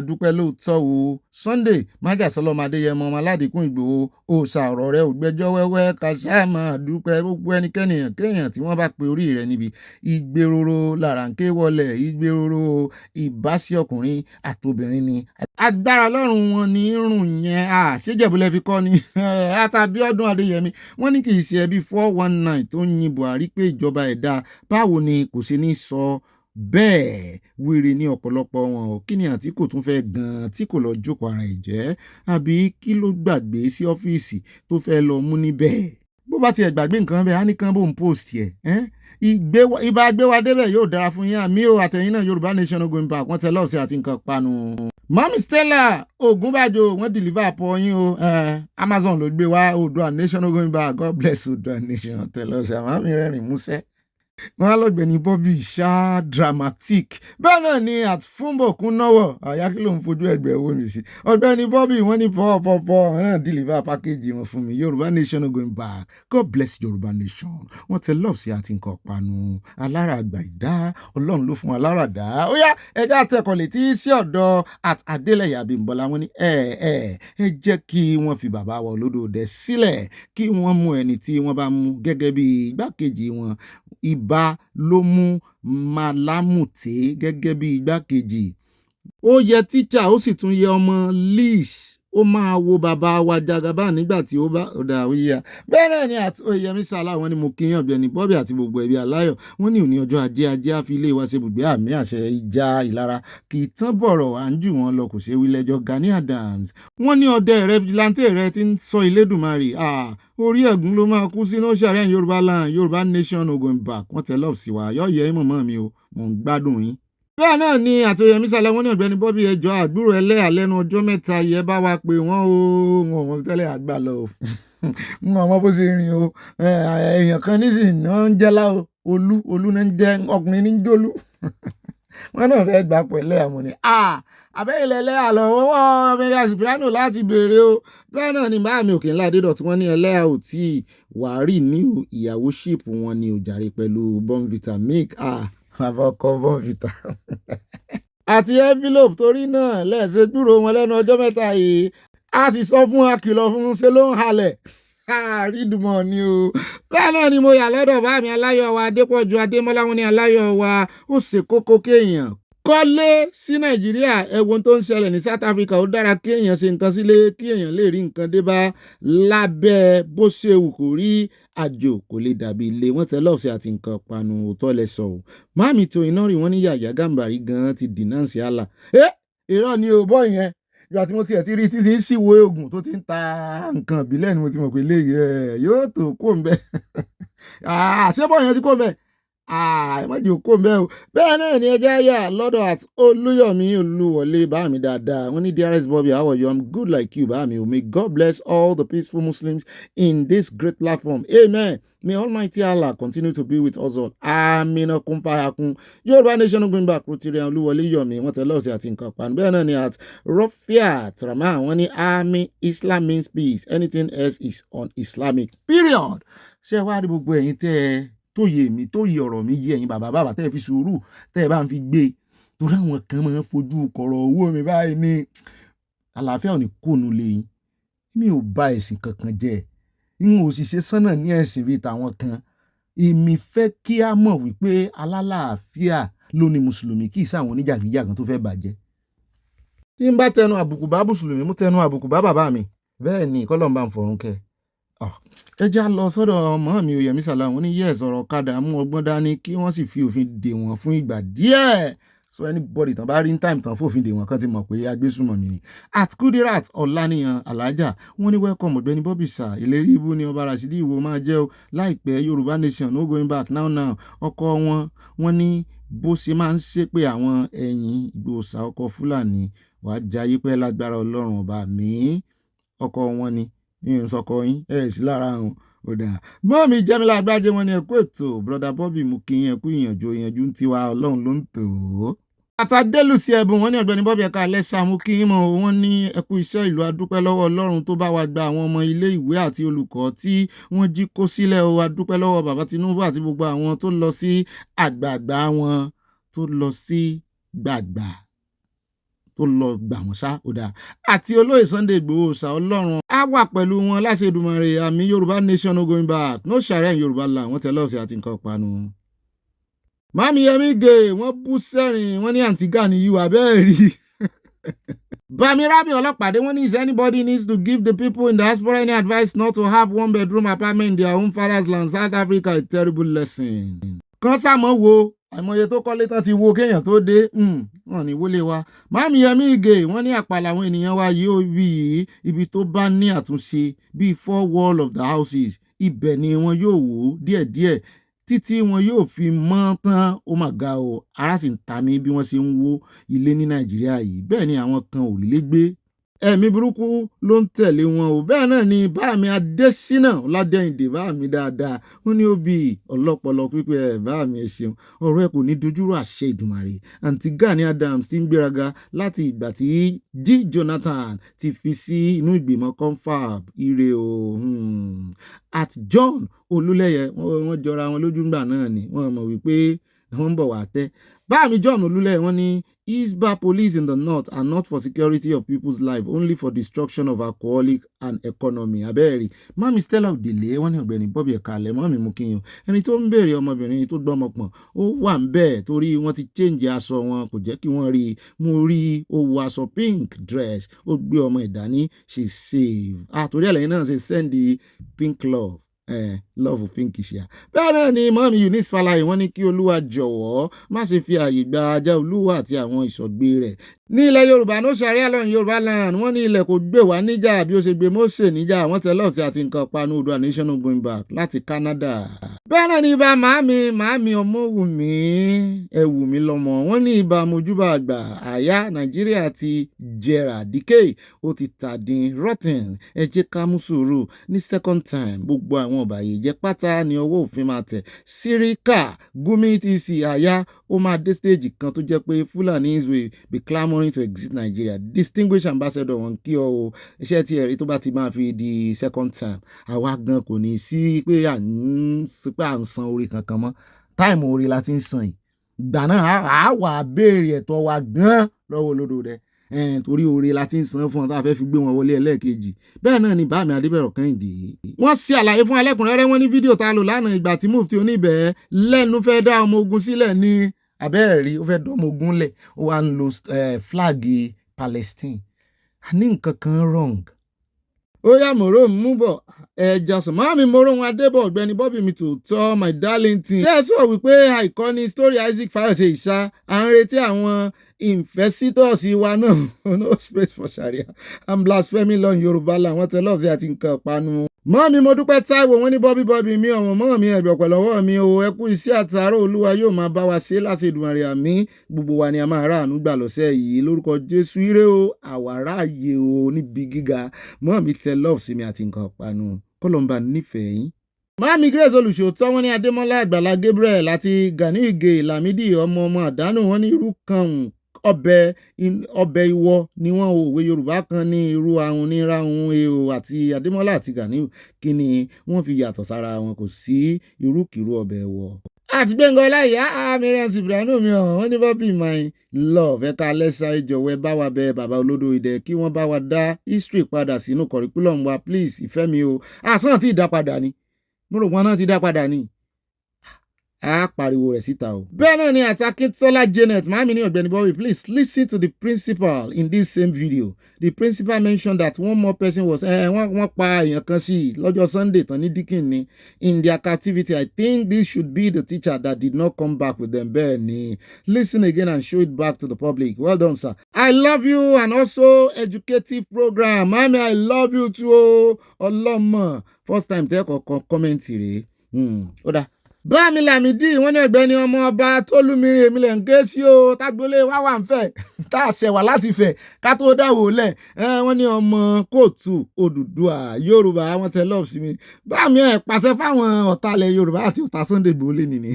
dúpẹ́ lóòótọ́ o. Sunday májàsọ́lọ́mọ Adéyẹmọ ọmọ Aládìkún Ìgbòho òòṣà ọ̀rọ̀ rẹ̀ ò gbẹ́jọ́ wẹ́wẹ́ kásá máa dúpẹ́ gbogbo ẹnikẹ́ni kéèyàn tí wọ́n bá pe orí rẹ̀ níbi ìgbéròrò làràǹké wọlé ìgbéròrò ìbásí ọkùnrin àtobìnrin ni. Agbára Ọlọ́run wọn ní irun yẹn ṣéjẹ̀bùlẹ̀ fi kọ́ ni Àtàbíọ́dún Adéyẹmí wọ́n ní kì í ṣe ẹbí 419 tó ń yin Buhari pé ìjọba ẹ̀dá báwo ni kò ṣe ní sọ bẹ́ẹ̀ wèrè ní ọ̀pọ̀lọpọ̀ wọn ò kí ni Àtíkù tún fẹ́ gan-an tí kò lọ jókòó ara ẹ̀ jẹ́ àbí kí ló gbàgbé sí ọ́fíìsì tó fẹ́ lọ mú níbẹ̀ bó bá tiẹ̀ gbàgbé nǹkan bẹ́ẹ̀ á ní kán bó ń post ẹ̀ ibà gbé wa débẹ̀ yóò dára fún yín àmì ò àtẹ̀yìn náà Yorùbá nation no going back wọ́n tẹ lọ́ọ̀sì àti nǹkan panu. Mami Stella Ogunbajo wọ́n deliver pọ̀ yín o. Amazon ló gbé wá Oòduà Nation no going back. God bless Oòduà Nation. Tẹ̀lé ọ̀sẹ̀ mami rẹ́rìn músẹ́. Wọ́n á lọ́gbẹ̀ni Bobby ṣá dramatic. Bẹ́ẹ̀ náà ni at Fumbo kún náwọ̀. Àyà kí ló ń fojú ẹgbẹ́ owó mi sí. Ọ̀gbẹ́ni Bobby wọ́n ní pọ̀ deliver package wọn fún mi. Yorùbá Nation no going back. God bless Yorùbá Nation. Wọ́n tẹ love sí àti nǹkan panu. Alára àgbà ìdá. Ọlọ́run ló fún alára dá. Ó yá ẹja àtẹ̀kọ̀ létí sí ọ̀dọ̀ at Adélẹ̀yẹ Abímbọ́lá wọ́n ní ẹ jẹ́ kí wọ́n fi bàbá wa Olódòdẹ sílẹ̀ kí wọ́n mú ẹni tí wọ́n bá mú gẹ́gẹ́ bí igbákejì wọn. Ìbá ló mú Málámùté gẹ́gẹ́ bí igbákejì. Ó yẹ tíṣà ó sì tún yẹ ọmọ Liz. Ó máa wo bàbá wa Jagaba nígbà tí ó bá ọ̀dà òyìnbá. Bẹ́ẹ̀ náà ni àti Oyèyẹmí Sàlá wọ́n ní mo kí yàn Ọ̀gbẹ́ni Bobby àti gbogbo ẹbí aláyọ̀. Wọ́n ní òní ọjọ́ ajé á fi ilé wa ṣe ibùgbé àmì àṣẹ ìjà ìlara. Kì í tán bọ̀rọ̀ à ń jù wọ́n lọ kò ṣe wí lẹ́jọ́ Gani Adams. Wọ́n ní ọdẹ rẹ vigilante rẹ ti ń sọ Elédùmarè. Orí ẹ̀gún ló máa kú sínú ṣàrẹ́ Yorùbá land Yorùbá Nation no going back. Wọ́n tẹ love sí wa yọ yẹ mọ̀mọ́ mi o mò ń gbádùn yín. Bẹ́ẹ̀ náà ni àti Oyèyẹmí Sàlá wọ́n ní Ọ̀gbẹ́ni Bobby ẹjọ́ àgbúrò ẹlẹ́yà lẹ́nu ọjọ́ mẹ́ta yẹ bá wa pé wọ́n o wọn ò tẹ́lẹ̀ àgbà lọ o wọn ọmọ bó ṣe rìn o èèyàn kan nísìnyí náà ń jẹ́ láò olú náà ń jẹ́ ọkùnrin ní jólú wọn náà fẹ́ gbà pẹ̀lẹ́ àmọ́ ni àbẹ́yẹlẹ ẹlẹ́yà lọ wọ́wọ́ ọmọdé àsìpìlánò láti béèrè o. Bẹ́ẹ̀ náà ni báàmì òkè ńlá Adédọ̀tí wọ́n ní ẹlẹ́yà ò tí wàárì ní ìyàwó ṣíìpù wọn ni ò jàre pẹ̀lú Bonvita milk àbọ̀kọ̀ Bonvita àti envelope torí náà lẹ́ẹ̀ṣẹ̀ dúró wọn lẹ́nu ọjọ́ mẹ́ta yìí a sì sọ fún akìlọ̀ fún ṣe ló ń halẹ̀ rídùmọ̀ ni o. Bẹ́ẹ̀ náà ni mo yà lọ́dọ̀ bá mi aláyọ̀ wa Adépọ̀jù Adémọ́lá wọn ní aláyọ̀ wa ó ṣe kókó kéèyàn kọ́lé sí Nàìjíríà ẹ̀wọ̀n tó ń ṣẹlẹ̀ ní South Africa ó dára kéèyàn ṣe nǹkan sílé kéèyàn lè rí nǹkan dé bá lábẹ́ bó ṣe wù kó rí àjò kò lè dàbí ilé wọn tẹ lọ́ọ̀sì àti nǹkan panu òótọ́ lẹ sọ o. Máàmì tó iná rí wọn ní Yàyà Gàmbàrí gan ti dìnáǹsì àlà irọ́ ni o bọ́ yẹn ìgbà tí mo tiẹ̀ ti rí títí sí wo oògùn tó ti ń ta nǹkan ìbílẹ̀ ni mo ti mọ̀ pé léyìí yóò tó kó ń bẹ́ ṣé bọ́ yẹn ti kó ń bẹ́ ìmọ̀jì òkú mẹ́ o. Bẹ́ẹ̀ náà ni ẹjẹ́ yà lọ́dọ̀ àti Olúyọ̀mí Olúwọlé bá mi dáadáa wọ́n ní dearest Bobby how are you? I'm good like you bá mi o. May God bless all the peaceful Muslims in this great platform. Amen. May Almighty Allah continue to be with us all. Amina kunfayakun. Yorùbá Nation going back Rotirian Olúwọlé Yọ̀mí wọ́n tẹ lọ́ọ̀sì àti nǹkan pan. Bẹ́ẹ̀ náà ni at Rofia Trama wọ́n ní army Islam means peace. Anything else is un-Islamic. Period. Ṣé wàá rí gbogbo ẹ̀yin tẹ́ ẹ tó yé mi tó yé ọ̀rọ̀ mi yé ẹ̀yin bàbá tẹ́ ẹ fi sùúrù tẹ́ ẹ bá ń fi gbé torí àwọn kan máa ń fojú kọ̀rọ̀ owó mi báyìí ní àlàáfíà ò ní kóònù lẹ́yìn mi ò bá ẹ̀sìn kankan jẹ́ n ò sì ṣe sánà ní ẹ̀sìn bíi tàwọn kan èmi fẹ́ kí a mọ̀ wípé alálàáfíà ló ní mùsùlùmí kì í sáwọn oníjàgíjàgan tó fẹ́ bàjẹ́ tí n bá tẹnu àbùkù bá mùsùlùmí mú tẹnu àbùkù bá bàbá mi bẹ́ẹ̀ ni kọ́lọ́n bá ń fọ̀run kẹ́ ẹ já lọ sọ́dọ̀ ọmọ mi Oyèyẹmí Sàlá wọ́n ní yẹ́ sọ̀rọ̀ ọ̀kadà mú ọgbọ́n dání kí wọ́n sì fi òfin dè wọ́n fún ìgbà díẹ̀ so anybody tán bá rí time tán fòfin dè wọ́n kan ti mọ̀ pé agbésùnmọ̀ mi ni. at Kudirat Ọláníyan Alájà wọ́n ní welcome Ọ̀gbẹ́ni Bobby sir ìlérí ibú ni ọba Rashidi Ìwò máa jẹ́ o láìpẹ́ Yorùbá Nation no going back now ọkọ wọn ní bó ṣe máa ń ṣépè àwọn ẹ̀yìn ìgbòsà ọkọ̀ Fúlàní wàá jayé pẹ́ lágbára Ọlọ́run ọba mi ọkọ wọn ni yín sọkọ yín sí lára àwọn ọ̀dà mọ́mí Jẹ́mílà Àgbájé wọn ni ẹ̀kú ètò brother Bobby mú kí yín ẹ̀kú ìyànjú ń tiwa Ọlọ́run ló ń tò ó. àtàdélùsí ẹ̀bùn wọn ní Ọ̀gbẹ́ni Bobby ẹ̀ka lẹ́sà mú kí yín mọ̀ wọ́n ní ẹ̀kú iṣẹ́ ìlú adúpẹ́ lọ́wọ́ Ọlọ́run tó bá wa gba àwọn ọmọ ilé ìwé àti olùkọ́ tí wọ́n jí kó sílẹ̀ o adúpẹ́ lọ́wọ́ bàbá Tinubu àti gbogbo àwọn tó lọ sí àgbààgbà wọn tó lọ sí gbàgbà tó lọ gbà wọ́n ṣá ọ̀dà àti olóyè Sunday Igboho ṣá Ọlọ́run á wà pẹ̀lú wọn láṣẹ Èdùmàrè àmì Yorùbá Nation no going back no ṣàrẹ́ Yorùbá là wọ́n tẹ lọ́ọ̀sì àti nǹkan panu. Mami Yemi Gay wọ́n bú sẹ́rìn wọ́n ní àǹtí Gani yìí wà bẹ́ẹ̀ rí. Bami Rabi Ọlọ́pàdé wọ́n ní is anybody needs to give the people in the diaspora any advice not to have one bedroom apartment in their own father's land South Africa a terrible lesson. Kan sáàmọ́ wo àìmọye tó kọ́lé tán ti wo kéèyàn tó dé wọn ní wọlé wa. Mami Yemi Gay wọ́n ní àpàlà àwọn ènìyàn wa yóò rí ibi tó bá ní àtúnṣe bíi 4 wall of the houses ibẹ̀ ni wọn yóò wò díẹ̀díẹ̀ títí wọn yóò fi mọ́ tán. Ó mà ga o, ara sì ń ta mí bí wọ́n ṣe ń wó ilé ní Nàìjíríà yìí. Bẹ́ẹ̀ ni àwọn kan ò rí lé gbé. Ẹ̀mí burúkú ló ń tẹ̀lé wọn o. Bẹ́ẹ̀ náà ni báàmi Adésínà Ọládẹ́yìndé báàmi dáadáa. Ó ní ó bí ọlọ́pọlọ pípẹ́ báàmi ẹ ṣeun. Ọ̀rọ̀ ẹ kò ní dojúrú àṣẹ Ìdùmarè. Àǹtí Gani Adams ti ń gbéraga láti ìgbà tí G. Jonathan ti fi sí inú ìgbìmọ̀ confab ire o. At John Olúlẹ́yẹ wọ́n jọra wọn lójú ńgbà náà ni wọ́n mọ̀ wípé wọ́n ń bọ̀ wá tẹ́. Báàmi John Olúlẹ́yẹ wọ́n ní ISWAP police in the north are not for security of people's life, only for destruction of alcoholic and economy. Abẹ́ẹ̀rí mami Stella Odele wọ́n ní Ọ̀gbẹ́ni Bobby Ẹ̀kalẹ̀ mọ́mí mú kí yàn ẹni tó ń béèrè ọmọbìnrin tó gbọ́mọ pọ̀n ó wà ń bẹ́ẹ̀ torí wọ́n ti change aṣọ wọn kò jẹ́ kí wọ́n rí i. Mo rí ó wọ aṣọ pink dress ó gbé ọmọ ìdání she save torí ẹ̀lẹ́yìn náà ṣe send pink love. Love pink ṣíà. Bẹ́ẹ̀ náà ni mọ́mí Eunice Falaye wọ́n ní kí Olúwa jọ̀wọ́ má ṣe fi ààyè gba ajá Olúwa àti àwọn ìṣọ̀gbé rẹ̀. Ní ilẹ̀ Yorùbá no sharia law in Yorùbá land wọ́n ní ilẹ̀ kò gbé wá níjà bí ó ṣe gbé Mósè níjà wọ́n tẹ lọ́ọ̀sì àti nǹkan panu Oòduà nation no going back láti Canada. Bẹ́ẹ̀ náà ni ibà màámi Ọmọwùmí Ẹ̀wùmí lọ́mọ wọ́n ní ibà mojúbà àgbà àyà Nàìjíríà ti jẹrà díkè ó ti tàdín rotten ẹ jẹ́ ká mú sùúrù ní second time gbogbo àwọn ọ̀bàyéjẹ́ pátá ni ọwọ́ òfin máa tẹ̀. Síríkà Gumi TC àyà ó máa dé stage kan tó jẹ́ pé Fulanis will be clamoring to exit Nigeria. Distinguished ambassador wọn kí ọ o iṣẹ́ tí ẹ̀rí tó bá ti máa fi di second time àwa gan kò ní sí pé à ń san orí kankan mọ́ táìmù orí la ti ń san yìí ìgbà náà a wà béèrè ẹ̀tọ́ wa gan lọ́wọ́ olódò rẹ̀ torí oore la ti ń san fún ọ tá a fẹ́ fi gbé wọn wọlé ẹlẹ́ẹ̀kejì. Bẹ́ẹ̀ náà ni báàmì Adébẹ̀rọ̀ Kẹ́hìndé wọ́n ṣe àlàyé fún alẹ́kùnrẹ́rẹ́ wọn ní fídíò tá a lò lánàá ìgbà tí Mufti Oníbẹ̀ lẹ́nu fẹ́ dá ọmọ ogun sílẹ̀ ní abẹ́ẹ̀rí ó fẹ́ dá ọmọ ogun lẹ̀ ó wá ń lo flag Palestine. A ní nǹkan kan wrong. Ó yá mòró mú bọ̀ ẹja sàn mọ́mí mòró wọn adébọ̀ Ọ̀gbẹ́ni Bobby mi tòótọ́ my darling team. Ṣé ẹ sọ wípé àìkọ́ni story Isaac Fayose ìṣá à ń retí àwọn investors wa náà no space for sharia and blasphemy law in Yorùbá làwọn tẹ lọ́ọ̀sì àti nǹkan ìpanu. Mọ́mí mo dúpẹ́ Táíwò wọ́n ní Bobby mi ọ̀wọ̀n mọ́ mi ẹ̀bẹ̀ pẹ̀lọ́wọ́ mi o ẹ kú iṣẹ́ àtàárọ̀ Olúwa yóò máa bá wa ṣe láṣẹ Èdùmàrè àmín gbogbo wa ni a máa ráàánú gbà lọ́sẹ̀ yìí lórúkọ Jésù ire o àwàrà ààyè o níbi gíga mọ́mí tẹ lọ́ọ̀f sí mi àti nǹkan ìpanu kọ́lọ́mbà nífẹ̀ẹ́ yín. Mọ́mí Grace Olùṣòótọ́ wọ́n ní Adémọ́lá Àgbàlá Gabriel àti Gani Ige Lamidi ọmọ àdánù wọ́n ní irú kan ọbẹ̀ ìwọ ni wọ́n òwe Yorùbá kan ní irú ahun ní ráhun èèwò àti Adémọ́lá àti Ganiu kí ni wọ́n fi yàtọ̀ sára wọn kò sí irúkìrú ọbẹ̀ ìwọ. Àti Gbẹ̀ngàn Ọláìyá Miriam Sibranu mi hàn wọ́n ní Bobby my love ẹ̀ka lẹ́sà ìjọ̀wọ́ ẹ bá wa bẹ bàbá olódò idẹ kí wọ́n bá wa dá history padà sínú curriculum wa please ìfẹ́ mi o àsán ti dá padà ni mo rò wọn náà ti dá padà ni a pariwo rẹ̀ síta o. Bẹ́ẹ̀ náà ni Akintola Janet màámi ní Ọ̀gbẹ́ni Bobby please listen to the principal in this same video. The principal mentioned that one more person was wọ́n pa èèyàn kan sí lọ́jọ́ Sunday tán ní Dikin ni in their captivity. I think this should be the teacher that did not come back with them. Bẹ́ẹ̀ ni listen again and show it back to the public. Well done sir. I love you and also educative program. Màámi I love you too o. Ọlọ́mọ first time tẹ́ kọ̀ọ̀kan kọ́mẹ́ǹtì rèé. Ó dá. Bámi Lámìdí wọ́n ní Ọ̀gbẹ́ni ọmọ ọba Tólúmírin èmi lẹ̀ ń ké sí o tágbólé wá wà ń fẹ́ tá a ṣẹ̀wà láti fẹ̀ ká tó dáwò lẹ̀ wọ́n ní ọmọ kóòtù Odùduwà Yorùbá wọ́n tẹ lọ́ọ̀sì mi bámi ẹ̀ pàṣẹ fáwọn ọ̀tálẹ̀ Yorùbá àti ọ̀tá Sunday Igboho nìní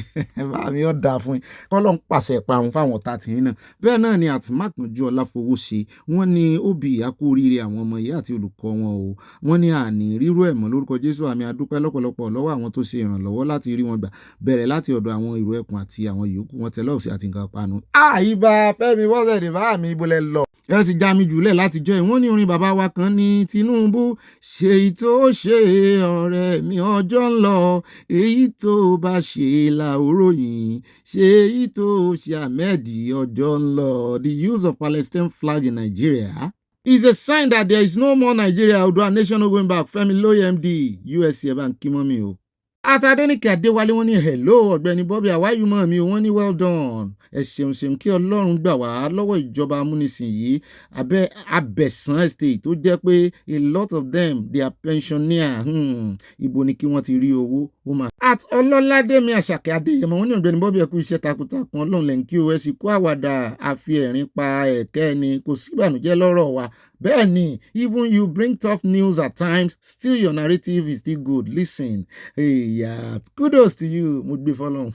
bámi ọ̀ dà fún yín kọ́ ló ń pàṣẹ ìparun fáwọn ọ̀tá tìyín náà. Bẹ́ẹ̀ náà ni Àtìmákànjú Ọláfowóṣe wọ́n ní ó bí ìyákú oríire àwọn ọmọ ìyá àti olùkọ́ wọn o wọ́n ní àní rírú ẹ̀ mọ́ lórúkọ Jésù àmì adúpẹ́ lọ́pọ̀lọpọ̀ lọ́wọ́ àwọn tó ṣe ìrànlọ́wọ́ láti rí wọn gbà bẹ̀rẹ̀ láti ọ̀dọ̀ àwọn ìró ẹkùn àti àwọn yòókù wọn tẹ lọ́ọ̀sì àti nǹkan panu. Àyíbá Fẹ́mi Bọ́sẹ̀dé bá mi ibolẹ̀ lọ. ẹ sì já mi jùlẹ̀ láti jọ ìwọ́n ní orin bàbá wa kan ní Tinubu ṣe ìtò ṣe ọ̀rẹ́ mi ọjọ́ ń lọ èyí tó bá ṣe la òròyìn ṣe ìtò ṣe Ahmed ọjọ́ ń lọ. The use of Palestine flag in Nigeria is a sign that there is no more Nigeria. Oòduà nation no going back. Fẹ́mi Lóye MD USC ẹ̀ bá ń kí mọ́ mi o. Àtàdénìkẹ́ Adéwálé wọ́n ní hello Ọ̀gbẹ́ni Bobby àwáyúmọ̀ mi wọ́n ní well done ẹ ṣeun kí Ọlọ́run gbà wá lọ́wọ́ ìjọba amúnisìn yìí Abẹ̀sán estate tó jẹ́ pé a lot of them they are pensioner ibo ni kí wọ́n ti rí owó ó máa. at ọlọ́ládẹ́mi àṣàkẹ́ adéyẹmọ wọn ní Ọ̀gbẹ́ni Bobby ẹ̀kú iṣẹ́ takuntakun ọlọ́run lẹ́yìn kí o ẹ sì kú àwàdà àfi ẹ̀rín pa ẹ̀kẹ́ ni kò sí ìbànújẹ́ lọ́rọ̀ wa bẹ́ẹ̀ ni even you bring tough news at times still your narrative is still good listen yeah, kudos to you mo gbé fọlọ́run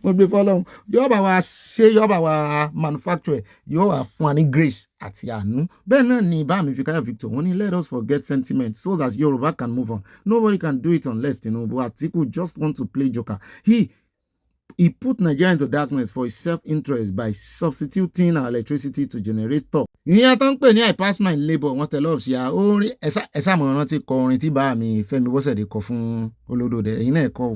mo gbé fọlọ́run yóò bá wa ṣe yóò bá wa manufacture yóò wá fún wa ní grace àti àánú bẹ́ẹ̀ náà ni bá mi fi káyọ̀ Victor wọ́n ní let us forget sentiment so that Yoruba can move on nobody can do it unless Tinubu Atiku just want to play joker he put Nigeria into darkness for his self-interest by substituting our electricity to generator. ìyẹn tó ń pè ní I pass my labour wọ́n tẹ̀lé ọ̀sì orin ẹ̀sà mọ̀ rántí kọ orin tí bá mi Fẹ́mi Bọ́sẹ̀dé kọ fún Olódòdè ẹ̀yin náà kọ́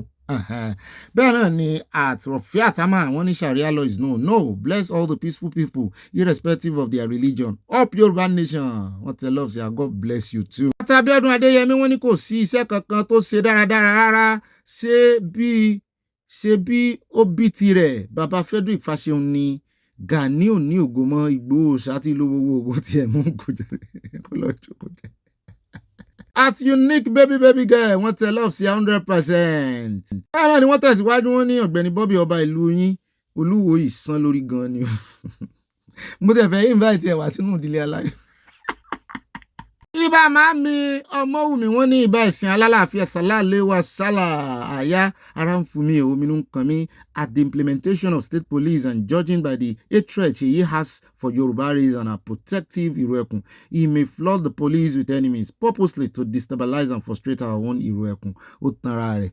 bẹ́ẹ̀ náà ni at Rafiat Ama wọ́n ní Sharia law is no bless all the peaceful people irrespective of their religion up Yorùbá nation wọ́n tẹ̀lé ọ̀sì God bless you too. Àtàbíọ́dún Adéyẹmí wọ́n ní kò sí iṣẹ́ kankan tó ṣe dáradára rárá ṣe bí ó bí tirẹ̀ bàbá Frederick Fáṣeun ni Gani ò ní ògo mọ́ Ìgbòho ṣáàtì lówó ògo tiẹ̀ mú kó lọ jókòó jẹ. At unique baby girl wọ́n tẹ love sí 100%. báyọ̀ ni wọ́n tẹ̀síwájú wọn ní Ọ̀gbẹ́ni Bobby ọba ìlú yín olúwo ìsan lórí gan ni mo tẹ̀ fẹ́ invite ẹ̀ wá sínú ìdílé aláyọ̀. Ibà máa mi Ọmọwùmí wọ́n ní ìbá ìsìn alálàáfíà sàlálẹ̀ wa sálà àyà ara ń fún mi omi ń kan mi at the implementation of state police and judging by the hatred she has for Yoruba race and her protective Iroyin he may flood the police with enemies purposely to destabilize and frustrate our own Iroyin ó tanra rẹ̀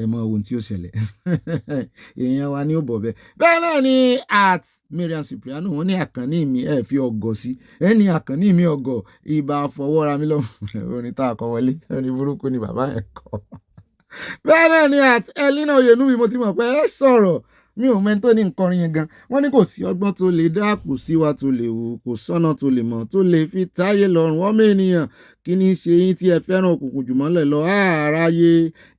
ẹ mọ ohun tí ó ṣẹlẹ̀ èèyàn wa ní ó bọ̀ bẹ́ẹ̀ náà ni at Mariam Cipriano wọ́n ní àkànní mi ẹ fi ọgọ̀ sí ẹni àkànní mi ọgọ̀ ìbá fọwọ́ra mi lọ orin tá a kọ wọlé orin burúkú ni bàbá ẹ̀ kọ. bẹ́ẹ̀ náà ni at Elina Oyenubi mo ti mọ̀ pé ẹ sọ̀rọ̀ mi ò mẹ́ni tó ní nkọrin yẹn gan wọ́n ní kò sí ọgbọ́n tó lè dá kò sí wa tó lè wò kò sọ́nà tó lè mọ̀ tó lè fi táyé lọ́rùn ọmọ ènìyàn kí ní ṣe yín tí ẹ fẹ́ràn òkùnkùn jùmọ́lẹ̀ lọ àráyé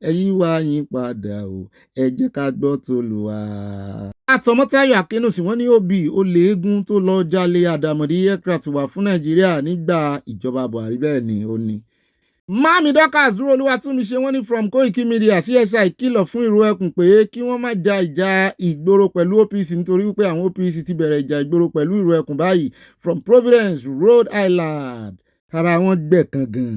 ẹ yí wá yín padà o ẹ jẹ́ ká gbọ́ tó lù wá. Àtọmọ́táyọ̀ Akínúsì wọ́n ní òbí ó lé eégún tó lọ jalè àdàmọ̀dì aircraft wà fún Nàìjíríà nígbà ìjọba Buhari bẹ́ẹ̀ ni ó ní. Mami Dorcas dúró Olúwatúnmiṣe wọ́n ní from Koiki Media CSI kìlọ̀ fún Ìróẹ̀kùn pé kí wọ́n má ja ìjà ìgboro pẹ̀lú OPC nítorí wípé àwọn OPC ti bẹ̀rẹ̀ ìjà ìgboro pẹ̀lú Ìróẹ̀kùn báyìí from Providence Rhode Island ara wọn gbẹ̀kan gan.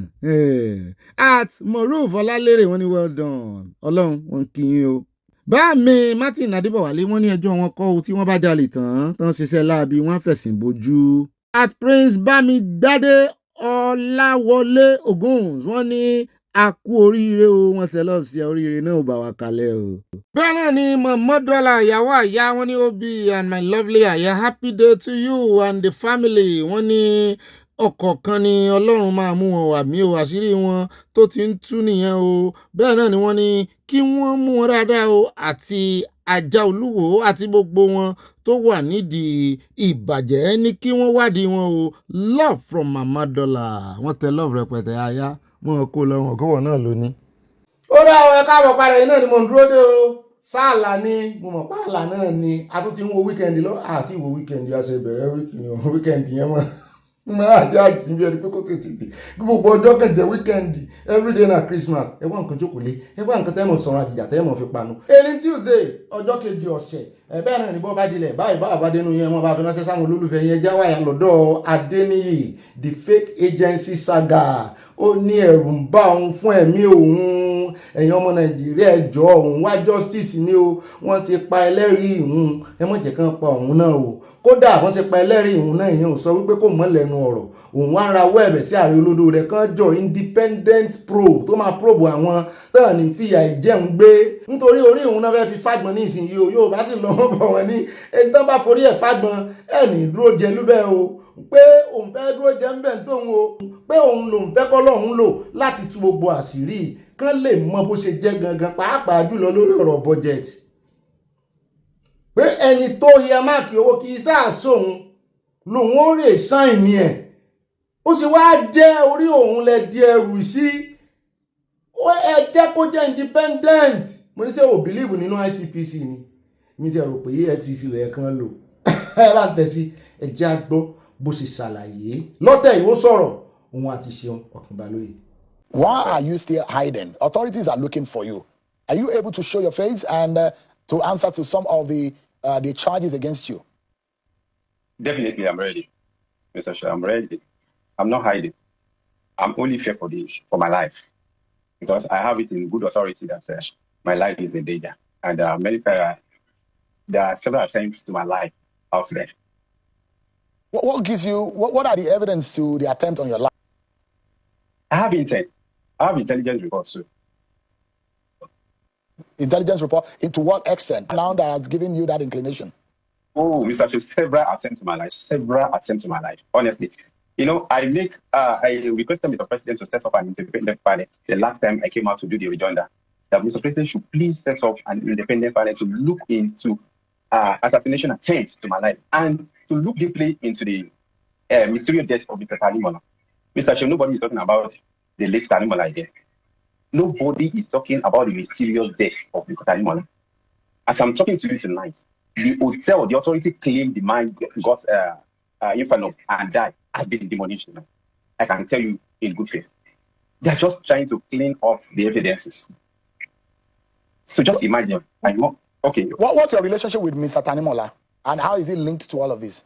At Moruf Ọlálérè wọ́n ní well done Ọlọ́run wọn kì í o. Bá mi Martin Adébọ̀wálé wọ́n ní ẹjọ́ wọn kọ́ o tí wọ́n bá jalè tán ṣiṣẹ́ láabi wọ́n fẹ̀sìn bojú. At Prince Bámigbádé Ọláwọlé Oguns wọ́n ní a kú oríire o wọ́n tẹ lọ́ọ̀ sí oríire náà ò bá wa kalẹ̀ o. bẹ́ẹ̀ náà ni mọ̀mọ́dọ́là ìyàwó àyà wọ́n ní Obi and my lovely àyà happy day to you and the family wọ́n ní ọ̀kọ̀ọ̀kan ni Ọlọ́run máa mú wọn wà mí o àṣírí wọn tó ti ń tú nìyẹn o. bẹ́ẹ̀ náà ni wọ́n ní kí wọ́n mú wọn dáadáa o àti ajá olúwo àti gbogbo wọn tó wà nídìí ìbàjẹ́ ní kí wọ́n wádìí wọn o. Love from Mama Dollar wọ́n tẹ love rẹpẹtẹ aya wọn kó lọ wọn kọ́wọ́ náà lóní. ó dá àwọn ẹ̀ka àbọ̀ padà yìí náà ni mo ń dúró dé o sáàlà ni mo mọ̀ páàlà náà ni a tún ti ń wo wíkẹ́ndì lọ àti ìwo wíkẹ́ndì a ṣe bẹ̀rẹ̀ wíkẹ́ndì yẹn mọ́ máa jẹ́ àti bí ẹni pé kó tètè dé gbogbo ọjọ́ kẹjẹ wíkẹ́ndì everyday na Christmas ẹ wá nǹkan jókòó lé ẹ wá nǹkan tẹ́mọ̀ sọ̀rọ̀ àjìjà tẹ́mọ̀ fi panu. èyí Tuesday ọjọ́ kejì ọ̀sẹ̀ bẹ́ẹ̀ náà ní bọ́ bá dilẹ̀ báyìí bá àbádẹ́nu yẹn wọ́n bá fi ránṣẹ́ sáwọn olólùfẹ́ yẹn já wáyà lọ́dọ̀ Adéníyì the fake agency saga ó ní ẹ̀rù ń bá òun fún ẹ̀mí òun ẹ̀yin ọmọ Nàìjíríà ẹjọ́ òun wá justice ni o wọ́n ti pa ẹlẹ́rìí òun ẹ mọ̀ jẹ́ kán pa òun náà o kódà wọ́n ṣe pa ẹlẹ́rìí òun náà ìyẹn ò sọ wípé kò mọ́ lẹ́nu ọ̀rọ̀ òun wá ń rawọ́ ẹ̀bẹ̀ sí ààrẹ olódò rẹ̀ kan jọ independent probe tó máa probe àwọn tán ní fìyà ìjẹun gbé nítorí orí òun náà fẹ́ fi fágbọn ní ìsinyìí o yóò bá sì lọ́wọ́ bọ̀ wọ́n ní ẹni tán bá forí ẹ̀ fágbọn ẹ̀ ní dúró jẹ lúbẹ̀ o pé òun fẹ́ dúró jẹ ń bẹ̀ ń tóun o pé òun lòun fẹ́ kọ́ lọ́hún lò láti tú gbogbo àṣírí kán lè mọ bó ṣe jẹ́ gangan pàápàá jùlọ lórí ọ̀rọ̀ budget pé ẹni tó yẹ máàkì owó kì í sáà sóhun lòun ó rè sáìnì ẹ̀ ó sì wá jẹ́ orí òun lẹ di ẹrù sí ẹ jẹ́ kó jẹ́ independent mo ní sẹ́ ò believe nínú ICPC ni mi ti rò pé EFCC lẹ́ẹ̀kan lò ẹ bá ń tẹ̀sí ẹ jẹ́ àgbọ́ bó ṣe ṣàlàyé lọ́tẹ̀ ìwó sọ̀rọ̀ òun àti Ṣeun Ọ̀kínbálóyè. Why are you still hiding? Authorities are looking for you. Are you able to show your face and to answer to some of the charges against you? Definitely, I'm ready, Mr. Shah. I'm ready. I'm not hiding. I'm only fear for my life, because I have it in good authority that my life is in danger, and there are several attempts to my life out there. What gives you? What are the evidence to the attempt on your life? I have intent. I have intelligence reports too. Intelligence report. Into what extent? Now that has given you that inclination. Oh, Mr. Chief, several attempts to my life. Several attempts to my life. Honestly, you know, I requested Mr. President to set up an independent panel the last time I came out to do the rejoinder. That Mr. President should please set up an independent panel to look into assassination attempts to my life and to look deeply into the material death of Mr. Tanimola. Mr. Chief, nobody is talking about the late Tanimola again. Nobody is talking about the mysterious death of Mr. Tanimola. As I'm talking to you tonight, the hotel, the authority claimed the man got inferno and died has been demolished. I can tell you in good faith. They're just trying to clean up the evidences. So just imagine. Okay. What's your relationship with Mr. Tanimola, and how is it linked to all of this?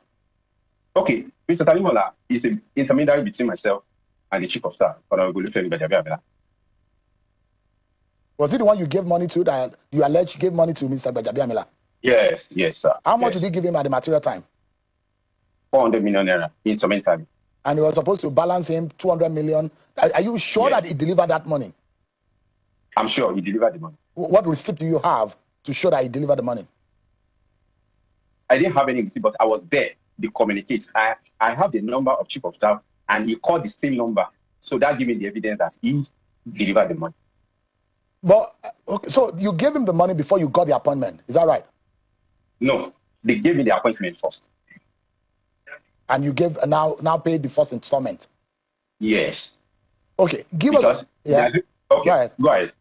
Okay, Mr. Tanimola is an intermediary between myself and the chief of staff. Was it the one you gave money to that you allege gave money to Mr. Gbajabiamila? Yes, sir. How much did he give him at the material time? 400 million naira instrumentally. And he was supposed to balance him 200 million. Are you sure that he delivered that money? I'm sure he delivered the money. What receipt do you have to show that he delivered the money? I didn't have any receipt, but I was there to communicate. I have the number of chief of staff, and he called the same number. So that gave me the evidence that he delivered the money. But okay, so you gave him the money before you got the appointment. Is that right? No, they gave me the appointment first. And you gave now paid the first installment. Yes. Okay, give us. Yeah. Okay. Go ahead.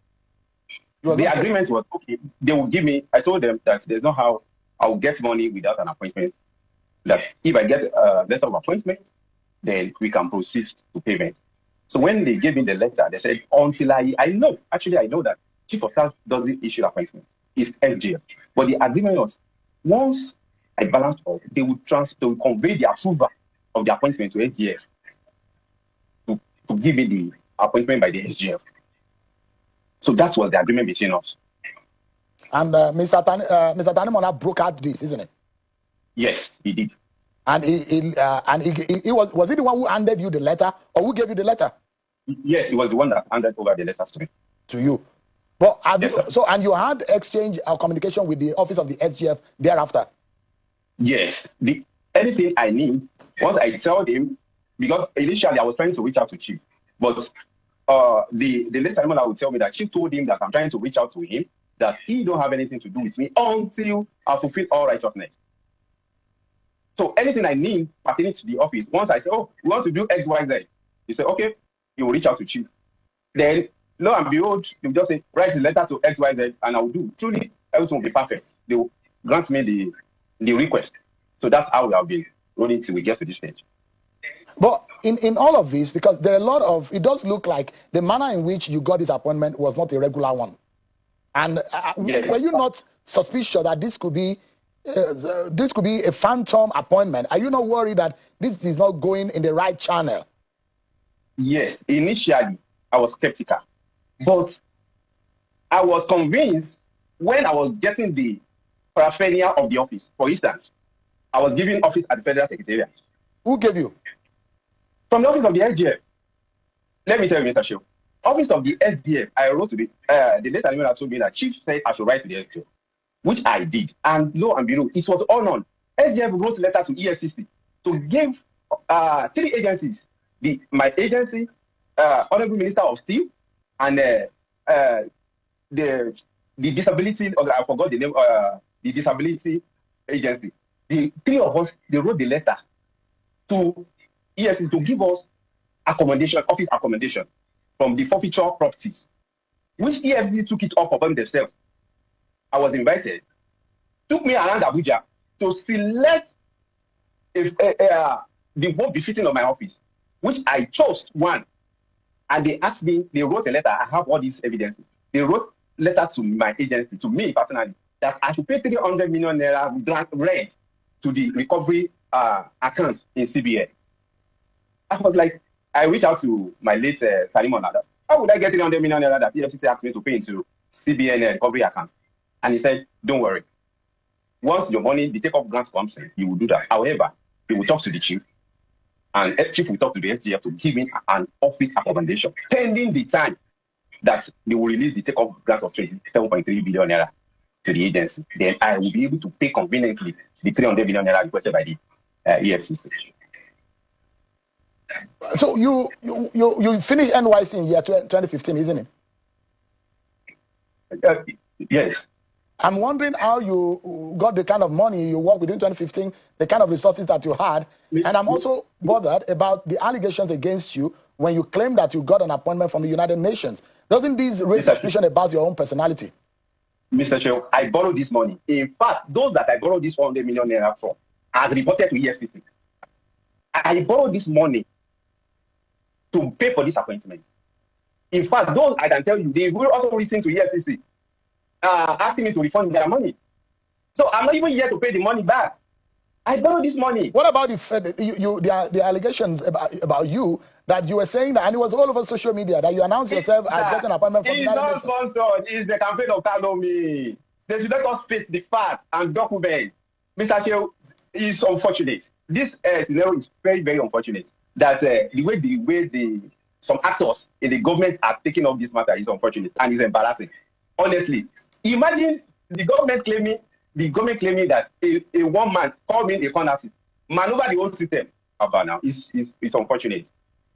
The agreement was okay. They will give me. I told them that there's no how I will get money without an appointment. That if I get a letter of appointment, then we can proceed to payment. So when they gave me the letter, they said until I know that chief of staff doesn't issue appointment. It's SGF. But the agreement was once I balance off, they will convey the approval of the appointment to SGF to give me the appointment by the SGF. So that was the agreement between us. And Mr. Tanimola broke out this, isn't it? Yes, he did. And he was he the one who handed you the letter, or who gave you the letter? Yes, he was the one that handed over the letters to me. To you. But and you had exchange or communication with the office of the SGF thereafter? Yes. Anything I need, once I tell him, because initially I was trying to reach out to Chief, but the later Tanimola will tell me that Chief told him that I'm trying to reach out to him, that he don't have anything to do with me until I fulfill all righteousness. So anything I need pertaining to the office, once I say, oh, we want to do X, Y, Z, he said, okay, you will reach out to Chief. Then, lo and behold, they will just say, write a letter to X, Y, Z, and I will do. Truly, everything will be perfect. They will grant me the request. So that's how we have been running till we get to this stage. But in all of this, because there are a lot of, it does look like the manner in which you got this appointment was not a regular one. And were you not suspicious that this could be a phantom appointment? Are you not worried that this is not going in the right channel? Yes, initially I was skeptical, but I was convinced when I was getting the paraphernalia of the office. For instance, I was giving office at the Federal Secretariat. Who gave you? From the office of the SGF. Let me tell you, Mr. Sheo. Office of the SGF, I wrote to the later Tanimola told me that Chief said I should write to the SGF, which I did. And lo and behold, it was all on. SGF wrote a letter to EFCC to give 3 agencies, my agency, Honorable Minister of Steel, and the disability, I forgot the name, the disability agency. The 3 of us, they wrote the letter to EFCC to give us accommodation, office accommodation from the forfeiture properties, which EFCC took it up upon themselves. I was invited, took me around Abuja to select the work befitting of my office, which I chose one. And they asked me, they wrote a letter. I have all these evidences. They wrote letter to my agency, to me personally, that I should pay 300 million naira blank rent to the recovery account in CBN. I was like, I reached out to my late Salimon. How would I get 300 million naira that EFCC asked me to pay into CBN recovery account? And he said, don't worry. Once your money, the take-off grant comes in, you will do that. However, he will talk to the chief, and chief will talk to the SGF to give me an office accommodation, pending the time that they will release the take-off grant of 27.3 billion naira to the agency. Then I will be able to pay conveniently the 300 billion naira requested by the EFCC. So you finished NYC in year 2015, isn't it? Yes. I'm wondering how you got the kind of money you worked within 2015, the kind of resources that you had. And I'm also bothered about the allegations against you when you claim that you got an appointment from the United Nations. Doesn't this raise suspicion about your own personality? Mr. Shew, I borrowed this money. In fact, those that I borrowed this 100 million naira from are reported to EFCC. I borrowed this money to pay for this appointment. In fact, those I can tell you, they will also written to EFCC asking me to refund their money. So I'm not even here to pay the money back. I borrowed this money. What about the allegations about you that you were saying that, and it was all over social media, that you announced yourself as getting an appointment from the United Nations? It's not sponsored. It's the campaign of calumny. They should let us face the facts and documents. Mr. Shew, it's unfortunate. This scenario is very, very unfortunate. That the way some actors in the government are taking up this matter is unfortunate and it's embarrassing. Honestly, imagine the government claiming that a one man called me a fanatic, maneuver the whole system. About now, it's unfortunate.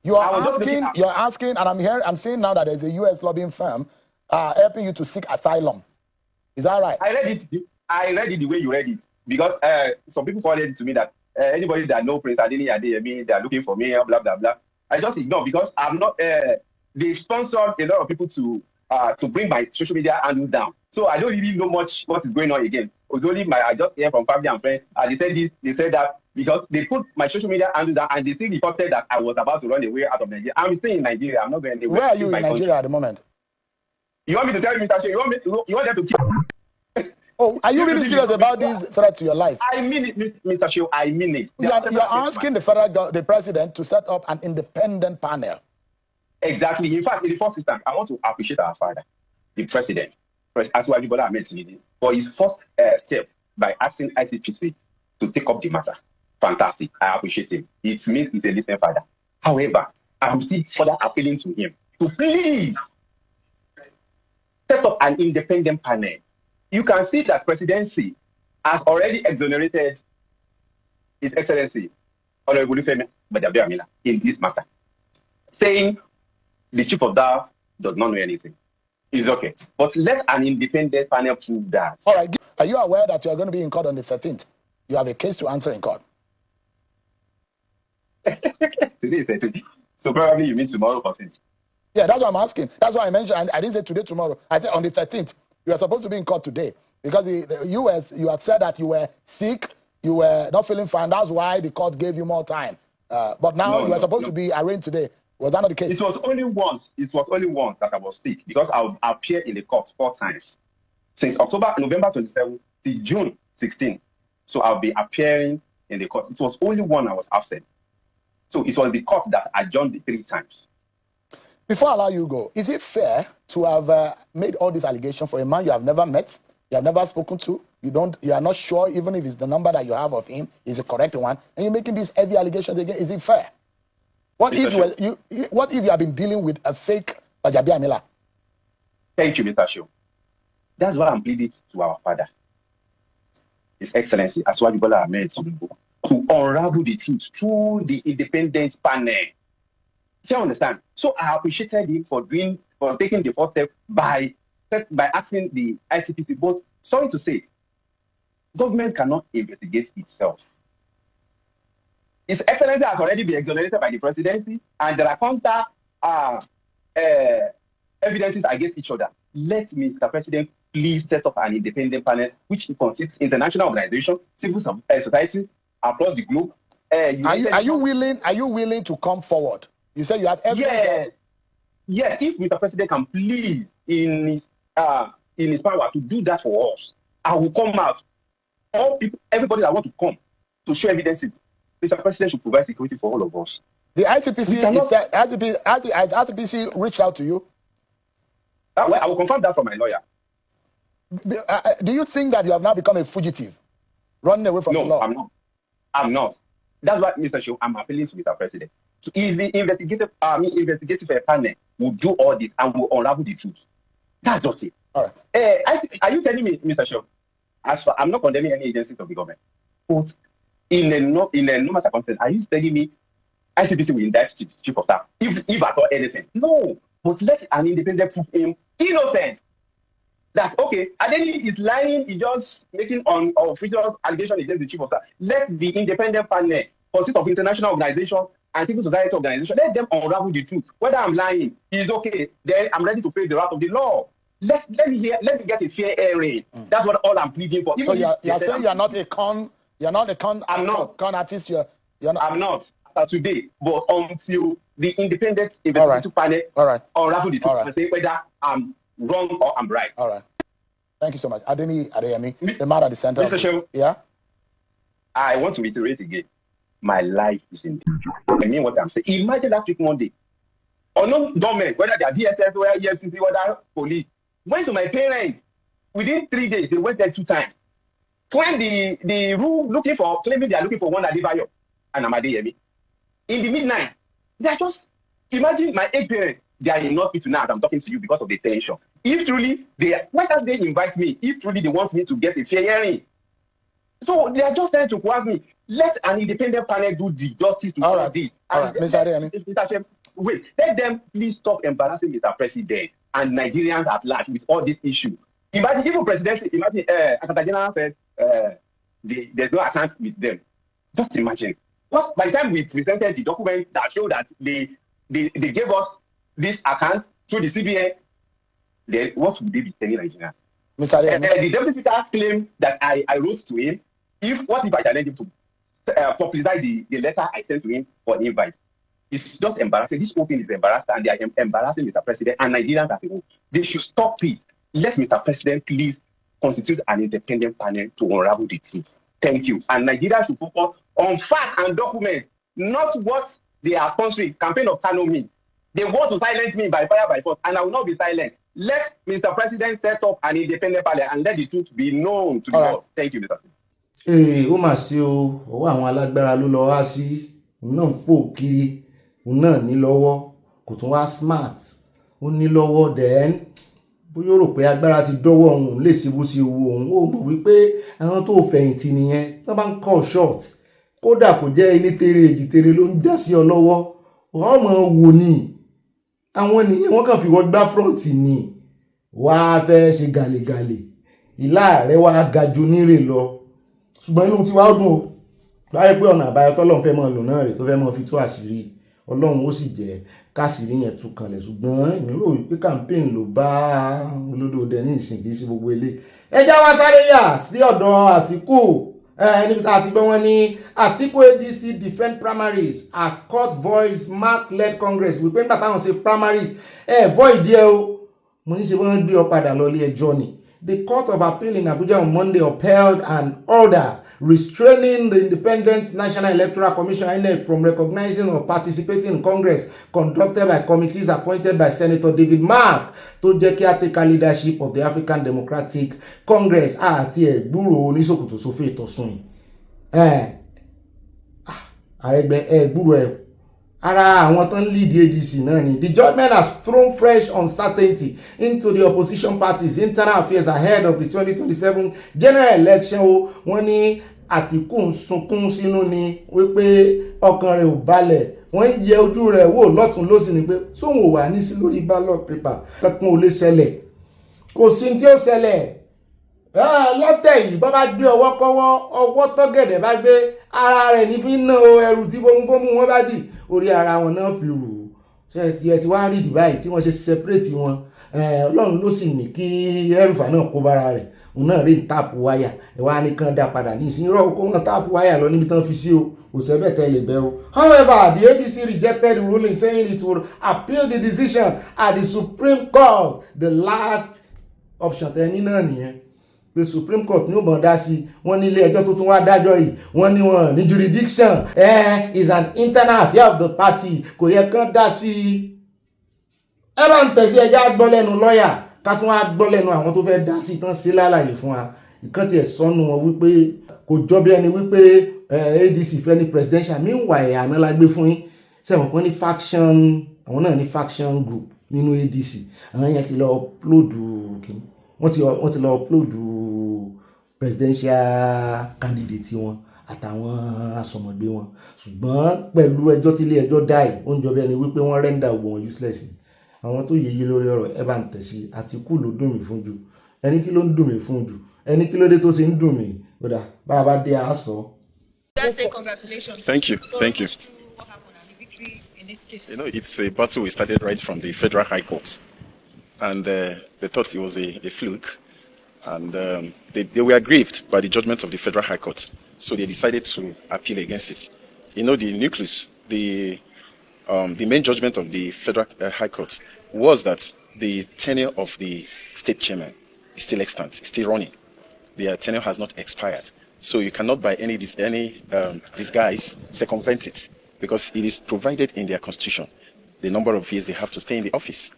You're asking, and I'm seeing now that there's a U.S. lobbying firm helping you to seek asylum. Is that right? I read it the way you read it, because some people forwarded it to me that anybody that knows Prince Adini Adeyemi, they're looking for me, blah blah blah. I just ignore, because I'm not. They sponsored a lot of people to bring my social media handle down. So I don't really know much what is going on again. It was only I just hear from family and friends. They said this, they said that, because they put my social media handle down and they still reported that I was about to run away out of Nigeria. I'm staying in Nigeria. I'm not going anywhere. Where are you in Nigeria at the moment? You want me to tell you, Mr. Shew? You want them to keep? Oh, are you really serious about this threat to your life? I mean it, Mr. Shew. I mean it. You're asking the president to set up an independent panel. Exactly. In fact, in the first instance, I want to appreciate our father, the president, ISWAP Bola Ahmed Tinubu, for his first step by asking ICPC to take up the matter. Fantastic. I appreciate him. It means he's a listening father. However, I'm still further appealing to him to please set up an independent panel. You can see that presidency has already exonerated His Excellency Honorable Femi Gbadagbamila in this matter, saying the chief of staff does not know anything. It's okay. But let an independent panel prove that. All right. Are you aware that you are going to be in court on the 13th? You have a case to answer in court. Today is 13th. So probably you mean tomorrow 14th. Yeah, that's what I'm asking. That's why I mentioned. I didn't say today, tomorrow. I said on the 13th. You are supposed to be in court today. Because the U.S., you had said that you were sick, you were not feeling fine. That's why the court gave you more time. But now you are supposed to be arraigned today. Was that not the case? It was only once. It was only once that I was sick, because I appeared in the court 4 times since November 27 to June 16. So I'll be appearing in the court. It was only one I was absent. So it was the court that adjourned the 3 times. Before I allow you go, is it fair to have made all these allegations for a man you have never met, you have never spoken to, you are not sure even if it's the number that you have of him is the correct one, and you're making these heavy allegations again? Is it fair? What if you have been dealing with a fake Gbadagbamila? Thank you, Mr. Shew. That's why I'm pleading to our father, His Excellency ISWAP Bola Ahmed Tinubu, to unravel the truth through the independent panel. Do you understand? So I appreciated him for taking the first step by asking the ICPC. But sorry to say, government cannot investigate itself. His Excellency has already been exonerated by the presidency, and there are counter evidences against each other. Let Mr. President please set up an independent panel which consists international organizations, civil society across the globe. Are you willing to come forward? You said you have evidence. Yes, if Mr. President can please, in his in his power to do that for us, I will come out. All people, everybody that want to come to show evidences, Mr. President should provide security for all of us. The ICPC reached out to you? Well, I will confirm that from my lawyer. Do you think that you have now become a fugitive, running away from the law? No, I'm not. That's why, Mr. Show, I'm appealing to Mr. President. So if the investigative panel will do all this and will unravel the truth, that's just it. All right. Are you telling me, Mr. Show, I'm not condemning any agencies of the government, but in a normal circumstance, are you telling me ICPC will indict the chief of staff if at all anything? No, but let an independent prove him innocent. That's okay. Adeni is lying, he's just making official allegations against the chief of staff. Let the independent panel consist of international organizations and civil society organizations. Let them unravel the truth. Whether I'm lying is okay, then I'm ready to face the wrath of the law. Let me get a fair hearing. That's what all I'm pleading for. So you're saying you're not a con I'm not. Con artist, you're not. I'm not today, but until the independent investigative panel unravel the truth and say whether I'm wrong or I'm right. All right. Thank you so much. Adeyemi, the man at the center. Mr. Shehu, yeah? I want to reiterate again. My life is in danger. I mean what I'm saying. Imagine that week Monday. Unknown government, whether they are DSS, whether EFCC, whether police, went to my parents. Within 3 days, they went there 2 times. When the room claiming they are looking for one Adibayo and Amadeyemi. In the midnight, they are just, imagine my 8 parents, they are in hospital now as I'm talking to you because of the tension. If truly, why can't they invite me? If truly they want me to get a fair hearing. So they are just trying to coerce me. Let an independent panel do the justice to all of this. All right, Mr. Adeyemi. Wait, let them please stop embarrassing Mr. President and Nigerians at large with all this issue. Imagine, even presidency, Akata General said there's no account with them. Just imagine. What, by the time we presented the document that showed that they gave us this account through the CBN, then what would they be telling Nigerians? Mr. The deputy speaker claimed that I wrote to him. What if I challenge him to publicize the letter I sent to him for the invite? It's just embarrassing. This whole thing is embarrassing, and they are embarrassing Mr. President and Nigerians as a whole. They should stop this. Let Mr. President please constitute an independent panel to unravel the truth. Thank you. And Nigeria should focus on facts and documents, not what they are sponsoring. Campaign of Kanomi. They want to silence me by fire by force, and I will not be silent. Let Mr. President set up an independent panel and let the truth be known to the world. Thank you, Mr. President. Ó mà ṣe o, ọwọ́ àwọn alágbára ló lọ wá sí, òun náà ń fò kiri, òun náà ní lọ́wọ́, kò tún wá smart, ó ní lọ́wọ́ then bóyá ó rò pé agbára ti dọ́wọ́ òun lè ṣe bó ṣe wu òun, ó mọ̀ wípé àwọn tó fẹ̀yìntì nìyẹn, tó bá ń call short, kódà kò jẹ́ ilé tere èjì tere ló ń já sí ọ lọ́wọ́, ọmọ wò ni, àwọn nìyẹn wọ́n kàn fi wọ́n gbá front ni, wàá fẹ́ ṣe gàlégàlé, ìlà rẹ̀ wá ga ju nírè lọ. Ṣùgbọ́n inú tí wá dùn ó láyé pé ọ̀nà àbáyọ tọ́lọ́run fẹ́ mọ́ lò náà rẹ̀ tó fẹ́ mọ́ fi tú àṣírí Ọlọ́run ó sì jẹ́ káṣírí yẹn tú kanlẹ̀. Ṣùgbọ́n èmi rò wípé campaign ló bá olódòdẹ ní ìsìn kìí sí gbogbo ilé. Ẹjá wá sáré yà sí ọ̀dọ̀ Àtíkù níbi tá a ti gbọ́ wọn ní Àtíkù ADC defend primaries as court voice Mark led Congress wípé nígbà táwọn ṣe primaries void díẹ̀ o mo ní ṣe wọ́n gbé ọ padà lọ ilé ẹjọ́ ni. The Court of Appeal in Abuja on Monday upheld an order restraining the Independent National Electoral Commission (INEC) from recognizing or participating in Congress conducted by committees appointed by Senator David Mark to jẹ́ caretaker leadership of the African Democratic Congress àti ẹ̀gbúrò oníṣòkòtò sófè ìtọ̀sùn yìí. Àrẹ̀gbẹ́ ẹ̀gbúrò ẹ̀ ara àwọn tán lead ADC náà ni. The judgment has thrown fresh uncertainty into the opposition parties' internal affairs ahead of the 2027 general election. Wọ́n ní Àtíkù ń sunkún sínú ni wípé ọkàn rẹ̀ ò balẹ̀. Wọ́n yẹ ojú rẹ̀ wò lọ́tún lósì ni pé sóhun ò wà ní sí lórí ballot paper kankan ò lè ṣẹlẹ̀. Kò sí tí ó ṣẹlẹ̀. Lọ́tẹ̀ yìí bọ́ bá gbé ọwọ́ kọ́wọ́ ọwọ́ tọ́gẹ̀dẹ̀ bá gbé ara rẹ̀ ní fi ń ná ẹrù tí bómúbómú wọn bá dì orí ara wọn náà fi rù. Ṣé ẹ ti wá rí ìdìbáyìí tí wọ́n ṣe separate wọn. Ọlọ́run ló sì ní kí ẹrùfà náà kó bára rẹ̀ òun náà rí táàpù wáyà ẹ̀wá ní kan dá padà ní ìsìn rọ̀ kó wọn táàpù wáyà lọ níbi tán fi sí o kò sẹ́bẹ̀ tẹ́lẹ̀ bẹ́ o. However, the ADC rejected the ruling, saying it would appeal the decision at the Supreme Court, the last option tẹ ní náà nìyẹn pé Supreme Court ní ò mọ̀ dá sí wọ́n ní ilé ẹjọ́ tó tún wá dájọ́ yìí wọ́n ní wọn ní jurisdiction is an internal affair of the party kò yẹ kán dá sí ẹ bá ń tẹ̀sí ẹjá gbọ́ lẹ́nu lọ́ọ̀yà ká tún wá gbọ́ lẹ́nu àwọn tó fẹ́ dá sí tán sí lálàyé fún wa ìkan tiẹ̀ sọnù wọn wípé kò jọ bí ẹni wípé ADC fẹ́ ní presidential meanwhile àná la gbé fún yín sẹ́wọ̀n kan ní faction àwọn náà ní faction group nínú ADC àwọn yẹn ti lọ upload kìíní wọ́n ti lọ upload presidential candidate wọn àtàwọn asọ̀mọ̀gbé wọn ṣùgbọ́n pẹ̀lú ẹjọ́ tí ilé ẹjọ́ dá yìí ó ń jọ bí ẹni wípé wọ́n rẹ́ńdà gbogbo wọn useless ni àwọn tó yẹyẹ lórí ọ̀rọ̀ ẹ bá ń tẹ̀sí Àtíkù ló dùn mí fún jù ẹni kí ló ń dùn mí fún jù ẹni kí ló dé tó ṣe ń dùn mí kódà bá a bá dé a sọ. Say congratulations. Thank you. Thank you. You know, it's a battle we started right from the Federal High Court, and they thought it was a fluke, and they were aggrieved by the judgment of the Federal High Court, so they decided to appeal against it. You know, the nucleus, the main judgment of the Federal High Court was that the tenure of the state chairman is still extant, is still running. Their tenure has not expired. So you cannot by any disguise circumvent it because it is provided in their constitution, the number of years they have to stay in the office.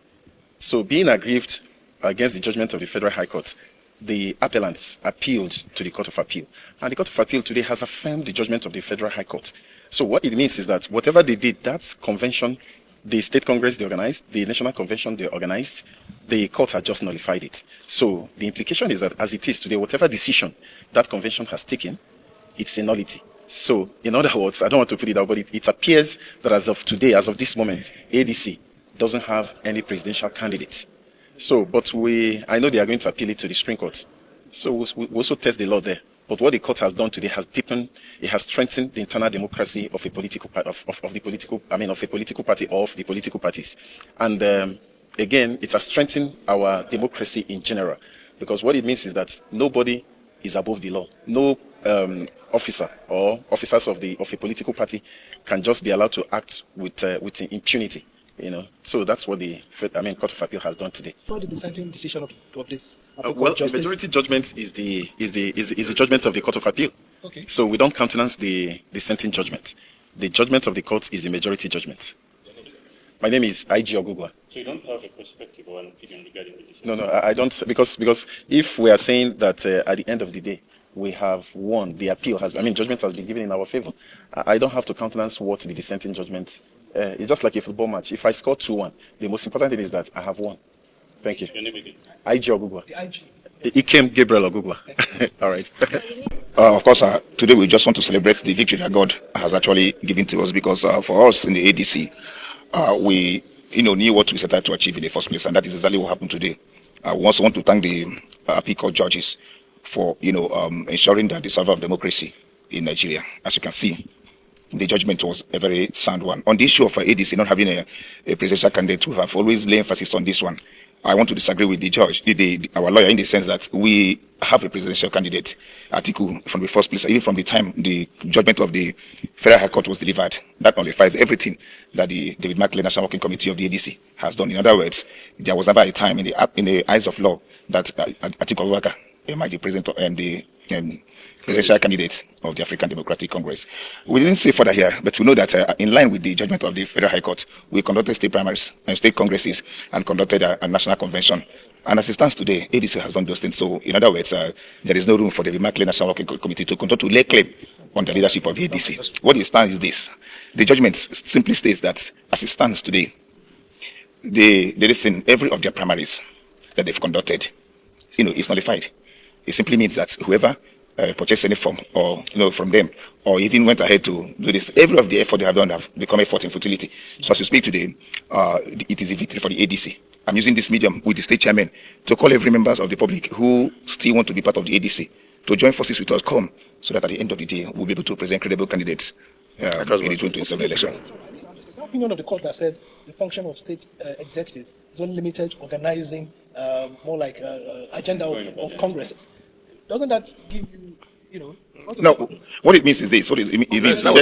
So being aggrieved against the judgment of the Federal High Court, the appellants appealed to the Court of Appeal. And the Court of Appeal today has affirmed the judgment of the Federal High Court. So what it means is that whatever they did, that convention, the state congress they organized, the national convention they organized, the court had just nullified it. So the implication is that as it is today, whatever decision that convention has taken, it's a nullity. So in other words, I don't want to put it out, but it appears that as of today, as of this moment, ADC doesn't have any presidential candidate. So, but I know they are going to appeal it to the Supreme Court. So we also test the law there. But what the court has done today has deepened, it has strengthened the internal democracy of a political of the political, of a political party or of the political parties. And again, it has strengthened our democracy in general, because what it means is that nobody is above the law. No officer or officers of a political party can just be allowed to act with impunity. You know, so that's what the Court of Appeal has done today. What is the dissenting decision of this? Well, the majority judgment is the judgment of the Court of Appeal. Okay. So we don't countenance the dissenting judgment. The judgment of the court is the majority judgment. My name is I.G. Ogugwa. So you don't have a perspective or an opinion regarding the decision? No, I don't, because if we are saying that at the end of the day we have won, the appeal has, judgment has been given in our favor. I don't have to countenance what the dissenting judgment. It's just like a football match. If I score 2-1, the most important thing is that I have won. Thank you. Your name again? I.G. Ogugwa. The IG. Ikem Gabriel Ogugwa. All right. Of course, today we just want to celebrate the victory that God has actually given to us, because for us in the ADC, we knew what we set out to achieve in the first place, and that is exactly what happened today. We also want to thank the Appeal Court judges for ensuring that the survival of democracy in Nigeria. As you can see, the judgment was a very sound one. On the issue of ADC not having a presidential candidate, we have always laid emphasis on this one. I want to disagree with the judge, our lawyer, in the sense that we have a presidential candidate, Atiku, from the first place, even from the time the judgment of the Federal High Court was delivered. That nullifies everything that the David Makinde National Working Committee of the ADC has done. In other words, there was never a time in the eyes of law that Atiku Abubakar might be president and the presidential candidate of the African Democratic Congress. We didn't say further here, but we know that in line with the judgment of the Federal High Court, we conducted state primaries and state congresses and conducted a national convention. And as it stands today, ADC has done those things. So, in other words, there is no room for the Makinde National Working Committee to continue to lay claim on the leadership of the ADC. What it stands is this. The judgment simply states that, as it stands today, they listen every of their primaries that they've conducted, is nullified. It simply means that whoever purchased any form or from them, or even went ahead to do this, every of the effort they have done have become effort in futility. So as we speak today, it is a victory for the ADC. I'm using this medium with the state chairman to call every members of the public who still want to be part of the ADC to join forces with us, come, so that at the end of the day we'll be able to present credible candidates in the 2027 election. The opinion of the court that says the function of state executive is only limited to organizing more like agenda of congresses. Doesn't that give you No, what it means is this. What it means that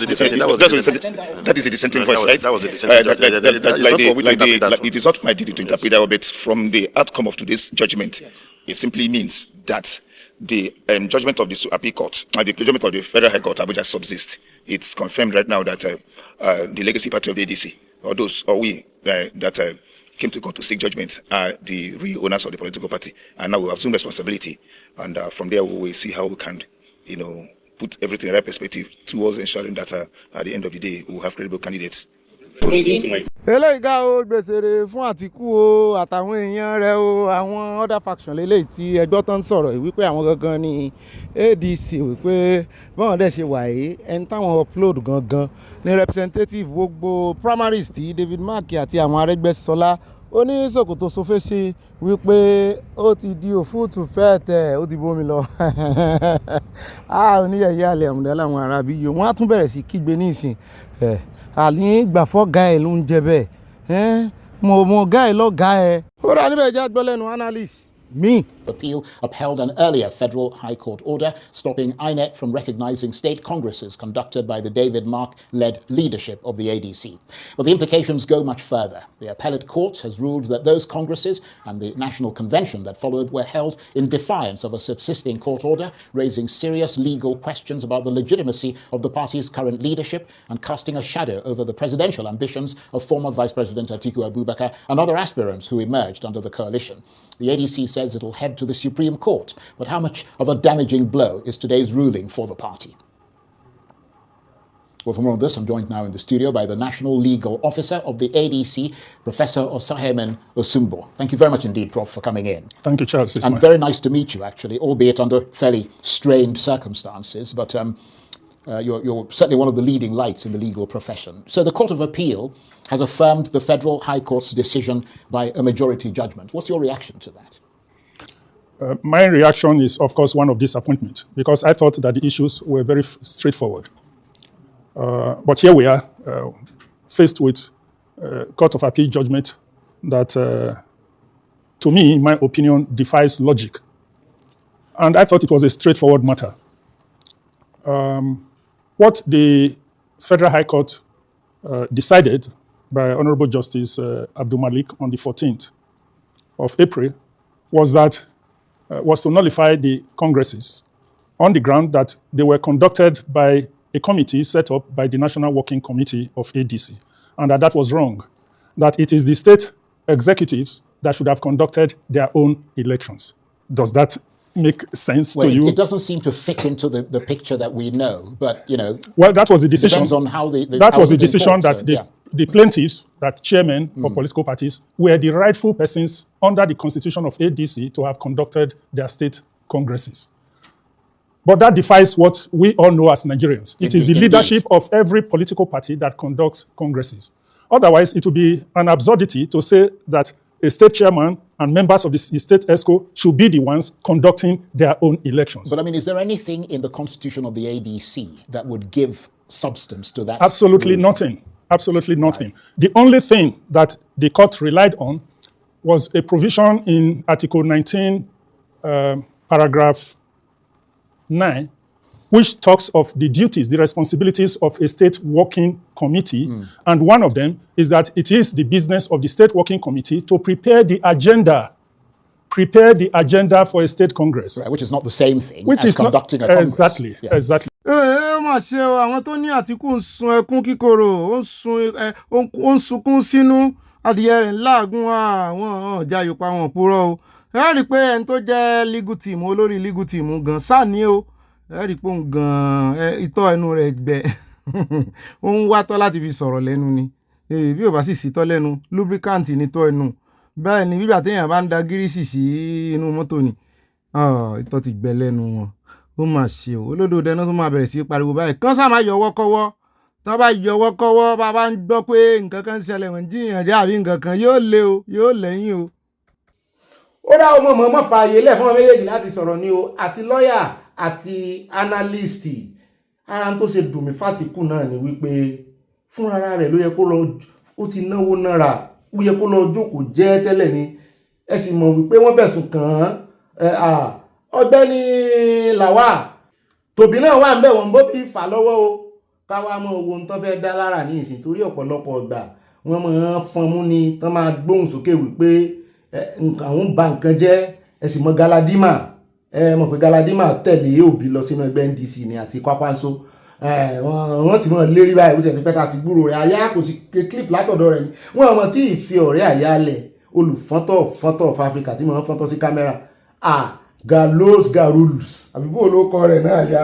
is a dissenting voice, right? That was a dissenting voice. It is not my duty to interpret that, but from the outcome of today's judgment, it simply means that the judgment of the Supreme Court, the judgment of the Federal High Court, Abuja subsists. It's confirmed right now that the legacy party of the ADC, or those, or we that came to court to seek judgment, are the real owners of the political party, and now we assume responsibility, and from there we will see how we can, put everything in the right perspective towards ensuring that at the end of the day we'll have credible candidates. eléyìí ga o gbèsèrè fún Àtíkù o àtàwọn èèyàn rẹ̀ o àwọn other faction lélẹ́yìí tí ẹjọ́ tán ń sọ̀rọ̀ wípé àwọn gangan ní ADC wípé báwọn dẹ̀ ṣe wà yìí ẹni táwọn upload gangan ní representative gbogbo primaries tí David Mark àti àwọn Arẹ́gbẹ́ṣọlá ó ní ṣòkòtò sófèsì wípé ó ti di òfúùtù fẹ́ẹ̀ tẹ̀ ó ti bómi lọ oníyẹ̀yẹ́ àlẹ́ àmúdá láwọn arábí yìí wọ́n á tún bẹ̀rẹ̀ sí kígbe ní ìsìn àní gbàfọ́ ga ẹ̀ ló ń jẹ bẹ́ẹ̀ mo ga ẹ̀ lọ́ga ẹ̀ ó rà níbẹ̀ jẹ́ àgbọ́lẹ́nu analyst. Appeal upheld an earlier federal high court order stopping INEC from recognizing state congresses conducted by the David Mark-led leadership of the ADC. But the implications go much further. The appellate court has ruled that those congresses and the national convention that followed were held in defiance of a subsisting court order, raising serious legal questions about the legitimacy of the party's current leadership and casting a shadow over the presidential ambitions of former Vice President Atiku Abubakar and other aspirants who emerged under the coalition. The ADC says it'll head to the Supreme Court, but how much of a damaging blow is today's ruling for the party? Well, for more on this, I'm joined now in the studio by the National Legal Officer of the ADC, Professor Oshiomole Osumbo. Thank you very much indeed, Prof, for coming in. Thank you, Charles. And very nice to meet you, actually, albeit under fairly strained circumstances, but you're certainly one of the leading lights in the legal profession. So the Court of Appeal has affirmed the Federal High Court's decision by a majority judgment. What's your reaction to that? My reaction is, of course, one of disappointment, because I thought that the issues were very straightforward. But here we are, faced with Court of Appeal judgment that, to me, in my opinion, defies logic. And I thought it was a straightforward matter. What the Federal High Court decided by Honorable Justice Abdul Malik on the 14th of April was to nullify the congresses on the ground that they were conducted by a committee set up by the National Working Committee of ADC, and that was wrong, that it is the state executives that should have conducted their own elections. Does that make sense to you? It doesn't seem to fit into the picture that we know, but, Well, that was the decision. Depends on how that was the decision that the plaintiffs, that chairmen of political parties, were the rightful persons under the constitution of ADC to have conducted their state congresses. But that defies what we all know as Nigerians. It is the leadership of every political party that conducts congresses. Otherwise, it would be an absurdity to say that a state chairman and members of the state ESCO should be the ones conducting their own elections. But I mean, is there anything in the constitution of the ADC that would give substance to that? Absolutely nothing. Absolutely nothing. Right. The only thing that the court relied on was a provision in Article 19, paragraph 9, which talks of the duties, the responsibilities of a state working committee. And one of them is that it is the business of the state working committee to prepare the agenda for a state congress. Right, which is not the same thing as conducting a congress. Exactly, exactly. Mà ṣe o, àwọn tó ní Àtíkù ń sun ẹkún kíkorò, ó ń sunkún sínú adìyẹ rẹ̀ láàgùn àwọn ọjà yòópa wọn purọ́ o. Ẹ rí i pé ẹni tó jẹ́ legal team, olórí legal team gan sáà ní o. Ẹ rí i pé òun gan ìtọ́ ẹnu rẹ̀ gbẹ. Ó ń wá tọ́ láti fi sọ̀rọ̀ lẹ́nu ni. Bí ò bá sì sí tọ́ lẹ́nu, lubricant ni tọ́ ẹnu. Bẹ́ẹ̀ ni bíbà téèyàn bá ń da gírísì sí inú mọ́tò ni. Ìtọ́ ti gbẹ lẹ́nu wọn. Ó mà ṣe o, olódò dẹná tó máa bẹ̀rẹ̀ sí pariwo báyìí. Kán sáà máa yọwọ́ kọ́wọ́. Tán bá yọwọ́ kọ́wọ́, bá bá ń gbọ́ pé nǹkan kan ń ṣẹlẹ̀ wọ́n jíyàn jẹ́ àbí nǹkan kan yóò lé o, yóò lẹ́yìn o. Ó dá ọmọ mọ̀ọ́mọ̀ fààyè lẹ̀ fún ọmọ méjèèjì láti sọ̀rọ̀ ni o, àti lọ́ọ̀yà àti analyst. Ara tó ṣe dùn mí f'Àtíkù náà ni wípé fúnra rẹ̀ ló yẹ kó lọ, ó ti náwó náírà, ó yẹ kó lọ jókòó jẹ́ tẹ́lẹ̀ ni. Ẹ sì mọ̀ wípé wọ́n fẹ̀sùn kàn án. Ọgbẹ́ni Làwà tòbí náà wà ń bẹ̀ wọ́n bó bí fà lọ́wọ́ o káwá mọ́ owó tó fẹ́ dá lára ní ìsìn torí ọ̀pọ̀lọpọ̀ ọgbà wọ́n máa ń fọn mú ni tán máa gbóhùn sókè wípé àwọn bà nǹkan jẹ́ ẹ̀sìn mọ́ Galadima mọ̀ pé Galadima tẹ̀lé Obi lọ sínú ẹgbẹ́ NDC ni àti Kwakwanso wọ́n ti mọ̀ lérí báyìí wíṣẹ̀ ti pẹ́ta àti gbúrò rẹ̀ àyà kò sí clip látọ̀dọ̀ rẹ̀ ni wọ́n mọ̀ tí ì fi ọ̀rẹ́ àyálẹ̀ olùfọ́ntọ̀ of Africa tí wọ́n fọ́ntọ̀ sí kámẹ́rà Galos Garulus àbíbó ló kọ rẹ̀ náà yá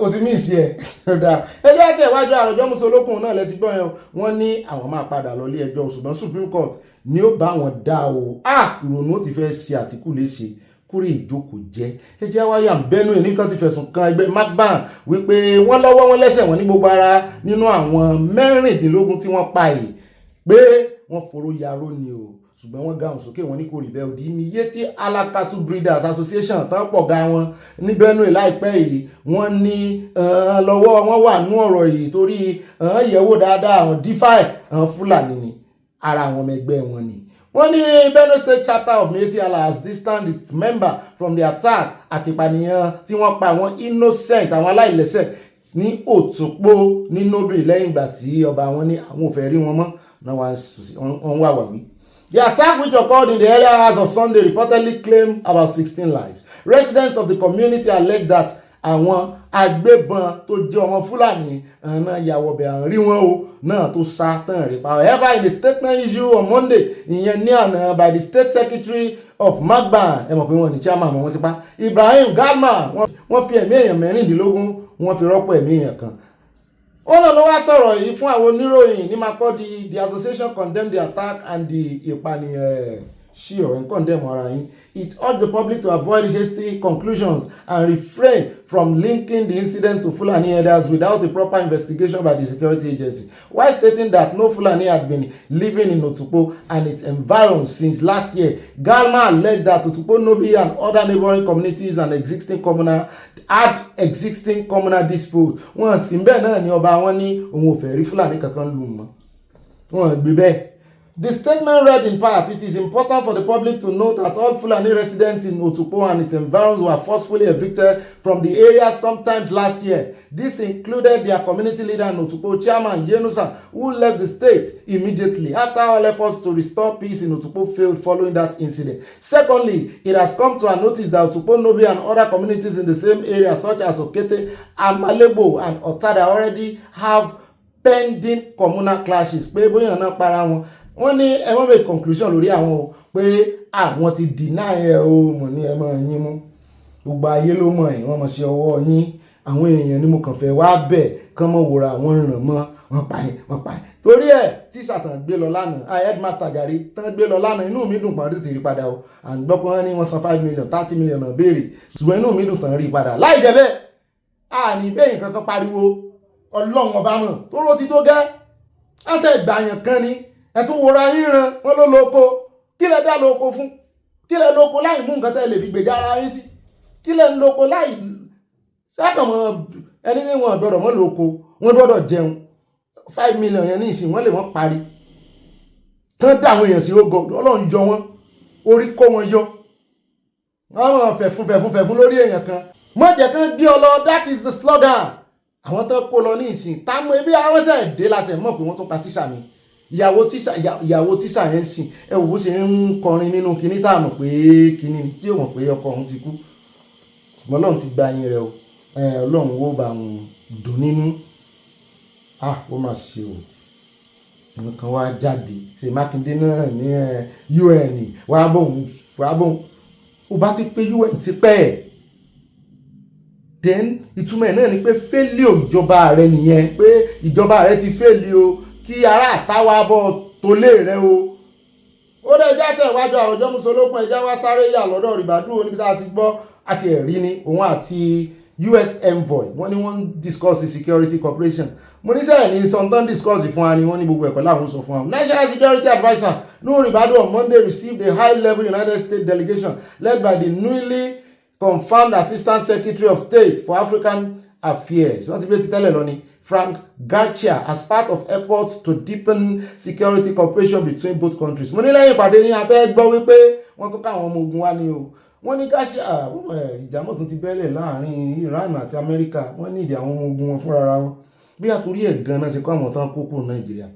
ó ti mí ìsí ẹ̀ ẹgbẹ́ àti ìwájú àròjọ́ Musolókun náà lẹ́ti gbọ́ yẹn wọ́n ní àwọn máa padà lọ ilé ẹjọ́ ṣùgbọ́n Supreme Court ni ó bá wọn dá o ìrònú ó ti fẹ́ ṣe Àtíkù léṣe kúrò ìjókòó jẹ́ ẹjẹ́ wáyà ń bẹ́nu ẹ̀ níbi tó ti fẹ̀sùn kan ẹgbẹ́ magban wípé wọ́n lọ́wọ́ wọn lẹ́sẹ̀ wọn ní gbogbo ara nínú àwọn 16 tí wọ́n pa yìí pé wọ́n foró yaró ni o ṣùgbọ́n wọ́n gáhùn sókè wọn ní kò rí bẹ́ẹ̀ òdì mi yé tí Alakatu Breeders Association tán pọ̀ ga wọn ní Benue láìpẹ́ yìí wọ́n ní lọ́wọ́ wọn wà nú ọ̀rọ̀ yìí torí yẹ̀wò dáadáa àwọn D5 Fúlàní ni ara àwọn ọmọ ẹgbẹ́ wọn ni. wọ́n ní Benue State Chapter of Miyetti Allah has distanced its member from the attack àti ìpànìyàn tí wọ́n pa àwọn innocent àwọn aláìlẹ́ṣẹ̀ ní Òtúpó ní Nobi lẹ́yìn ìgbà tí ọba wọn ní àwọn ò fẹ́ rí wọn mọ́ náà wọ́n wà wàwí. The attack, which occurred in the earlier hours of Sunday, reportedly claimed about 16 lives. Residents of the community alleged that àwọn agbébọn tó jẹ́ ọmọ Fúlàní náà yàwọ̀ bẹ̀ à ń rí wọn o náà tó sá tán rí pa. However, in the statement issued on Monday, ìyẹn ní àná by the State Secretary of Magban, ẹ mọ̀ pé wọ́n ní chairman wọn ti pa, Ibrahim Galma, wọ́n fi ẹ̀mí èèyàn 16 wọ́n fi rọ́pò ẹ̀mí èèyàn kan. Ó lọ wá sọ̀rọ̀ yìí fún àwọn oníròyìn ní Makurdi. The association condemned the attack and the ìpànìyàn and condemn ara yín. It urged the public to avoid hasty conclusions and refrain from linking the incident to Fulani herders without a proper investigation by the security agency. While stating that no Fulani had been living in Otupo and its environs since last year, Galma alleged that Otupo, Nobi and other neighboring communities and existing communal disputes. Wọ́n sì ń bẹ́ẹ̀ náà ni ọba wọn ní òun ò fẹ́ rí Fulani kankan lù mọ́. Wọ́n gbé bẹ́ẹ̀. The statement read in part, it is important for the public to note that all Fulani residents in Otupo and its environs were forcefully evicted from the area sometimes last year. This included their community leader in Otupo, Chairman Yenusa, who left the state immediately after all efforts to restore peace in Otupo failed following that incident. Secondly, it has come to our notice that Otupo, Nobi and other communities in the same area such as Okete, Amalebo and Otada already have pending communal clashes. Pé bóyá náà para wọn. Wọ́n ní ẹwọ́n make conclusion lórí àwọn o pé àwọn ti deny ẹ o mọ̀ ní ẹmọ yín mú gbogbo ayé ló mọ̀ ẹ̀ wọ́n mọ̀ sí ọwọ́ yín àwọn èèyàn ni mo kàn fẹ́ wá bẹ̀ kán mọ̀ wòrà àwọn ràn mọ́ wọn pa ẹ̀ torí ẹ̀ tí sàtàn gbé lọ lánàá headmaster gàrí tán gbé lọ lánàá inú mi dùn pọ̀ tètè rí padà o à ń gbọ́ pé wọ́n ní wọ́n san 5 million 30 million náà béèrè ṣùgbọ́n inú mi dùn tán rí padà láì jẹ́ bẹ́ẹ̀ àní bẹ́yìn kankan pariwo ọlọ́run ọba mọ̀ tó ró ti tó gẹ́ ẹsẹ̀ ìgbàyàn kan ni ẹ̀tún wòrà yín ran wọ́n ló lóko kí lẹ dá lóko fún kí lẹ lóko láì mú nǹkan tẹ́ lè fi gbèjà ara yín sí kí lẹ lóko láì sẹ́kànmọ́ ẹni ní wọn gbọ́dọ̀ mọ́ lóko wọ́n gbọ́dọ̀ jẹun 5 million yẹn ní ìsìn wọ́n lè wọ́n parí tán dá àwọn èèyàn sí ogo ọlọ́run yọ wọ́n orí kó wọn yọ wọ́n mọ̀ fẹ̀fún lórí èèyàn kan mọ́jẹ̀ kan gbé ọ lọ, that is the slogan. Àwọn tán kó lọ ní ìsìn táwọn ebi àwọn ṣẹ̀ dé lásẹ̀ mọ̀ pé wọ́n tún pa tíṣà mi ìyàwó tíṣà yẹn sìn ẹ wò ó ṣe ń kọrin nínú kinní tá a mọ̀ pé kinní ni tí ò mọ̀ pé ọkọ òun ti kú ṣùgbọ́n Ọlọ́run ti gba yín rẹ o Ọlọ́run ó bá òun dùn nínú ó mà ṣe o nǹkan wá jáde ṣe Mákindé náà ní UN wàá bóun ó bá ti pé UN ti pẹ́ ẹ̀ then ìtumọ̀ ẹ̀ náà ni pé failure ìjọba rẹ nìyẹn pé ìjọba rẹ ti fail o kí ará àtàwà bọ̀ tó lè rẹ o. Ó dẹ̀ já tẹ̀ wájú àròjọ́ Musolókun ẹja wá sáré yà lọ́dọ̀ Ribadu níbi tá a ti gbọ́ àti ẹ̀rí ni òun àti US envoy wọ́n ní wọ́n discuss the security cooperation. Mo ní sẹ́yìn ní sọ̀tàn discuss fún wa ni wọ́n ní gbogbo ẹ̀kọ́ láwọn sọ fún wa. National Security Adviser Nuhu Ribadu on Monday received a high-level United States delegation led by the newly confirmed Assistant Secretary of State for African Affairs. Wọ́n ti gbé ti tẹ́lẹ̀ lọ ni Frank Garcia as part of efforts to deepen security cooperation between both countries. Mo ní lẹ́yìn ìpàdé yín a fẹ́ gbọ́ wípé wọ́n tún káwọn ọmọ ogun wá ní o wọ́n ní gáṣíà ìjàmọ̀ tó ti bẹ́lẹ̀ láàrin Iran àti Amẹ́ríkà wọ́n ní ìdí àwọn ọmọ ogun wọn fúnra wọn bí àtúrí ẹ̀ gan-an ṣe kọ́ àwọn tán kó kúrò Nàìjíríà.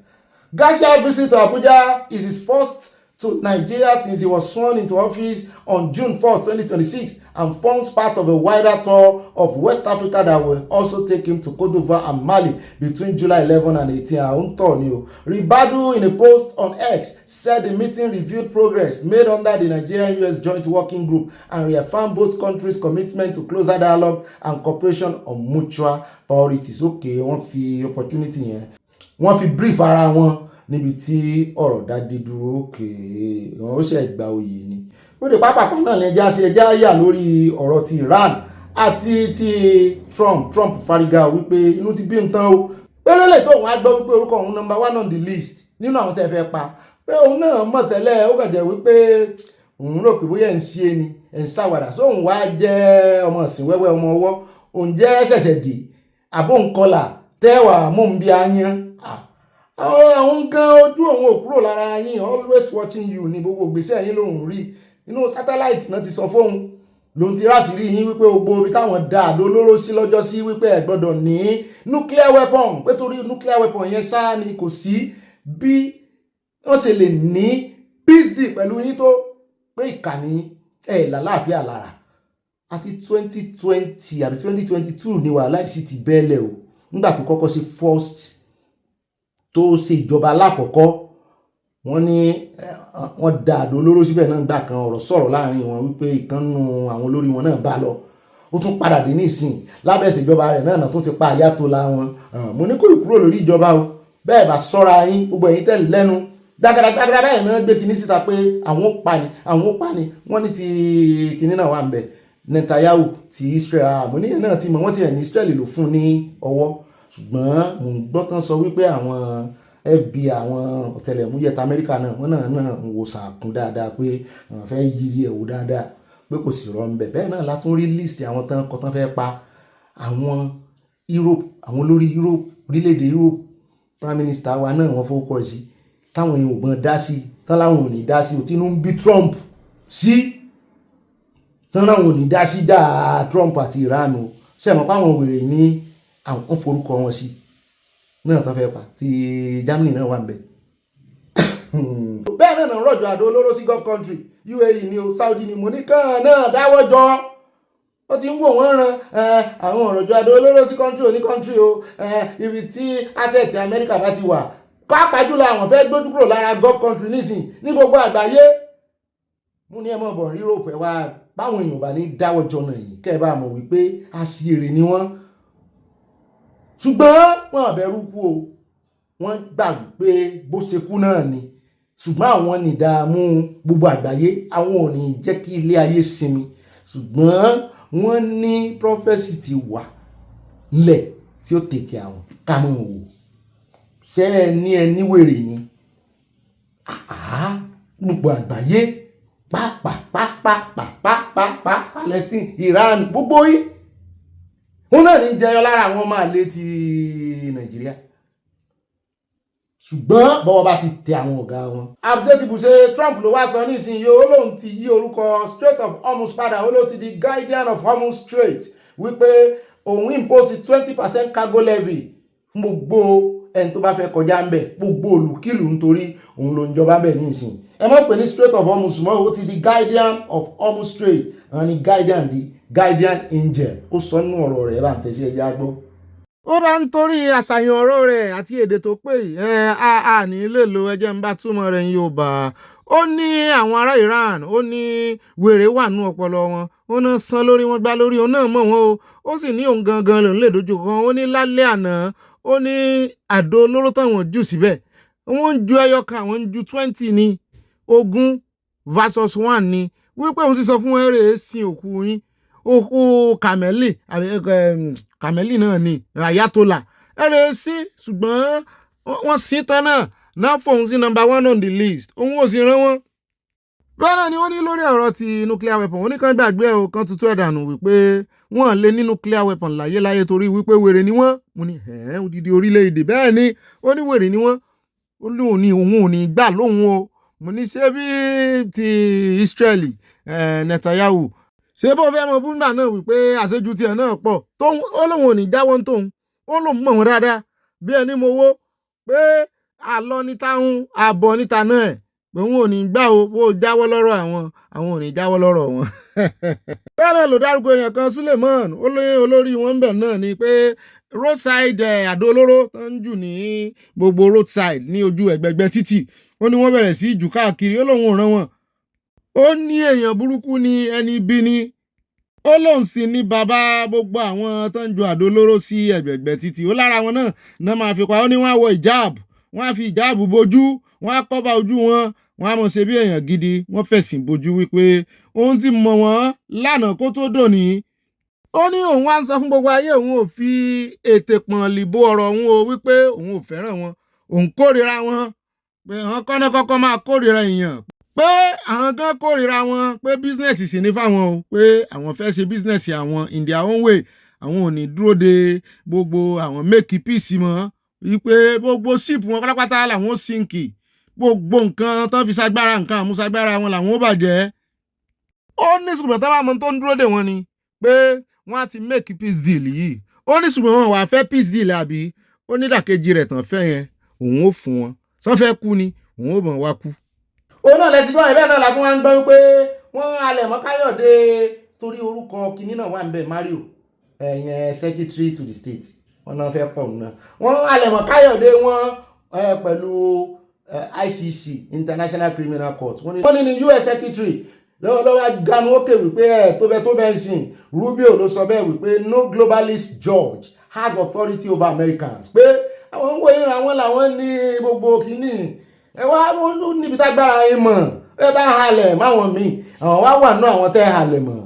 Gáṣíà visit to Abuja is his first to Nigeria since he was sworn into office on June 1st, 2026, and forms part of a wider tour of West Africa that will also take him to Cote d'Ivoire and Mali between July 11 and 18. Ribadu, in a post on X, said the meeting reviewed progress made under the Nigerian-US Joint Working Group and reaffirmed both countries' commitment to closer dialogue and cooperation on mutual priorities. Okay, wọ́n fi opportunity yẹn, wọ́n fi brief ara wọn níbi tí ọ̀rọ̀ dádé dúró. Okay, wọ́n ó ṣe gba oyè ni. Ó dé pápákọ̀ náà ní ẹja yà lórí ọ̀rọ̀ ti Iran àti ti Trump fárígá wípé inú ti bí ń tán o. Pélélè tó òun á gbọ́ wípé orúkọ òun number 1 on the list nínú àwọn tẹ́ fẹ́ pa. Pé òun náà mọ̀ tẹ́lẹ̀ ó kàn jẹ́ wípé òun rò pé bóyá ẹ̀ ń ṣe ni ẹ̀ ń ṣàwàdà. So òun wá jẹ́ ọmọ ìsìn wẹ́wẹ́ ọmọ ọwọ́. Òun jẹ́ ṣẹ̀ṣẹ̀ dé. Àbó ń kọlà tẹ́wà mú ń bí ayán. Àwọn gan ojú òun ò kúrò lára yín, always watching you ní gbogbo ìgbésẹ̀ yín lòun rí. Inú satellite náà ti sọ fóun lòun ti ráṣìírí yín wípé gbogbo ibi táwọn dá àdó olóró sí lọ́jọ́ sí wípé ẹ gbọ́dọ̀ ní nuclear weapon, pé torí nuclear weapon yẹn ṣáá ni kò sí bí wọ́n ṣe lè ní peace deal pẹ̀lú yín tó pé ìkànnì ẹ̀ lálàáfíà lára. Àti 2020 àbí 2022 ni wàhálà ìsì ti bẹ́ẹ̀lẹ̀ o nígbà tó kọ́kọ́ sí first tó ṣe ìjọba alákọ̀ọ́kọ́ wọ́n ní wọ́n dá àdó olóró síbẹ̀ náà gbà kan ọ̀rọ̀ sọ̀rọ̀ láàrin wọn wípé ìkànnù àwọn olórí wọn náà bá lọ ó tún padà dé nísìn lábẹ́ ìṣèjọba rẹ̀ náà tún ti pa Ayatollah wọn. Mo ní kó ìkúrò lórí ìjọba o bẹ́ẹ̀ bá sọ́ra yín gbogbo ẹ̀yin tẹ̀ lẹ́nu dágàdàgàdà bẹ́ẹ̀ náà gbé kinní síta pé àwọn ó pa ni wọ́n ní ti kinní náà wà ń bẹ̀ Netanyahu ti Israel. Mo ní yẹn náà ti mọ̀ wọ́n ti ẹ̀ ní Israel ló fún ní ọwọ́ ṣùgbọ́n mo ń gbọ́ tán sọ wípé àwọn FBI àwọn ọ̀tẹlẹ̀múyẹ́ Amẹ́ríkà náà wọ́n náà ń wo sàkún dáadáa pé àwọn fẹ́ yiri ẹ̀ wò dáadáa pé kò sì rọ̀ ń bẹ̀. Bẹ́ẹ̀ náà látún rí list àwọn tán kọ́ tán fẹ́ pa àwọn Europe, àwọn olórí Europe, orílẹ̀-èdè Europe, Prime Minister wa náà wọ́n fọwọ́ sí táwọn èèyàn ò gbọ́n dá sí tán láwọn ò ní dá sí òtínú ń bí Trump sí tán láwọn ò ní dá sí dáa Trump àti Iran o sẹ́mọ̀ pé àwọn wèrè ní àwọn forúkọ wọn sí náà tán fẹ́ pa ti Germany náà wà ń bẹ̀. Bẹ́ẹ̀ náà rọ̀jò àdó olóró sí Gulf country UAE ni o Saudi ni mo ní kàn náà dáwọ́ jọ ó ti ń wò wọ́n ran àwọn òròjò àdó olóró sí country oní country o ibi tí asset Amẹ́ríkà bá ti wà pàápàá jùlọ àwọn fẹ́ gbójú kúrò lára Gulf country nísìn ní gbogbo àgbáyé. Mo ní ẹ mọ̀ bọ̀ Europe ẹ̀ wá báwọn èèyàn bá ní dáwọ́ jọ náà yìí kẹ́ ẹ bá mọ̀ wípé àṣìírè ni wọ́n ṣùgbọ́n wọn àbẹ̀rù kú o wọ́n gbà wípé bó ṣe kú náà ni ṣùgbọ́n àwọn ní ìdààmú gbogbo àgbáyé àwọn ò ní jẹ́ kí ilé ayé sinmi ṣùgbọ́n wọ́n ní prophecy ti wà nílẹ̀ tí ó tèkè àwọn káwọn wò ṣé ẹni wèrè ni gbogbo àgbáyé pàápàá Palestine Iran gbogbo yìí wọn náà ní jẹyọ lára àwọn ọmọ àlè ti Nàìjíríà ṣùgbọ́n bọ́wọ́ bá ti tẹ àwọn ọ̀gá wọn. àbúṣe Trump ló wá sọ nísìnyí ó lóun ti yí orúkọ Strait of Hormuz padà ó ló ti di Guardian of Hormuz Strait wípé òun impose 20% cargo levy fún gbogbo ẹni tó bá fẹ́ kọjá ń bẹ̀ gbogbo olùkìlù nítorí òun ló ń jọba ń bẹ̀ nísìnyí. ẹ mọ̀ pé ní Strait of Hormuz mọ́ ó ti di Guardian of Hormuz Strait àwọn ni Guardian angel ó sọ nínú ọ̀rọ̀ rẹ̀ bá ń tẹ̀sí ẹja gbọ́. Ó dá nítorí àṣàyàn ọ̀rọ̀ rẹ̀ àti èdè tó pé a ní lè lo ẹjẹ́ ń bá túmọ̀ rẹ̀ ń Yorùbá. Ó ní àwọn ará Iran ó ní wèrè wà nú ọpọlọ wọn ó náà san lórí wọn gbá lórí òun náà mọ̀ wọn o ó sì ní òun gangan lòun lè dojú kan ó ní lálẹ́ àná ó ní àdó olóró táwọn jù síbẹ̀ wọ́n ń ju ẹyọ kan àwọn ń ju 20 ní 20 versus 1 ni wípé òun sì sọ fún ẹrẹ̀ sin òkú yín òkú kàmẹ́lì náà ni Ayatollah ẹrẹ̀ sí ṣùgbọ́n wọ́n sí tán náà fóun sí number 1 on the list òun ò sì rán wọn. Bẹ́ẹ̀ náà ni ó ní lórí ọ̀rọ̀ ti nuclear weapon oníkan gbàgbé ẹ̀ kan tuntun ẹ̀dànù wípé wọ́n lè ní nuclear weapon láyé torí wípé wèrè ni wọ́n. Mo ní odidi orílẹ̀-èdè bẹ́ẹ̀ ni ó ní wèrè ni wọ́n ó lóun ní òun ò ní gbà lóhun o. Mo ní ṣé bí ti Israeli Netanyahu ṣé bó fẹ́ mọ búńgbà náà wípé àṣejù tiẹ̀ náà pọ̀ tóun ó lóun ò ní jáwọ́ ń tóun ó lóun mọ̀ wọ́n dáadáa bí ẹni mo wó pé àlọ́ níta ń àbọ̀ níta náà ẹ̀ pé òun ò ní gbà ó bó jáwọ́ lọ́rọ̀ àwọn ò ní jáwọ́ lọ́rọ̀ wọn. bẹ́ẹ̀ náà ló dárúkọ èèyàn kan Suleiman olórí wọn bẹ̀ náà ni pé roadside àdó olóró tó ń jù ní gbogbo roadside ní ojú ẹ̀gbẹ̀gbẹ̀ títì ó ní wọ́n bẹ̀rẹ̀ sí jù káàkiri ó lóun ò rán wọn ó ní èèyàn burúkú ni ẹni bí ni ó lóun sì ní bàbá gbogbo àwọn tó ń ju àdó olóró sí ẹ̀gbẹ̀gbẹ̀ títì ó lára wọn náà máa fi pa ó ní wọ́n á wọ ìjáàbù wọ́n á fi ìjáàbù bojú wọ́n á kọ́ba ojú wọn wọ́n á mọ̀ ṣe bí èèyàn gidi wọ́n fẹ̀sìn bojú wípé òun ti mọ̀ wọ́n lánàá kó tó dòní ó ní òun wá ń sọ fún gbogbo ayé òun ò fi ètè pọ̀n lìbò ọ̀rọ̀ òun o wípé òun ò fẹ́ràn wọn òun kórìíra wọn pé àwọn kọ́nà kọ́kọ́ máa kórìíra èèyàn pé àwọn gan kórìíra wọn pé bísínẹ́sì sì ní fáwọn o pé àwọn fẹ́ ṣe bísínẹ́sì àwọn in their own way àwọn ò ní dúró de gbogbo àwọn make peace mọ́ wípé gbogbo síìpù wọn pátápátá làwọn ó sínkì gbogbo nǹkan tó fi ṣagbára nǹkan àmúṣagbára wọn làwọn ó bàjẹ́ ó ní ṣùgbọ́n tó bá mọ tó ń dúró dè wọ́n ni pé wọ́n á ti make peace deal yìí ó ní ṣùgbọ́n wọn wà fẹ́ peace deal àbí ó ní ìdàkejì rẹ̀ tàn fẹ́ yẹn òun ó fún wọn sọ́n fẹ́ kú ni òun ó bọ̀ wá kú. òun náà lẹ́tí gbọ́n ẹ̀bẹ́ náà la tún wá ń gbọ́ pé wọ́n halẹ̀ mọ́ Káyọ̀dé torí orúkọ kìnínní náà wà ń bẹ̀ Mario ẹ̀yẹn secretary to the state wọ́n náà fẹ́ pọ̀ náà wọ́n halẹ̀ mọ́ Káyọ̀dé wọn pẹ̀lú ICC International Criminal Court wọ́n ní US secretary lọ́wọ́ ganu ókè wípé tó bẹ́ẹ̀ sìn Rubio ló sọ bẹ́ẹ̀ wípé no globalist judge has authority over Americans pé àwọn ń wo ìran àwọn làwọn ní gbogbo kìíní ẹ wá níbi tágbára yín mọ̀ ẹ bá halẹ̀ máwọn míì àwọn wá wà náà àwọn tẹ́ halẹ̀ mọ̀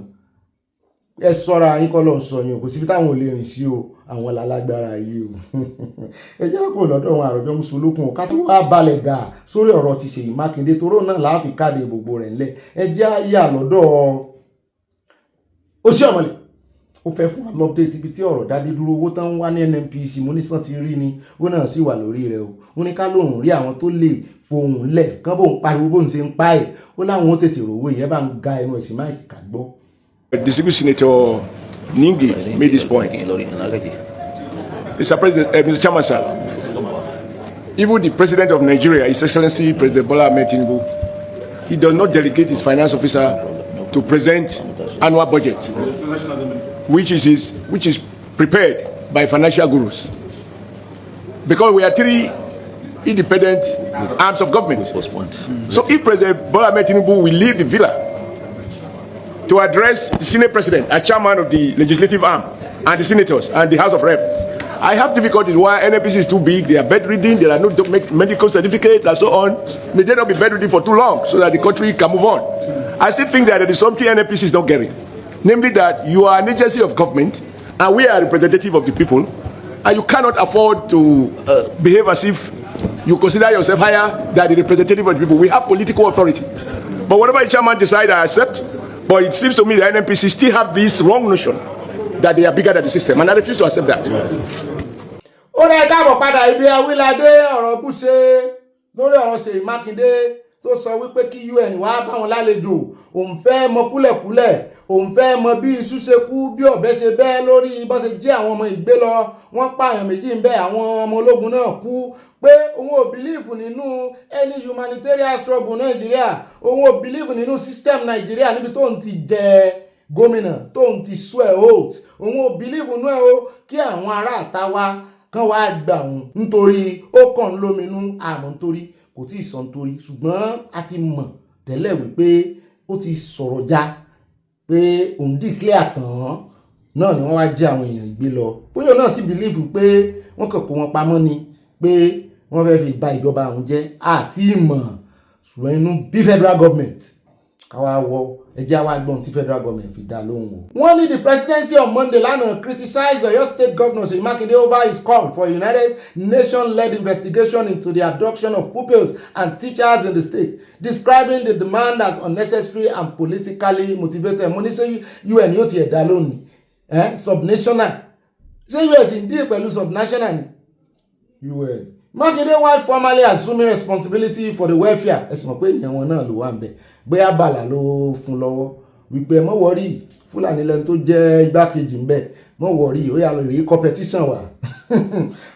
ẹ sọ́ra yín kọ́ lọ́n sọ yín kò síbi táwọn ò lè rìn sí o àwọn lálágbára yìí o ẹ jẹ́ kó lọ́dọ̀ àwọn àròjọ mùsùlùkùn ká tó wá balẹ̀ gà sórí ọ̀rọ̀ ti Ṣèyí Mákindé toró náà láàfin káde gbogbo rẹ̀ ńlẹ̀ ẹ jẹ́ àyà lọ́dọ̀ Oshiomole ó fẹ́ fún wa lọ́pdéètì ibi tí ọ̀rọ̀ dádé dúró owó tán ń wá ní NNPC mo ní sàn ti rí ni ó náà sì wà lórí rẹ̀ o ó ní ká lóun rí àwọn tó lè fohùn lẹ̀ kán bóun pariwo bóun ṣe ń pa ẹ̀ ó láwọn ó tètè rówó ìyẹn bá ń ga ẹnu ẹ̀sìn máìkì ká gbọ́. Distinguished Senator Ningi made this point. Mr. President, Mr. Chairman, sir, even the President of Nigeria, His Excellency President Bola Ahmed Tinubu, he does not delegate his finance officer to present annual budget, which is prepared by financial gurus. Because we are three independent arms of government. So if President Bola Ahmed Tinubu will leave the villa to address the Senate President as chairman of the legislative arm and the senators and the House of Rep, I have difficulties why NNPC is too big, they are bedridden, there are no medical certificates and so on. May they not be bedridden for too long so that the country can move on. I still think that there is something NNPC is not getting. Namely that you are an agency of government and we are a representative of the people and you cannot afford to behave as if you consider yourself higher than the representative of the people. We have political authority. But whatever the chairman decides, I accept. But it seems to me that NNPC still have this wrong notion that they are bigger than the system, and I refuse to accept that. ó rẹ̀ káàbọ̀ padà ibi awíládé ọ̀rọ̀ búṣe lórí ọ̀rọ̀ Ṣèyí Mákindé tó sọ wípé kí UN wá bá wọn lálejò òun fẹ́ mọ kúlẹ̀kúlẹ̀ òun fẹ́ mọ bí iṣu ṣe kú bí ọ̀bẹ ṣe bẹ́ lórí bọ́n ṣe jí àwọn ọmọ ìgbé lọ wọ́n pààyàn méjì ń bẹ àwọn ọmọ ológun náà kú pé òun ò bìlíìfù nínú any humanitarian struggle Nàìjíríà òun ò bìlíìfù nínú system Nàìjíríà níbi tó ń ti jẹ gómìnà tó ń ti swear oath òun ò bìlíìfù nú ẹ̀ o kí àwọn ará àtàwá kan wá gbà òun nítorí ó kàn ń lóminú àmọ́ nítorí kò tí ì sọ nítorí ṣùgbọ́n a ti mọ̀ tẹ́lẹ̀ wípé ó ti sọ̀rọ̀ já pé òun declare tán náà ni wọ́n wá jẹ́ àwọn èèyàn gbé lọ bóyá náà sì believe pé wọ́n kàn kó wọn pamọ́ ni pé wọ́n fẹ́ fi bà ìjọba àwọn jẹ́ àti ìmọ̀ ṣùgbọ́n inú bí federal government káwá wọ ẹjẹ́ àwa gbọ́n tí federal government fi dá lóhùn o. wọ́n ní the presidency on Monday lánàá criticized Oyo State Governor Ṣèyí Mákindé over his call for a United Nations-led investigation into the abduction of pupils and teachers in the state, describing the demand as unnecessary and politically motivated. mo ní ṣé UN yóò ti ẹ̀dá lónìí subnational ṣé US ń dín pẹ̀lú subnational ni UN. Makinde, while formally assuming responsibility for the welfare, ẹ̀sìn mọ̀ pé ìyẹn wọn náà ló wà ń bẹ̀. bóyá Abala ló fún lọ́wọ́ wípé mọ́ wọ́rí Fúlàní lẹ́nu tó jẹ́ igbákejì ńbẹ̀ mọ́ wọ́rí ó yà lọ rí competition wà.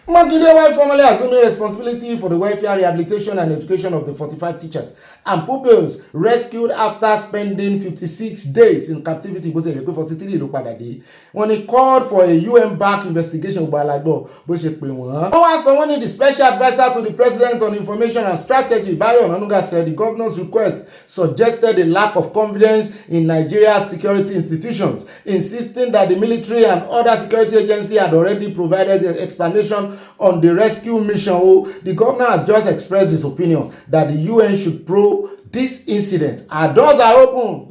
Makinde, while formally assuming responsibility for the welfare, rehabilitation and education of the 45 teachers and pupils rescued after spending 56 days in captivity, bó ṣe yẹ pé 43 ló padà dé, wọ́n ní called for a UN-backed investigation gbalagbọ́ bó ṣe pè wọ́n. Wọ́n wá sọ wọ́n ní the special adviser to the president on information and strategy, Bayo Onanuga, said the governor's request suggested a lack of confidence in Nigeria's security institutions, insisting that the military and other security agencies had already provided an explanation on the rescue mission. The governor has just expressed his opinion that the UN should probe this incident. Our doors are open.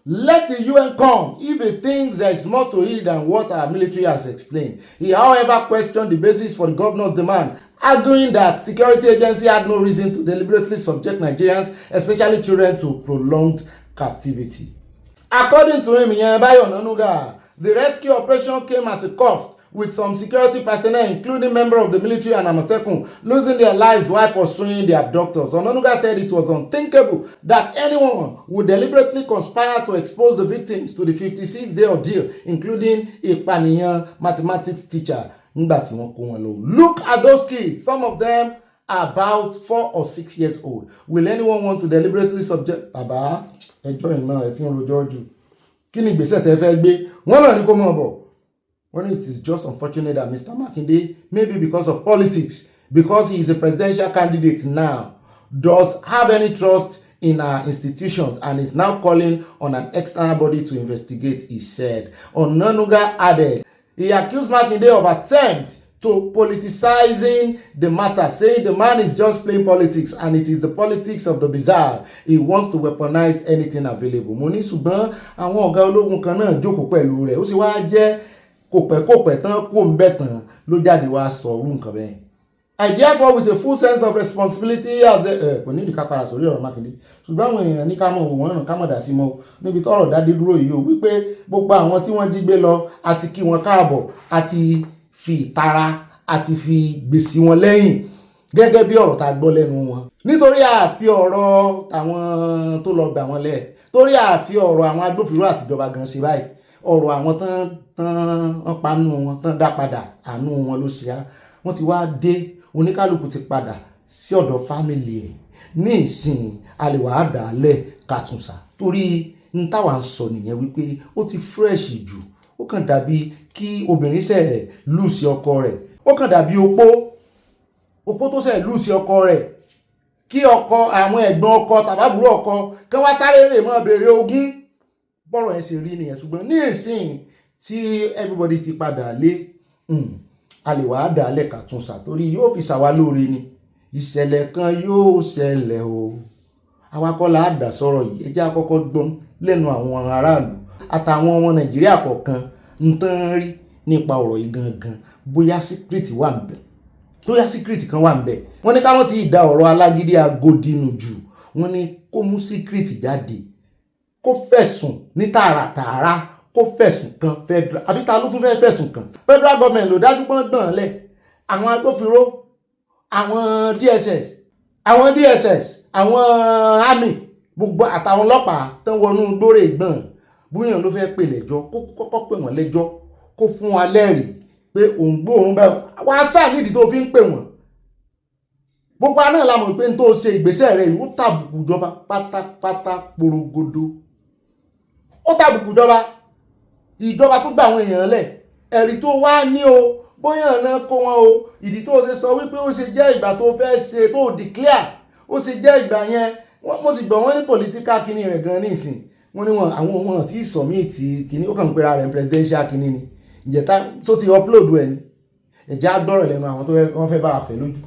Let the UN come if it thinks there is more to it than what our military has explained. He, however, questioned the basis for the governor's demand, arguing that security agency had no reason to deliberately subject Nigerians, especially children, to prolonged captivity. According to him, Bayo Onanuga, the rescue operation came at a cost, with some security personnel, including members of the military and Amatekun, losing their lives while pursuing the abductors. Onanuga said it was unthinkable that anyone would deliberately conspire to expose the victims to the 56-day ordeal, including a Paniyan mathematics teacher. Look at those kids. Some of them are about 4 or 6 years old. Will anyone want to deliberately subject Baba? Enjoy now, it's in Rojoju. Kini gbèsè tẹ́ fẹ́ gbé? Wọ́n náà ní kó mọ̀ bọ̀. When it is just unfortunate that Mr. Makinde, maybe because of politics, because he is a presidential candidate now, does have any trust in our institutions and is now calling on an external body to investigate, he said. Onanuga added, he accused Makinde of attempt to politicizing the matter, saying the man is just playing politics and it is the politics of the bizarre. He wants to weaponize anything available. Mo ní ṣùgbọ́n àwọn ọ̀gá ológun kan náà jókòó pẹ̀lú rẹ̀, ó sì wá jẹ́ kòpẹ́kòpẹ́ tán kó ń bẹ̀ tán ló jáde wá sọ orú nǹkan bẹ́ẹ̀. I therefore, with a full sense of responsibility as a kò ní ìdíkà padà sórí ọ̀rọ̀ Makinde, ṣùgbọ́n àwọn èèyàn ní ká mọ̀ wọ́n ràn ká mọ̀ dá sí mọ́ níbi tọ́rọ̀ dádé dúró yìí o, wípé gbogbo àwọn tí wọ́n jí gbé lọ àti kí wọn káàbọ̀ àti fi ìtara àti fi gbèsè wọn lẹ́yìn gẹ́gẹ́ bí ọ̀rọ̀ tá a gbọ́ lẹ́nu wọn. Nítorí àfi ọ̀rọ̀ àwọn tó lọ gbà wọn lẹ̀, torí àfi ọ̀rọ̀ àwọn agbófinró àtijọba gan ṣe báyìí, ọ̀rọ̀ àwọn tán panú wọn tán dá padà àánú wọn ló ṣe á, wọ́n ti wá dé, oníkálukú ti padà sí ọ̀dọ̀ fámìlì ẹ̀. Ní ìsìn àlèwà àdàálẹ̀ kàtúnṣà torí ń táwa ń sọ nìyẹn wípé ó ti fresh jù. Ó kàn dàbí kí obìnrin ṣe lùsì ọkọ rẹ̀, ó kàn dàbí opó tó ṣe lùsì ọkọ rẹ̀, kí ọkọ àwọn ẹ̀gbọ́n ọkọ tàbábùrú ọkọ kán wá sáré rè mọ́ béèrè ogún. Bọ́rọ̀ ẹ̀ ṣe rí nìyẹn, ṣùgbọ́n ní ìsìn tí everybody ti padà lé, àlèwà àdàálẹ̀ kàtúnṣà torí yóò fi ṣàwá lóore ni. Ìṣẹ̀lẹ̀ kan yóò ṣẹlẹ̀ o. Awakọ́lá àdà sọ̀rọ̀ yìí, ẹ jẹ́ àkọ́kọ́ gbọ́n lẹ́nu àwọn aráàlú àtàwọn ọmọ Nàìjíríà kọ̀ọ̀kan ń tán rí nípa ọ̀rọ̀ yìí gangan, bóyá síkírìtì wà ń bẹ̀, bóyá síkírìtì kan wà ń bẹ̀. Wọ́n ní káwọn ti dá ọ̀rọ̀ alágídí agodinu jù, wọ́n ní kó mú síkírìtì jáde, kó fẹ̀sùn ní tààràtààrà, kó fẹ̀sùn kan federal, àbí ta ló tún fẹ́ fẹ̀sùn kan? Federal government ló dájú gbọ̀ngbọ̀n lẹ̀, àwọn agbófinró, àwọn DSS, àwọn army, gbogbo àtàwọn ọlọ́pàá tán wọnú gbóre gbọ̀n, bóyá ló fẹ́ pè lẹ́jọ́, kó kọ́kọ́ pè wọ́n lẹ́jọ́, kó fún wa lẹ́rìí pé òun gbóòórùn bẹ́ẹ̀ wá sáà nídìí tó fi ń pè wọ́n. Gbogbo àná la mọ̀ pé n tó ṣe ìgbésẹ̀ rẹ̀ yìí ó tàbùkù ìjọba pátápátá porogodo. Ó tàbùkù ìjọba tó gba àwọn èèyàn lẹ̀, ẹ̀rí tó wá ní o, bóyá náà kó wọn o, ìdí tó ṣe sọ wípé ó ṣe jẹ́ ìgbà tó fẹ́ ṣe tó declare, ó ṣe jẹ́ ìgbà yẹn, mo sì gbọ́ wọ́n ní political kíní rẹ̀ gan ní ìsìn, wọ́n ní àwọn ohun tí submit kíní, ó kàn ń pera rẹ̀ presidential kíní ni, ìjẹta tó ti upload ẹ̀ ni, ẹ̀já gbọ́rọ̀ lẹ́nu àwọn tó wọ́n fẹ́ bá a fẹ́ lójú.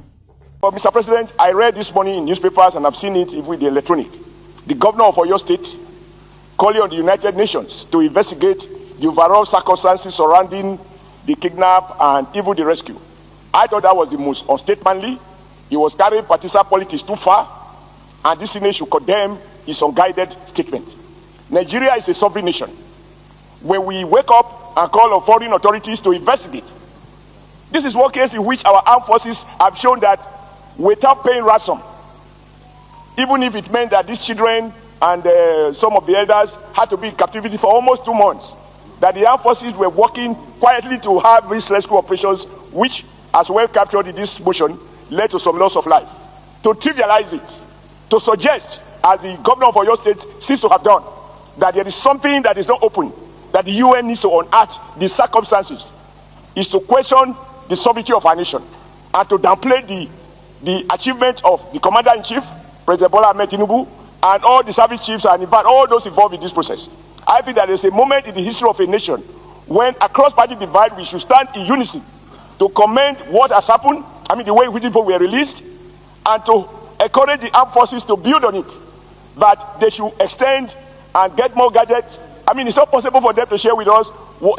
But Mr. President, I read this morning in newspapers and I've seen it even with the electronic. The governor of Oyo State calling on the United Nations to investigate the overall circumstances surrounding the kidnap and even the rescue. I thought that was the most unstatemanly. He was carrying partisan politics too far, and this nation should condemn his unguided statement. Nigeria is a sovereign nation. When we wake up and call on foreign authorities to investigate, this is one case in which our armed forces have shown that without paying ransom, even if it meant that these children and some of the elders had to be in captivity for almost 2 months, that the armed forces were working quietly to have these rescue operations, which, as well captured in this motion, led to some loss of life. To trivialize it, to suggest, as the governor of Oyo State seems to have done, that there is something that is not open, that the UN needs to unearth the circumstances, is to question the sovereignty of our nation and to downplay the achievement of the Commander-in-Chief, President Bola Ahmed Tinubu, and all the service chiefs and in fact all those involved in this process. I think that there's a moment in the history of a nation when, across party divide, we should stand in unison to commend what has happened, I mean the way in which people were released, and to encourage the armed forces to build on it, that they should extend and get more gadgets. I mean, it's not possible for them to share with us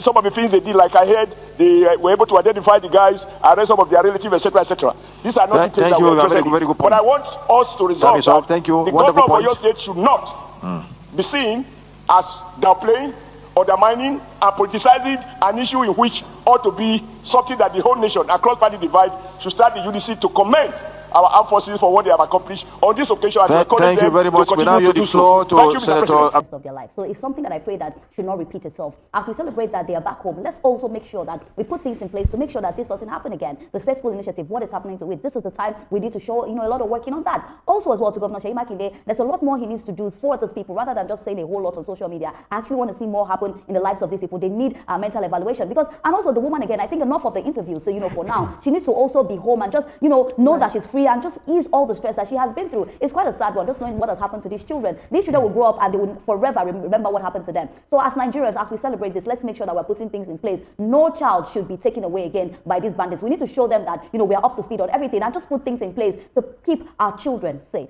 some of the things they did. Like I heard, they were able to identify the guys, arrest some of their relatives, etc., etc. These are not the things that we're interested in. But I want us to resolve that the government of Oyo State should not be seen as downplaying, undermining, and politicizing an issue in which ought to be something that the whole nation, across party divide, should start the unity to commend our armed forces for what they have accomplished on this occasion. Thank you very much. We now yield the floor to Senator of their life. So it's something that I pray that should not repeat itself. As we celebrate that they are back home, let's also make sure that we put things in place to make sure that this doesn't happen again. The Safe School Initiative, what is happening to it? This is the time we need to show, a lot of working on that. Also, as well, to Governor Seyi Makinde, there's a lot more he needs to do for these people rather than just saying a whole lot on social media. I actually want to see more happen in the lives of these people. They need a mental evaluation because, and also the woman again, I think enough of the interview. So, for now, she needs to also be home and just, know that she's free and just ease all the stress that she has been through. It's quite a sad one, just knowing what has happened to these children. These children will grow up and they will forever remember what happened to them. So as Nigerians, as we celebrate this, let's make sure that we're putting things in place. No child should be taken away again by these bandits. We need to show them that, we are up to speed on everything and just put things in place to keep our children safe.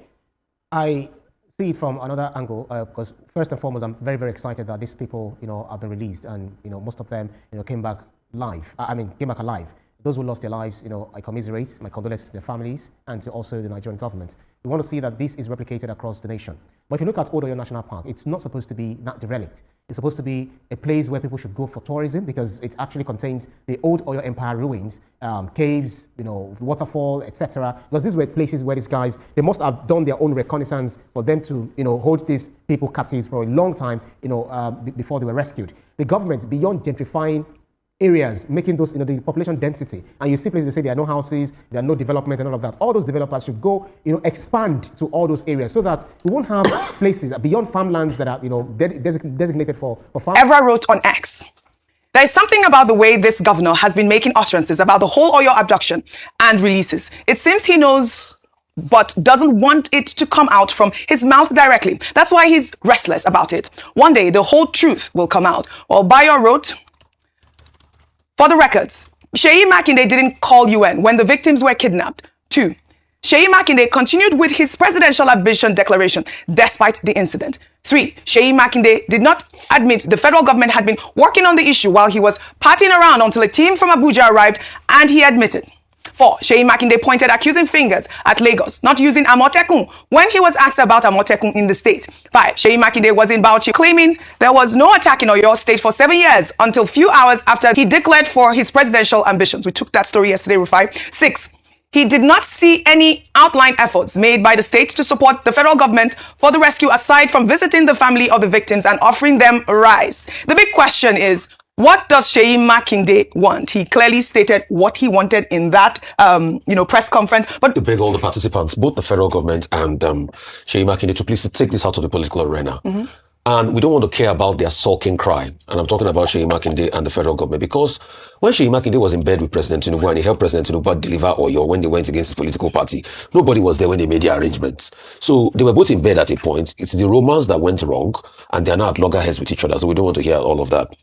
I see it from another angle because first and foremost, I'm very, very excited that these people, have been released and, most of them, came back alive. Those who lost their lives, I commiserate, my condolences to their families and to also the Nigerian government. We want to see that this is replicated across the nation. But if you look at Old Oyo National Park, it's not supposed to be that derelict. It's supposed to be a place where people should go for tourism because it actually contains the old Oyo Empire ruins, caves, waterfall, etc. Because these were places where these guys, they must have done their own reconnaissance for them to, hold these people captives for a long time, before they were rescued. The government, beyond gentrifying areas, making those, the population density, and you see places they say there are no houses, there are no development and all of that. All those developers should go, expand to all those areas so that we won't have places beyond farmlands that are, designated for farm. Evra wrote on X, "There is something about the way this governor has been making utterances about the whole Oyo abduction and releases. It seems he knows but doesn't want it to come out from his mouth directly. That's why he's restless about it. One day, the whole truth will come out." Well, Bayo wrote, "For the records, Seyi Makinde didn't call UN when the victims were kidnapped. 2. Seyi Makinde continued with his presidential ambition declaration despite the incident. 3. Seyi Makinde did not admit the federal government had been working on the issue while he was partying around until a team from Abuja arrived and he admitted. 4. Seyi Makinde pointed accusing fingers at Lagos, not using Amotekun when he was asked about Amotekun in the state. 5. Seyi Makinde was in Bauchi claiming there was no attack in Oyo State for 7 years until few hours after he declared for his presidential ambitions. We took that story yesterday, Rufai. 6. He did not see any outline efforts made by the state to support the federal government for the rescue aside from visiting the family of the victims and offering them rice. The big question is, what does Seyi Makinde want? He clearly stated what he wanted in that, press conference. But to beg all the participants, both the federal government and Seyi Makinde, to please take this out of the political arena. Mm-hmm. And we don't want to care about their sulking cry. And I'm talking about Seyi Makinde and the federal government, because when Seyi Makinde was in bed with President Tinubu and he helped President Tinubu deliver Oyo when they went against his political party, nobody was there when they made the arrangements. So they were both in bed at a point. It's the romance that went wrong, and they're now at loggerheads with each other. So we don't want to hear all of that.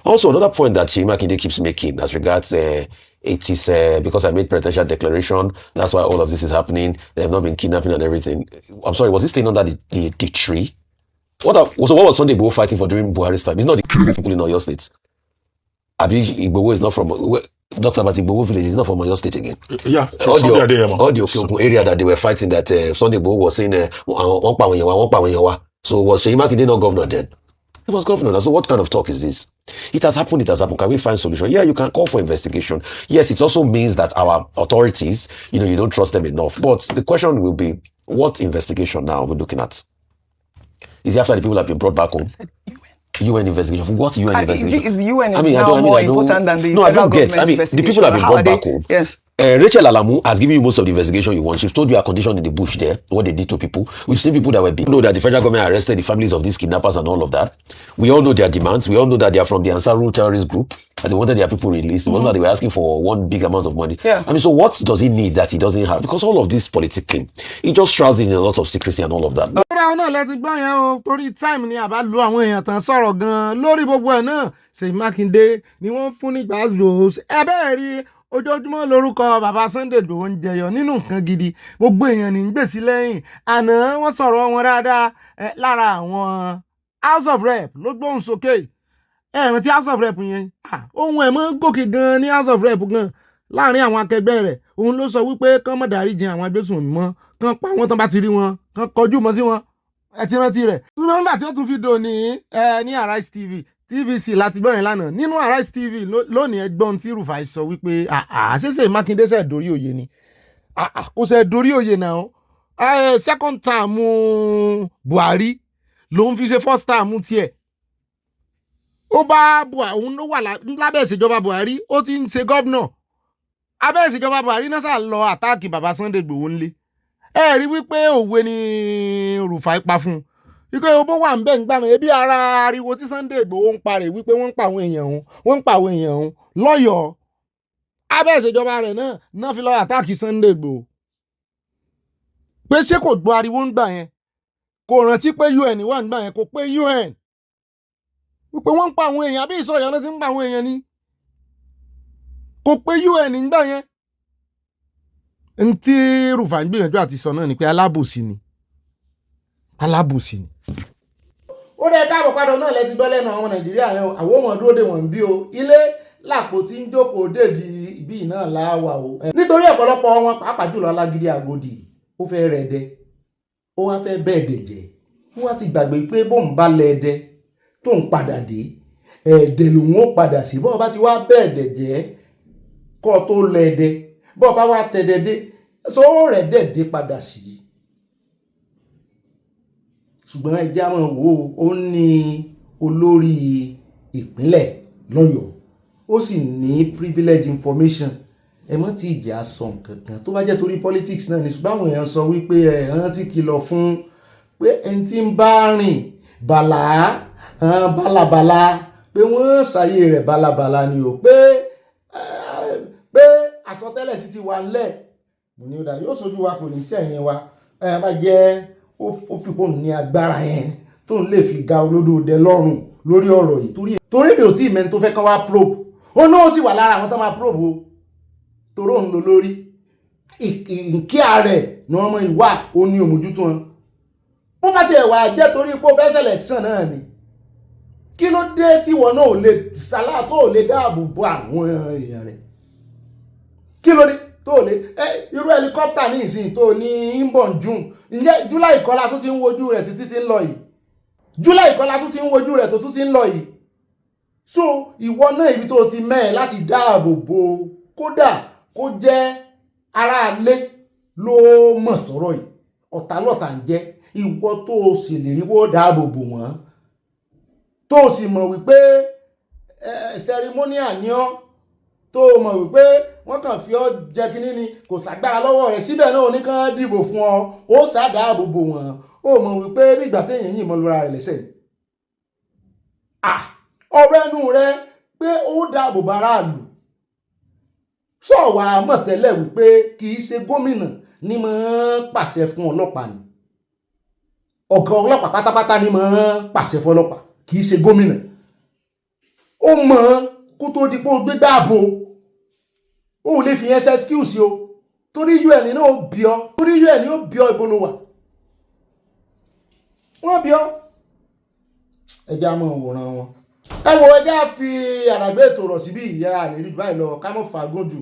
Also, another point that Seyi Makinde keeps making as regards it is because I made presidential declaration, that's why all of this is happening. They have not been kidnapping and everything. I'm sorry, was he staying under the tree? So what was Sunday Igboho fighting for during Buhari's time? It's not the people in Oyo State. Abi Igboho is not from Dr. Abati Igboho village. Is not from Oyo State again. Yeah, all the Okiogun area that they were fighting, that Sunday Igboho was saying, so was Seyi Makinde not governor then? He was governor. So what kind of talk is this? It has happened. Can we find solution? Yeah, you can call for investigation. Yes, it also means that our authorities, you don't trust them enough. But the question will be, What investigation now are we looking at? Is it after the people have been brought back home? UN investigation. What UN investigation? Is UN now more important than the federal government investigation? The people have been brought back home. Yes. Rachel Alamu has given you most of the investigation you want. She's told you her condition in the bush there, what they did to people. We've seen people that were being. We know that the federal government arrested the families of these kidnappers and all of that. We all know their demands. We all know that they are from the Ansarul terrorist group and they wanted their people released. Mm-hmm. They were asking for one big amount of money. Yeah. I mean, so what does he need that he doesn't have? Because all of this politicking, he just shrouds in a lot of secrecy and all of that. Torí time ni àbá lu àwọn èèyàn tán sọ̀rọ̀ gan-an lórí gbogbo ẹ̀ náà Ṣèyí Mákindé ni wọ́n fún ní gbàgbós ẹbẹ́ rí ojoojúmọ́ lórúkọ bàbá Sunday Igboho ń jẹyọ nínú nǹkan gidi gbogbo èèyàn ní gbèsè lẹ́yìn àná wọ́n sọ̀rọ̀ wọn dáadáa lára àwọn House of Rep ló gbóhùn sókè ẹ̀rìn tí House of Rep yẹn ohun ẹ̀ mọ́ gòkè gan-an ní House of Rep gan láàrin àwọn akẹgbẹ́ rẹ̀ òun ló sọ wípé kán mọ̀ dáríjì àwọn agbésùnmọ̀mí mọ́ kán pa wọ́n tán bá ti rí wọn kán kọjú mọ́ sí wọn ẹ ti rántí rẹ̀. Nígbà tí ó tún fi dò ní Arise TV TVC láti gbọ́ yẹn lánàá nínú Arise TV lónìí ẹgbọ́n tí Rufai sọ wípé ṣẹ̀ṣẹ̀ Mákindé ṣe dórí òye ni kò ṣe dórí òye náà second term Buhari ló ń fi ṣe first term tiẹ̀ ó bá Buhari òun ló wà lábẹ́ ìṣèjọba Buhari ó ti ń ṣe gọ́vnọ̀ abẹ́ ìṣèjọba Buhari náà sà lọ àtáàkì bàbá Sunday Igboho ńlẹ̀ ẹ rí wípé òwe ni Rufai pa fún un wípé owó wà ń bẹ̀ ń gbàna ebi ara ariwo tí Sunday Igboho ń parẹ̀ wípé wọ́n ń pa àwọn èèyàn òun lọ́yọ̀ọ́ abẹ́ ìṣèjọba rẹ̀ náà fi lọ àtáàkì Sunday Igboho pé ṣé kò gbọ́ ariwo ń gbà yẹn kò rántí pé UN wà ń gbà yẹn kò pé UN wípé wọ́n ń pa àwọn èèyàn àbí ìsọ̀yọ́ náà ti ń pa àwọn èèyàn ni kò pé UN ń gbà yẹn ntí Rufai gbìyànjú àti sọ náà ni pé alábòsí ni. Ó dẹ káàbọ̀ padà náà lẹ́ti gbọ́ lẹ́nu àwọn Nàìjíríà yẹn àwọn ọmọ dúró de wọ́n bí o ilé làpò tí ń jókòó dèjì ibi náà láwà o. Nítorí ọ̀pọ̀lọpọ̀ wọn pàápàá jùlọ alágídí Agodi ó fẹ́ rẹ̀ ẹdẹ ó wá fẹ́ bẹ́ẹ̀ dẹ̀ jẹ́ wọ́n ti gbàgbé pé bóun bá lẹ ẹdẹ tó ń padà dé ẹ̀ẹ́dẹ̀ lòun ó padà sí bọ́ọ̀ bá ti wá bẹ́ẹ̀ dẹ̀ jẹ́ kọ́ tó lẹ ẹdẹ bọ́ọ̀ bá wá tẹ̀dẹ̀ dé sọ́wọ́ rẹ̀ dẹ̀ dé padà sí i. Ṣùgbọ́n ẹjẹ́ àwọn wo ó ní olórí ìpínlẹ̀ lọ́yọ̀ọ́ ó sì ní privilege information ẹ mọ́ tí ìjà sọ nǹkankan tó bá jẹ́ torí politics náà ni ṣùgbọ́n àwọn èèyàn sọ wípé ẹ̀hán ti kìlọ̀ fún pé ẹni tí ń bá rìn bálabàla pé wọ́n ṣàyè rẹ̀ bálabàla ni o pé àsọtẹ́lẹ̀ sì ti wà ńlẹ̀ mo ní ó dá yóò sojú wa kò ní sẹ́yìn wa bá jẹ́ ó fi kóun ní agbára yẹn tó ń lè fi ga olódòdẹ lọ́rùn lórí ọ̀rọ̀ yìí torí mi ò tí ì mẹ́ni tó fẹ́ kán wá probe ó náà sì wà lára àwọn tó máa probe o torí òun lò lórí ìkíà rẹ̀ ní ọmọ ìwà ó ní òmójútó wọn bó bá tiẹ̀ wà jẹ́ torí pé ó fẹ́ selection náà ni kí ló dé tí wọn náà ò lè sálà tó ò lè dáàbò bo àwọn èèyàn rẹ̀ kí ló dé tó lè irú helicopter ní ìsìn tó ní inborn June ǹjẹ́ July kọ́lá tó ti ń wojú rẹ̀ títí tí ń lọ yìí July kọ́lá tó ti ń wojú rẹ̀ tó tún ti ń lọ yìí so ìwọ náà ibi tó ti mẹ́ẹ̀ láti dáàbò bo kódà kó jẹ́ aráalé ló mọ̀ sọ̀rọ̀ yìí ọ̀tálọ̀tà ń jẹ́ ìwọ tó sì lè rí wó dáàbò bò wọ́n tó sì mọ̀ wípé ceremonial ni ọ́ tó mọ̀ wípé wọ́n kàn fi ọ́ jẹ kínní ni kò sàgbára lọ́wọ́ rẹ̀ síbẹ̀ náà oníkan dìbò fún ọ ó sàdáàbò bò wọ́n ó mọ̀ wípé nígbà téèyàn yìnbọn lóra rẹ̀ lẹ́sẹ̀ ni ọ̀rọ̀ ẹnu rẹ pé ó dáàbò bò aráàlú sọ̀wà mọ̀tẹ́lẹ̀ wípé kì í ṣe gómìnà ní máa pàṣẹ fún ọlọ́pàá ni ọ̀gá ọlọ́pàá pátápátá ní máa pàṣẹ fún ọlọ́pàá kì í ṣe gómìnà ó mọ̀ kó tó di pé ó gbé dáàbò ó lè fi yẹn ṣe excuse o torí UN náà ó bí ọ torí UN ó bí ọ ibo ló wà wọ́n bí ọ ẹjẹ́ àmọ́ òwòrán wọn ẹ wo ẹjẹ́ á fi àràgbé ètò rọ̀ síbí ìyá àlérí báyìí lọ ká mọ̀ fàágùn jù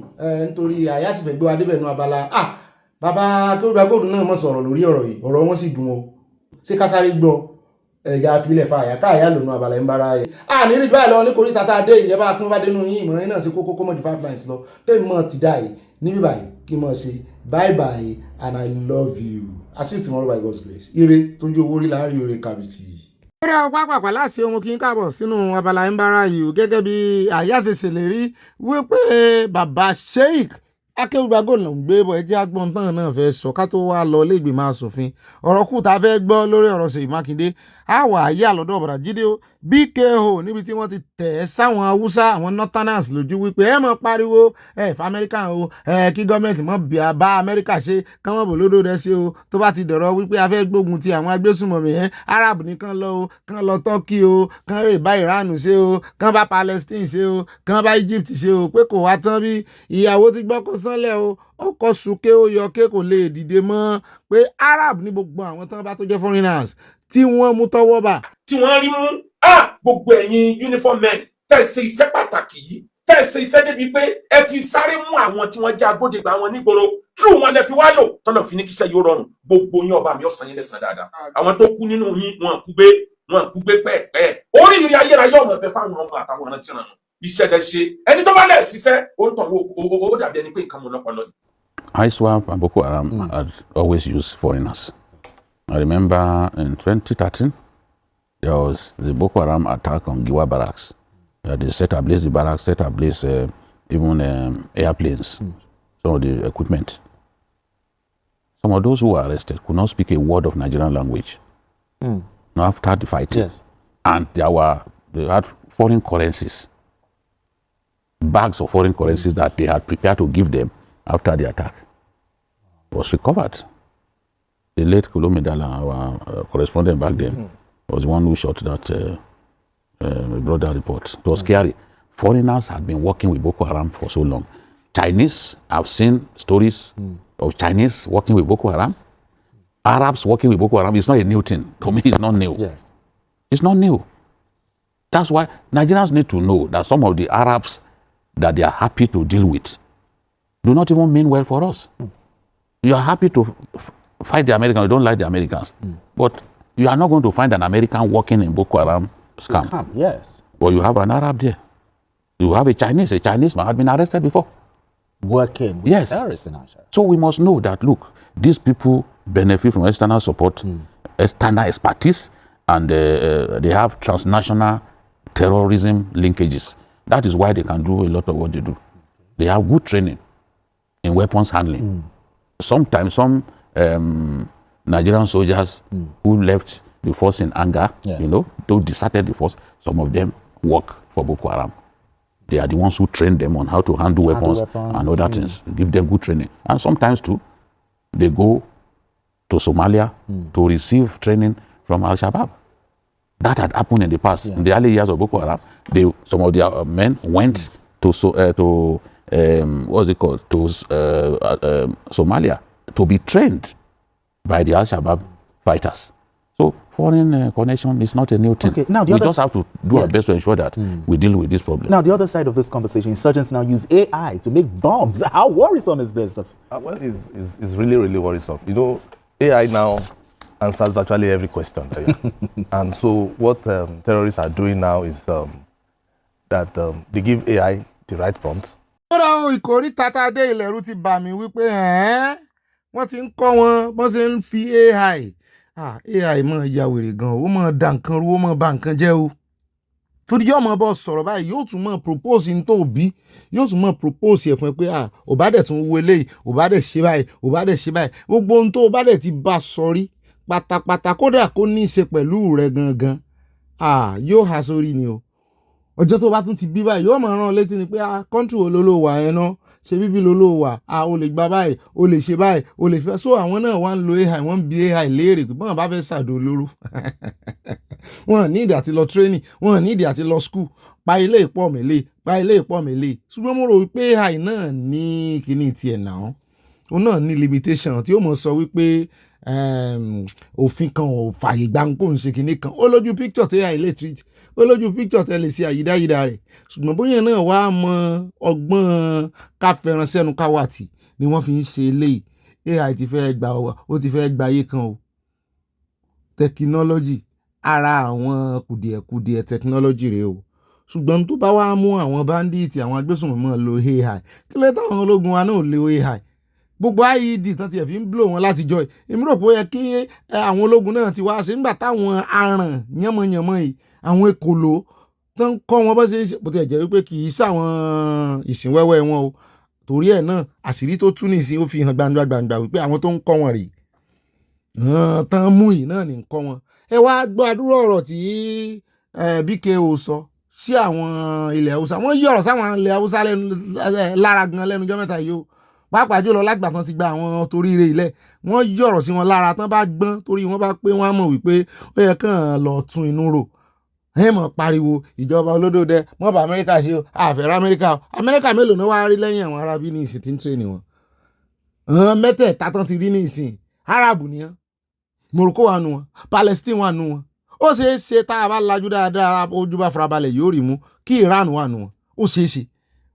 nítorí àyàsífẹ́ gbé wa débẹ̀ nu abala bàbá Akéwìgbà Gold náà mọ̀ sọ̀rọ̀ lórí ọ̀rọ̀ yìí ọ̀rọ̀ wọn sì dùn o ṣé ká sáré gbọ́ ẹ̀yà àfilẹ̀ fa àyàká àyà lòun abala ń bára ẹ̀ àníri báyìí lọ nítorí tata dé ìyẹn bá pín bá dénú yín ìmọ̀ràn náà sí kókó kó mọ̀ ju 5 lines lọ tẹ́mi mọ̀ ti dá yìí níbí báyìí kí mọ̀ sí bye bye and I love you. I see tomorrow by God's grace. Ire tójú owó rí láàárín ire kàbìtì. Eré ọgbà pàpà láti ohun kí n káàbọ̀ sínú abala ẹ̀ńbára yìí gẹ́gẹ́ bí àyà ṣe ṣèlérí wípé bàbá Sheikh Akéwùgbàgò ló ń gbé bọ̀ ẹjẹ́ agbọ́n tán náà fẹ́ sọ ká tó wá lọ ilé ìgbìmọ̀ asòfin ọ̀rọ̀ kù tá a fẹ́ gbọ́ lórí ọ̀rọ̀ Ṣèyí Mákindé àwọ̀ ayé àlọ́dọ̀ ọ̀bàrà jíde ó BKO níbi tí wọ́n ti tẹ̀ ẹ́ sáwọn haúsá àwọn northerners lójú wípé ẹ mọ̀ pariwo ẹ fún amẹ́ríkà o ẹ kí gọ́ọ̀mẹ̀ntì mọ̀ bá amẹ́ríkà ṣe kán mọ̀ bò lódò rẹ ṣe o tó bá ti dọ̀rọ̀ wípé a fẹ́ gbógun ti àwọn agbésùnmọ̀mí ẹ arab nìkan lọ o kán lọ turkey o kán rè bá iran ṣe o kán bá palestine ṣe o kán bá egypt ṣe o pé kò wá tán bí ìyàwó ti gbọ́kọ̀ sánlẹ̀ o ọkọ̀ sùké ó yọ ké kò lè dìde mọ́ pé arab ní gbogbo àwọn tán bá tó jẹ́ foreigners tí wọ́n mú tọwọ́ bà. tí wọ́n rí mú gbogbo ẹ̀yin uniform men tẹ̀sí iṣẹ́ pàtàkì yìí tẹ̀sí iṣẹ́ débi pé ẹ ti sáré mú àwọn tí wọ́n jẹ́ agbódegbà wọn nígboro true wọn lẹ fi wá lò tọ́nà fi ní kíṣẹ́ yóò rọrùn gbogbo yín ọba mi ọ̀sán yín lẹ́sàn dáadáa àwọn tó kú nínú yín wọn kú gbé pẹ́ẹ́pẹ́ẹ́ oríire ayérayé ọ̀nà bẹ fáwọn ọmọ àtàwọn ọ̀nà tìrànà iṣẹ́ dẹ ṣe ẹni tó bá lẹ̀ ṣiṣẹ́ ó tàn ó dàbí ẹni pé nǹkan mú lọ́pọ̀lọ́ ni. ISWAP and Boko Haram had always used foreigners. I remember in 2013, there was the Boko Haram attack on Giwa barracks. They set ablaze the barracks, set ablaze even airplanes, some of the equipment. Some of those who were arrested could not speak a word of Nigerian language. Now after the fighting, and they had foreign currencies, bags of foreign currencies that they had prepared to give them after the attack. It was recovered. The late Kulomidala, our correspondent back then, was the one who shot that brought that report. It was scary. Foreigners had been working with Boko Haram for so long. Chinese, I've seen stories of Chinese working with Boko Haram. Arabs working with Boko Haram. It's not a new thing. To me, it's not new. It's not new. That's why Nigerians need to know that some of the Arabs that they are happy to deal with do not even mean well for us. You are happy to fight the Americans, you don't like the Americans. But you are not going to find an American working in Boko Haram scam. Yes. But you have an Arab there. You have a Chinese man had been arrested before. Working with terrorists in Nigeria. So we must know that, look, these people benefit from external support, external expertise, and they have transnational terrorism linkages. That is why they can do a lot of what they do. They have good training in weapons handling. Sometimes some Nigerian soldiers who left the force in anger, who deserted the force, some of them work for Boko Haram. They are the ones who train them on how to handle weapons and other things, give them good training. And sometimes too, they go to Somalia to receive training from Al-Shabaab. That had happened in the past. In the early years of Boko Haram, some of their men went to Somalia to be trained by the Al-Shabaab fighters. So foreign connection is not a new thing. Okay, now we just have to do our best to ensure that we deal with this problem. Now, the other side of this conversation, insurgents now use AI to make bombs. How worrisome is this? Well, it's really, really worrisome. You know, AI now answers virtually every question. And so what terrorists are doing now is that they give AI the right prompts. Ìkórí tata dé ilẹ̀ rú ti bà mí wípé wọ́n ti ń kọ́ wọn bọ́n ṣe ń fi AI. AI mọ̀ ya wèrè gan, ó mọ̀ da nǹkan rú, ó mọ̀ ba nǹkan jẹ́ o. Torí yóò mọ̀ bọ́ sọ̀rọ̀ báyìí, yóò tún mọ̀ propose ní tó bí, yóò tún mọ̀ propose ẹ̀ fún ẹ pé ò bá dẹ̀ tún wo eléyìí, ò bá dẹ̀ ṣe báyìí, ò bá dẹ̀ ṣe báyìí. Gbogbo ohun tó o bá dẹ̀ ti bá sọ rí pátápátá kódà kó ní í ṣe pẹ̀lú rẹ̀ gangan, yóò há sórí ni o. Ọjọ́ tó bá tún ti bí báyìí yóò máa rán létí ni pé country wo ló wà ẹ ná ṣe bíbí ló wà o lè gba báyìí o lè ṣe báyìí o lè fẹ́ so àwọn náà wá ń lo AI wọ́n ń bi AI léèrè pé bọ́n bá fẹ́ ṣàdó olóró wọ́n ní ìdí àti lọ training wọ́n ní ìdí àti lọ school pa ilé ìpọ̀ mẹ́lẹ̀ ṣùgbọ́n mo rò wípé AI náà ní kíní tiẹ̀ náà òun náà ní limitation tí ó mọ̀ sọ wípé òfin kan ò fààyè gbáǹkó ń ṣe kíní kan ó lójú picture tí AI lè treat ó lójú picture tẹ́lẹ̀ sí àyídáyídá rẹ̀ ṣùgbọ́n bóyá náà wá mọ ọgbọ́n káfẹ́ràn sẹ́nu káwàtì ni wọ́n fi ń ṣe eléyìí AI ti fẹ́ gba ó ti fẹ́ gba ayé kan o technology ara àwọn kùdìẹ̀kùdìẹ̀ technology rẹ̀ o ṣùgbọ́n tó bá wá mú àwọn bandits àwọn agbésùnmọ̀mọ́ lo AI kí ló táwọn ológun wa náà lo AI gbogbo IED tán tiẹ̀ fi ń blow wọn láti jọ èmi rò pé ó yẹ kí àwọn ológun náà ti wá ṣe nígbà táwọn aràn yánmọyànmọ yìí àwọn ekòló tó ń kọ́ wọn bó ṣe ń ṣe bó ti jẹ́ wípé kì í ṣàwọn ìsìnwẹ́wẹ́ wọn o torí ẹ̀ náà àṣírí tó tú nìsín ó fi hàn gbangba wípé àwọn tó ń kọ́ wọn rèé tán mú yìí náà ní kọ́ wọn. Ẹ wá gbọ́ àdúrà ọ̀rọ̀ tí BKO sọ sí àwọn ilẹ̀ haúsá wọ́n yí ọ̀rọ̀ sáwọn ilẹ̀ haúsá lára gan lẹ́nujọ́ mẹ́ta yìí o pàápàá jùlọ lágbà tán ti gba àwọn toríire ilẹ̀ wọ́n yí ọ̀rọ̀ sí wọn lára tán bá gbọ́n torí wọ́n bá pé wọ́n á mọ̀ wípé ó yẹ kàn lọ tún inú rò ẹ mọ̀ pariwo ìjọba olódòdẹ mọ́ bá Amẹ́ríkà ṣe o àfẹ́rẹ́ Amẹ́ríkà o Amẹ́ríkà mélòó náà wá rí lẹ́yìn àwọn arábí ní ìsìn tí ń tírẹ̀nì wọn mẹ́tẹ̀ẹ̀ta tán ti rí ní ìsìn Árábù nìyẹn Morocco wà nù wọn Palestine wà nù wọn ó ṣeé ṣe tá a bá lajú dáadáa ojú bá farabalẹ̀ yóò rí mú kí Iran wà nù wọn ó ṣeé ṣe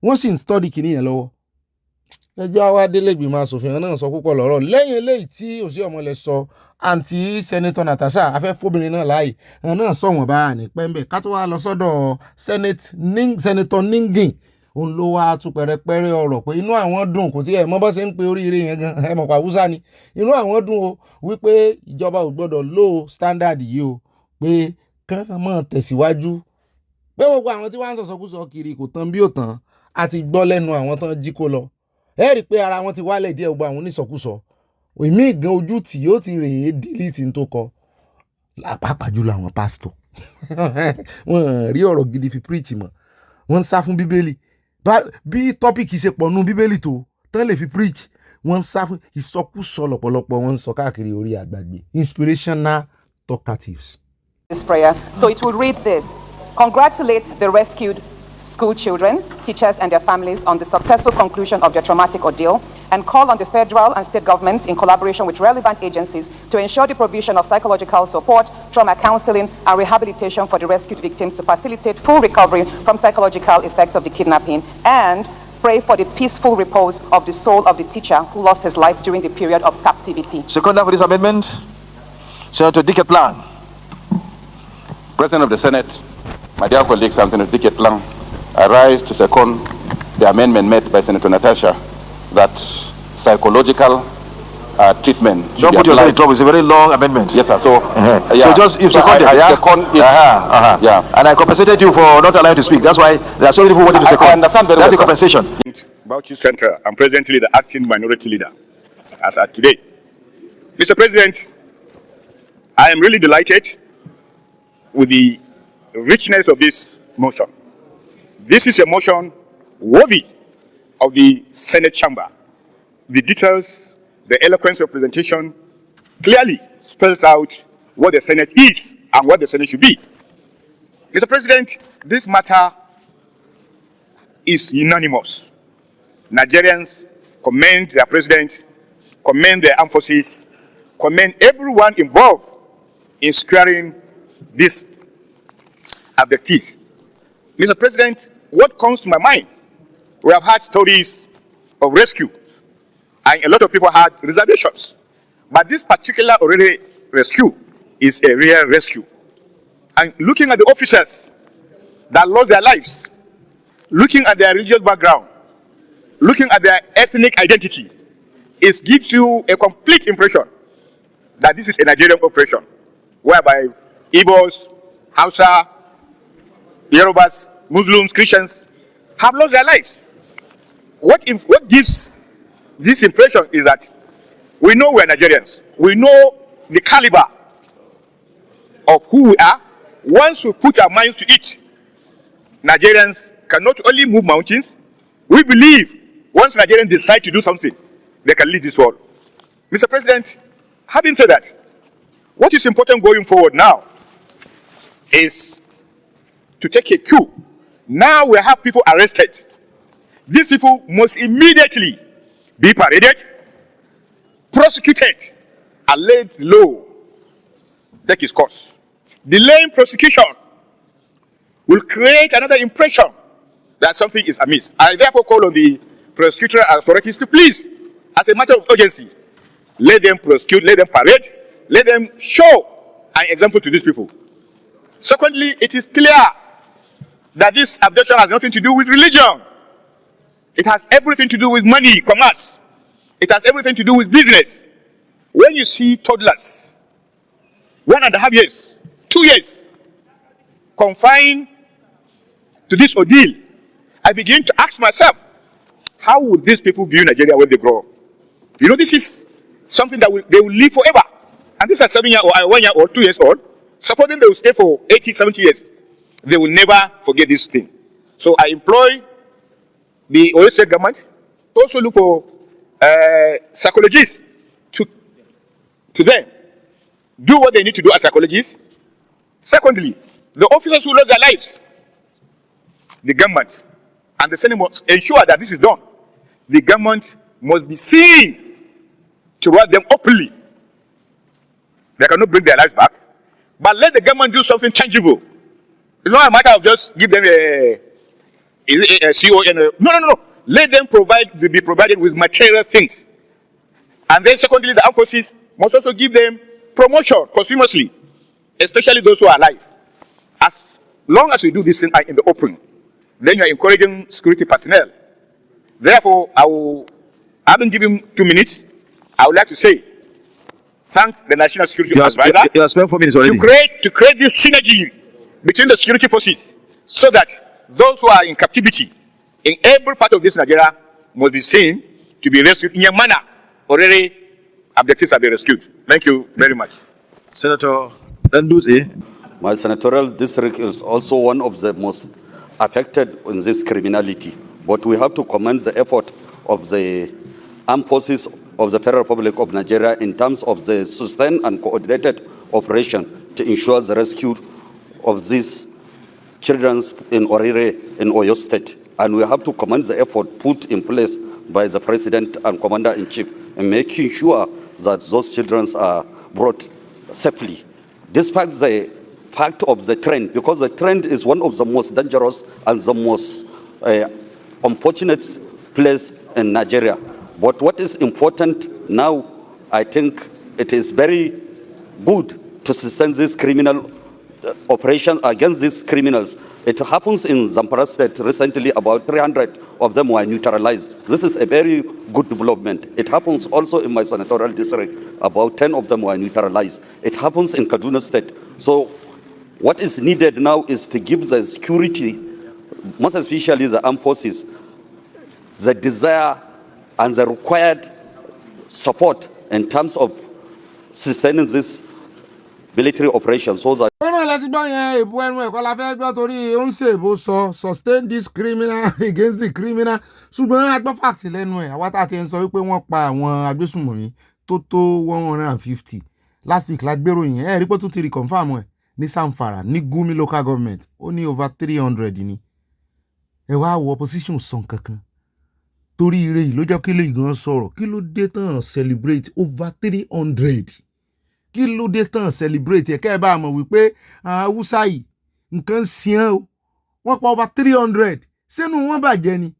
wọ́n sì ń stọ́dì kìíní yẹn lọ́wọ́. ẹjọ́ àwa délé ìgbìmọ̀ asòfin náà sọ púpọ̀ lọ́rọ̀ lẹ́yìn eléyìí tí Oshiomole sọ àǹtí sẹ́nẹ́tọ̀ Natasha afẹ́fóbìnrin náà láàyè náà sọ wọ́n bá ní pẹ́ńbẹ́ ká tó wá lọ sọ́dọ̀ sẹ́nẹ́tọ̀ Ningin òun ló wá tún pẹ̀rẹ́pẹ́rẹ́ ọ̀rọ̀ pé inú àwọn dùn kò tí ẹ̀ mọ́ bọ́ ṣe ń pe oríire yẹn gan ẹ̀ mọ̀ pa Hausa ni inú àwọn dùn o wípé ìjọba ò gbọ́dọ̀ lo standard yìí o pé kán mọ̀ tẹ̀síwájú pé gbogbo àwọn tí wọ́n ń sọ̀sọ́kúsọ kiri kò tán bí ò tán àti gbọ́ lẹ́nu àwọn tán jí kó lọ ẹ rí i pé ara wọn ti wálẹ̀ díẹ̀ gbogbo àwọn onísọkúsọ èmi gan ojú tí yóò ti rèé dílítì tó kọ pàápàá jùlọ àwọn pásítọ̀ wọ́n rí ọ̀rọ̀ gidi fi preach mọ́ wọ́n ń sá fún bíbélì bí tọ́pìkì ṣe pọ̀ nú bíbélì tó tán lè fi preach wọ́n ń sá fún ìsọkúsọ lọ́pọ̀lọpọ̀ wọ́n ń sọ káàkiri orí àgbàgbé inspirational talkatives. This prayer, so it will read this: congratulate the rescued school children, teachers and their families on the successful conclusion of their traumatic ordeal, and call on the federal and state governments in collaboration with relevant agencies to ensure the provision of psychological support, trauma counseling and rehabilitation for the rescued victims to facilitate full recovery from psychological effects of the kidnapping, and pray for the peaceful repose of the soul of the teacher who lost his life during the period of captivity. Seconder for this amendment, Senator Dicket Plan. President of the Senate, my dear colleagues, Senator Dicket Plan, I rise to second the amendment made by Senator Natasha that psychological treatment. Don't put yourself in trouble. It's a very long amendment. Yes, sir. So, yeah. So just you've seconded, I second it. Yeah. And I compensated you for not allowing to speak. That's why there are so many people wanting to second. I understand very well. That's the compensation. Bauchi Central, I'm presently the acting minority leader as at today. Mr. President, I am really delighted with the richness of this motion. This is a motion worthy of the Senate chamber. The details, the eloquence of presentation clearly spells out what the Senate is and what the Senate should be. Mr. President, this matter is unanimous. Nigerians commend their president, commend their armed forces, commend everyone involved in securing these abductees. Mr. President, what comes to my mind? We have had stories of rescue, and a lot of people had reservations. But this particular already rescue is a real rescue. And looking at the officers that lost their lives, looking at their religious background, looking at their ethnic identity, it gives you a complete impression that this is a Nigerian operation, whereby Igbos, Hausa, Yorubas, Muslims, Christians have lost their lives. What gives this impression is that we know we're Nigerians. We know the caliber of who we are. Once we put our minds to it, Nigerians can not only move mountains, we believe once Nigerians decide to do something, they can lead this world. Mr. President, having said that, what is important going forward now is to take a cue. Now we have people arrested. These people must immediately be paraded, prosecuted, and laid low. Take its course. Delaying prosecution will create another impression that something is amiss. I therefore call on the prosecutorial authorities to please, as a matter of urgency, let them prosecute, let them parade, let them show an example to these people. Secondly, it is clear that this abduction has nothing to do with religion. It has everything to do with money, commerce. It has everything to do with business. When you see toddlers, 1.5 years, 2 years, confined to this ordeal, I begin to ask myself, how would these people view Nigeria when they grow up? You know, this is something that they will live forever. And these are 7-year-old, 1 year old, 2 years old. Supposing they will stay for 80, 70 years, they will never forget this thing. So I employ the Oyo State government to also look for psychologists to them do what they need to do as psychologists. Secondly, the officers who lost their lives, the government and the Senate must ensure that this is done. The government must be seen to reward them openly. They cannot bring their lives back, but let the government do something tangible. It's not a matter of just give them a CO. No. Let them be provided with material things. And then secondly, the armed forces must also give them promotion posthumously, especially those who are alive. As long as you do this in the open, then you are encouraging security personnel. Therefore, I've been given 2 minutes. I would like to say, thank the National Security Advisor. You have spent 4 minutes already. To create this synergy between the security forces, so that those who are in captivity in every part of this Nigeria must be seen to be rescued in a manner already abductees have been rescued. Thank you very much. Senator Danduzi. My senatorial district is also one of the most affected in this criminality. But we have to commend the effort of the armed forces of the Federal Republic of Nigeria in terms of the sustained and coordinated operation to ensure the rescue of these children in Orire in Oyo State. And we have to commend the effort put in place by the President and Commander-in-Chief in making sure that those children are brought safely. Despite the fact of the trend, because the trend is one of the most dangerous and the most unfortunate place in Nigeria. But what is important now, I think it is very good to sustain this criminal operation against these criminals. It happens in Zamfara State recently, about 300 of them were neutralized. This is a very good development. It happens also in my senatorial district, about 10 of them were neutralized. It happens in Kaduna State. So what is needed now is to give the security, most especially the armed forces, the desire and the required support in terms of sustaining this military operation so that ọ̀nà láti gbọ́ yẹn èbó ẹnu ẹ̀kọ́ la fẹ́ gbọ́ torí ó ń ṣe èbó sọ sustain this criminal against the criminal ṣùgbọ́n agbọ́ fact lẹ́nu ẹ̀ àwa tá a ti ń sọ wípé wọ́n pa àwọn agbésùnmọ̀mí tó 150 last week la gbèrò yẹn ẹ̀ rí pé tó ti rí confam ẹ̀ ní Zamfara ní Gumi local government ó ní over 300 ni ẹ wá wo opposition sàn kankan torí ire yìí ló jẹ́ kí lè gan sọ̀rọ̀ kí ló dé tán celebrate over 300 kí ló dé tán celebrate ẹ̀ kẹ́ ẹ bá mọ̀ wípé Hausa yìí nǹkan sìán o wọ́n pa over 300 sínú wọn bàjẹ́ ni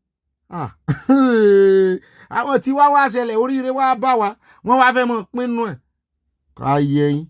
àwọn tí wá ṣẹlẹ̀ oríire wá bá wa wọ́n wá fẹ́ mọ̀ pinnu ẹ̀ ká yẹ yín.